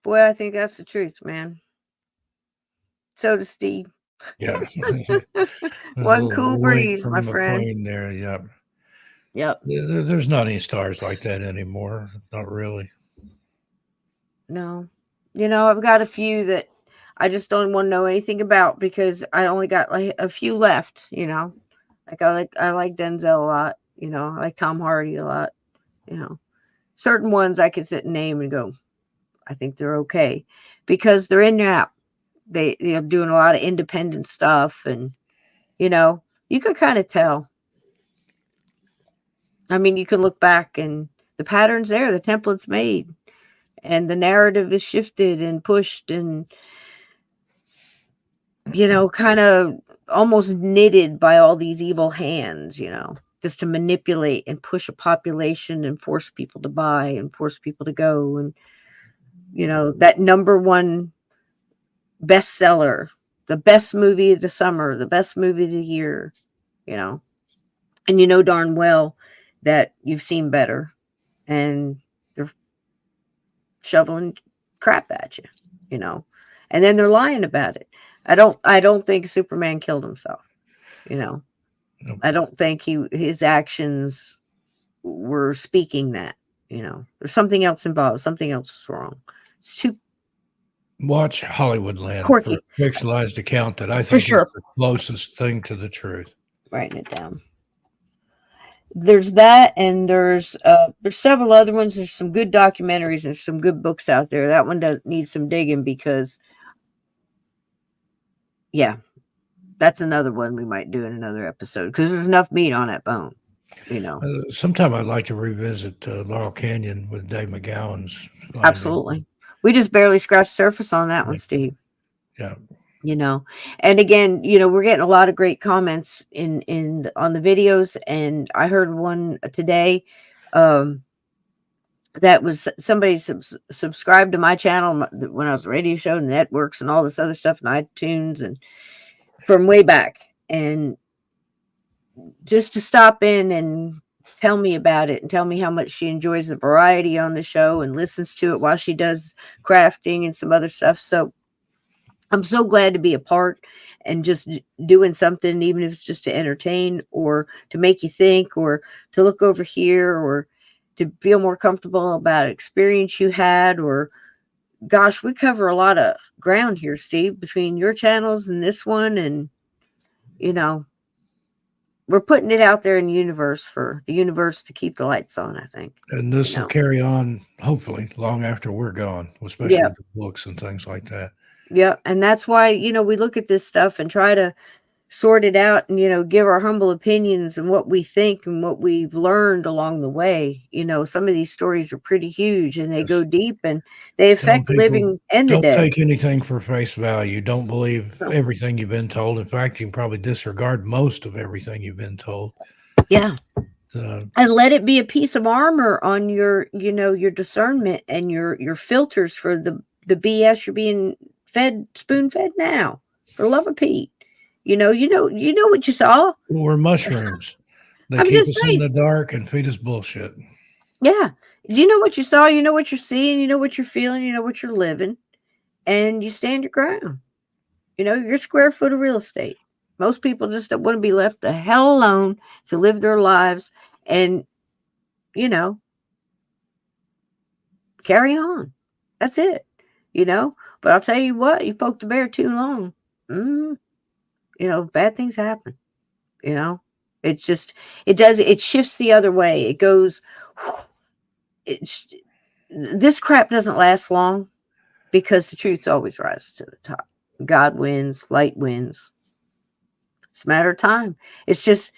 Boy, I think that's the truth, man. So does Steve. Yeah. One cool Wink breeze, from my the friend. plane there. Yep. Yep. There's not any stars like that anymore. Not really. No. You know, I've got a few that I just don't want to know anything about because I only got like a few left, you know. I like Denzel a lot, you know. I like Tom Hardy a lot, you know. Certain ones I can sit and name and go, I think they're okay because they're in and out. They're doing a lot of independent stuff, and you know, you could kind of tell. I mean, you can look back and the pattern's there, the template's made, and the narrative is shifted and pushed and, you know, kind of almost knitted by all these evil hands, you know, just to manipulate and push a population and force people to buy and force people to go. And, you know, that #1 bestseller, the best movie of the summer, the best movie of the year, you know, and you know darn well that you've seen better and they're shoveling crap at you, you know, and then they're lying about it. I don't think Superman killed himself, you know. Nope. I don't think his actions were speaking that, you know. There's something else involved. Something else was wrong. It's too Watch Hollywoodland quirky. for a fictionalized account that I For think sure. is the closest thing to the truth. Writing it down. There's that, and there's several other ones. There's some good documentaries and some good books out there. That one does need some digging because, yeah, that's another one we might do in another episode because there's enough meat on that bone, you know. Sometime I'd like to revisit Laurel Canyon with Dave McGowan's. Absolutely. We just barely scratched the surface on that one, Steve. Yeah. You know, and again, you know, we're getting a lot of great comments on the videos, and I heard one today that was somebody subscribed to my channel when I was a radio show and networks and all this other stuff and iTunes and from way back, and just to stop in and tell me about it and tell me how much she enjoys the variety on the show and listens to it while she does crafting and some other stuff. So I'm so glad to be a part and just doing something, even if it's just to entertain or to make you think or to look over here or to feel more comfortable about an experience you had. Or, gosh, we cover a lot of ground here, Steve, between your channels and this one. And, you know, we're putting it out there in the universe for the universe to keep the lights on, I think. And this will carry on, hopefully, long after we're gone, especially with the books and things like that. Yeah. And that's why, you know, we look at this stuff and try to sort it out and, you know, give our humble opinions and what we think and what we've learned along the way. You know, some of these stories are pretty huge and they go deep and they affect living and the dead. Don't take anything for face value. Don't believe everything you've been told. In fact, you can probably disregard most of everything you've been told. Yeah. And let it be a piece of armor on your, you know, your discernment and your filters for the BS you're being spoon fed now. For love of Pete. You know what you saw. We're mushrooms. They keep us in the dark and feed us bullshit. Yeah. You know what you saw, you know what you're seeing, you know what you're feeling, you know what you're living, and you stand your ground. You know, your square foot of real estate. Most people just don't want to be left the hell alone to live their lives and, you know, carry on. That's it. You know, but I'll tell you what, you poke the bear too long. You know, bad things happen. You know, it's just, it shifts the other way. It goes, this crap doesn't last long because the truth always rises to the top. God wins, light wins. It's a matter of time. It's just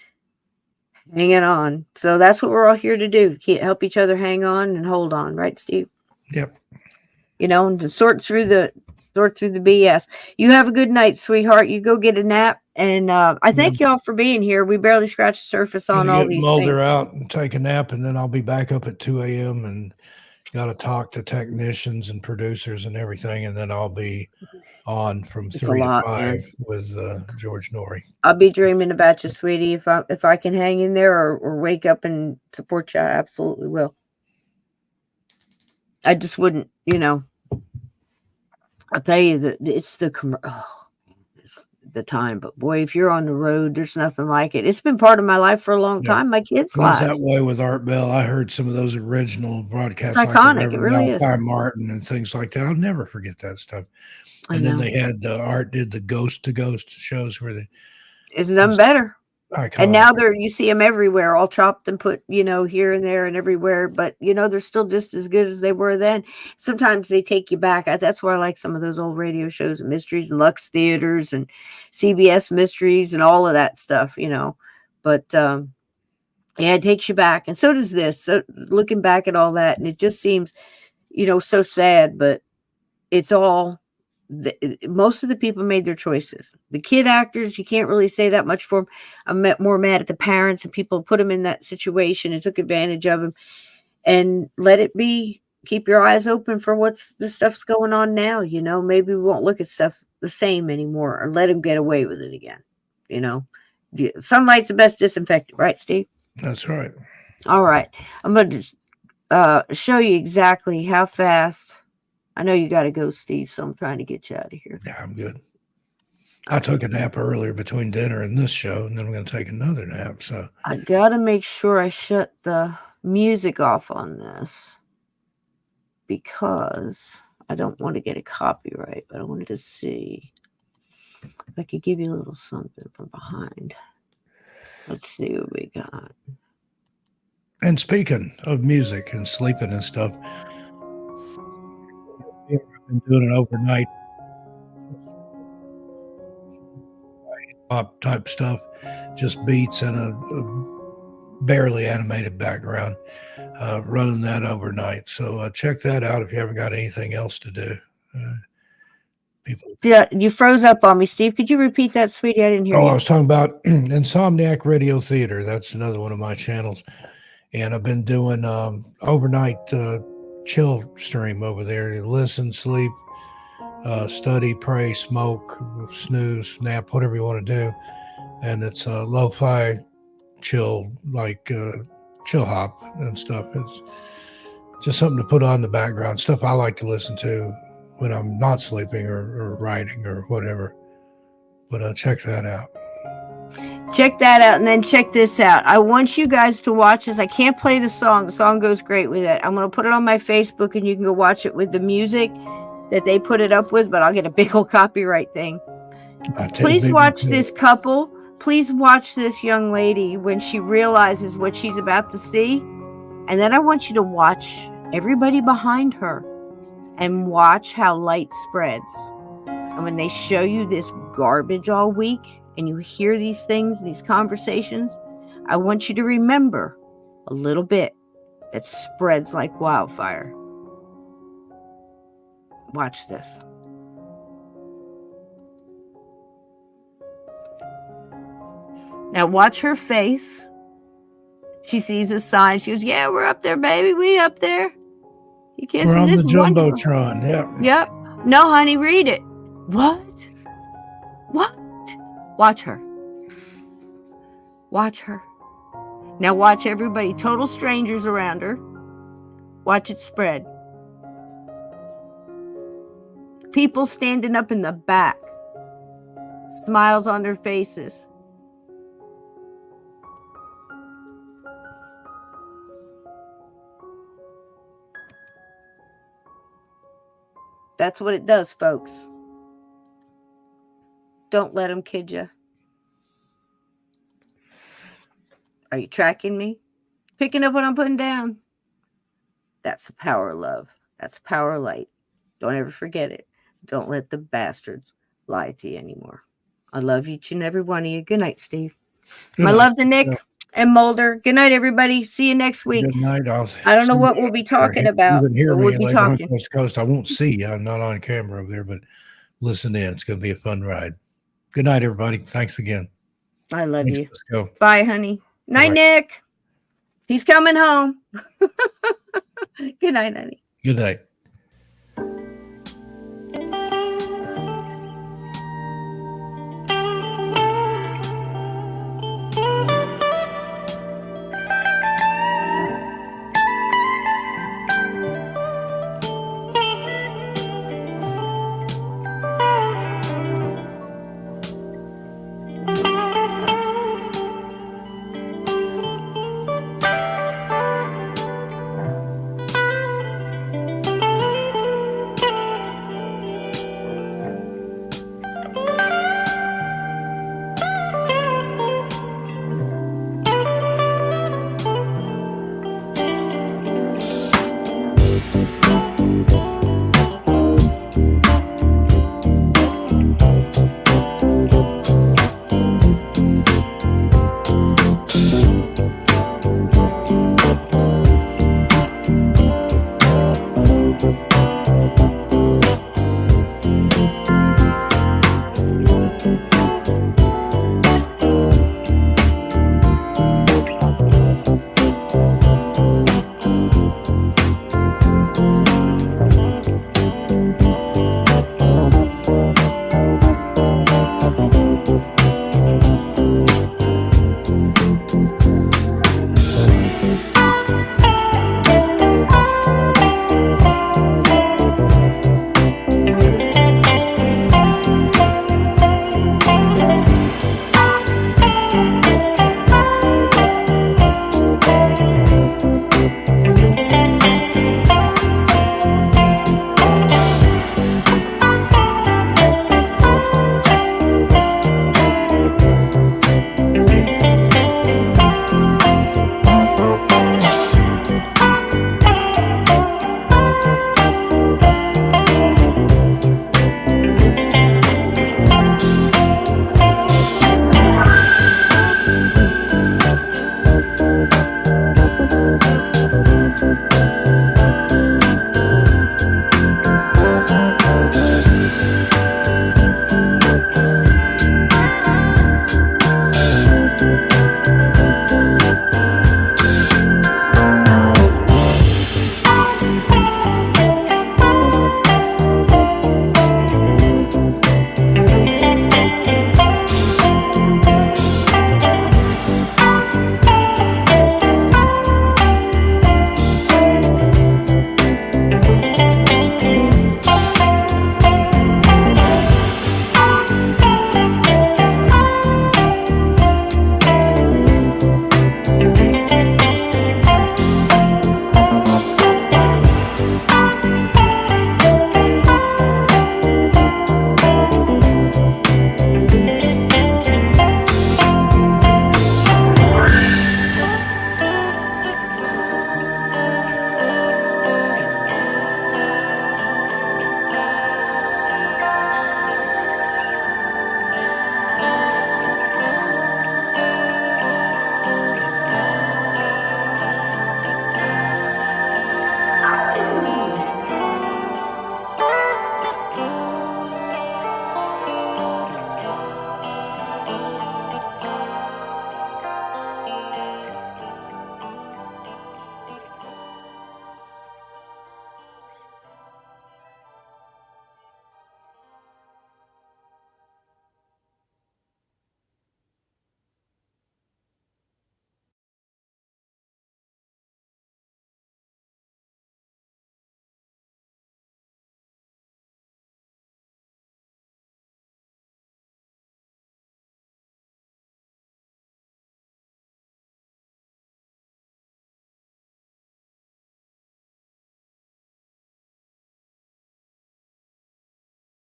hanging on. So that's what we're all here to do. Help each other hang on and hold on. Right, Steve? Yep. You know, and to sort through the BS. You have a good night, sweetheart. You go get a nap. And I thank y'all for being here. We barely scratched the surface on all these Mulder things. out and take a nap, and then I'll be back up at 2 a.m. and got to talk to technicians and producers and everything, and then I'll be on from 3 to 5 with George Norrie. I'll be dreaming about you, sweetie. If I can hang in there or wake up and support you, I absolutely will. I just wouldn't, you know. I'll tell you that it's the time, but boy, if you're on the road, there's nothing like it. It's been part of my life for a long time. My kids' lives. That way with Art Bell. I heard some of those original broadcasts. It's iconic. It really is. Martin and things like that. I'll never forget that stuff. And then they had Art did the Ghost to Ghost shows where they. It's done better. Iconic. And now you see them everywhere, all chopped and put, you know, here and there and everywhere. But, you know, they're still just as good as they were then. Sometimes they take you back. That's why I like some of those old radio shows, Mysteries and Lux Theaters and CBS Mysteries and all of that stuff, you know. But, yeah, it takes you back. And so does this. So looking back at all that, and it just seems, you know, so sad. But it's all... most of the people made their choices. The kid actors, you can't really say that much for them. I'm more mad at the parents and people put them in that situation and took advantage of them. And let it be. Keep your eyes open for the stuff's going on now. You know, maybe we won't look at stuff the same anymore, or let them get away with it again. You know, sunlight's the best disinfectant, right, Steve? That's right. All right, I'm going to show you exactly how fast I know you got to go, Steve, so I'm trying to get you out of here. Yeah, I'm good. I took a nap earlier between dinner and this show, and then I'm going to take another nap. So I got to make sure I shut the music off on this because I don't want to get a copyright, but I wanted to see if I could give you a little something from behind. Let's see what we got. And speaking of music and sleeping and stuff, I've been doing it overnight. Pop type stuff, just beats and a barely animated background, running that overnight. So check that out if you haven't got anything else to do. Yeah, you froze up on me, Steve. Could you repeat that, sweetie? I didn't hear you. I was talking about Insomniac Radio Theater. That's another one of my channels. And I've been doing overnight chill stream over there. Listen, sleep, study, pray, smoke, snooze, nap, whatever you want to do. And it's lo-fi chill, like chill hop and stuff. It's just something to put on the background, stuff I like to listen to when I'm not sleeping or writing or whatever. But check that out. Check that out, and then check this out. I want you guys to watch this. I can't play the song. The song goes great with it. I'm going to put it on my Facebook, and you can go watch it with the music that they put it up with, but I'll get a big old copyright thing. Please watch this couple. Please watch this young lady when she realizes what she's about to see. And then I want you to watch everybody behind her and watch how light spreads. And when they show you this garbage all week and you hear these things, these conversations, I want you to remember a little bit that spreads like wildfire. Watch this. Now watch her face. She sees a sign. She goes, yeah, we're up there, baby. We up there. You can't We're on the this Jumbotron. Yep. Yep. No, honey, read it. What? What? Watch her. Watch her. Now watch everybody, total strangers around her. Watch it spread. People standing up in the back. Smiles on their faces. That's what it does, folks. Don't let them kid you. Are you tracking me? Picking up what I'm putting down? That's the power of love. That's the power of light. Don't ever forget it. Don't let the bastards lie to you anymore. I love each and every one of you. Good night, Steve. My love to Nick and Mulder. Good night, everybody. See you next week. Good night. I don't know what we'll be talking about. You can hear me we'll be later on talking. Coast to Coast. I won't see you. I'm not on camera over there, but listen in. It's going to be a fun ride. Good night, everybody. Thanks again. I love you. Let's go. Bye, honey. Night, Bye. Nick. He's coming home. Good night, honey. Good night.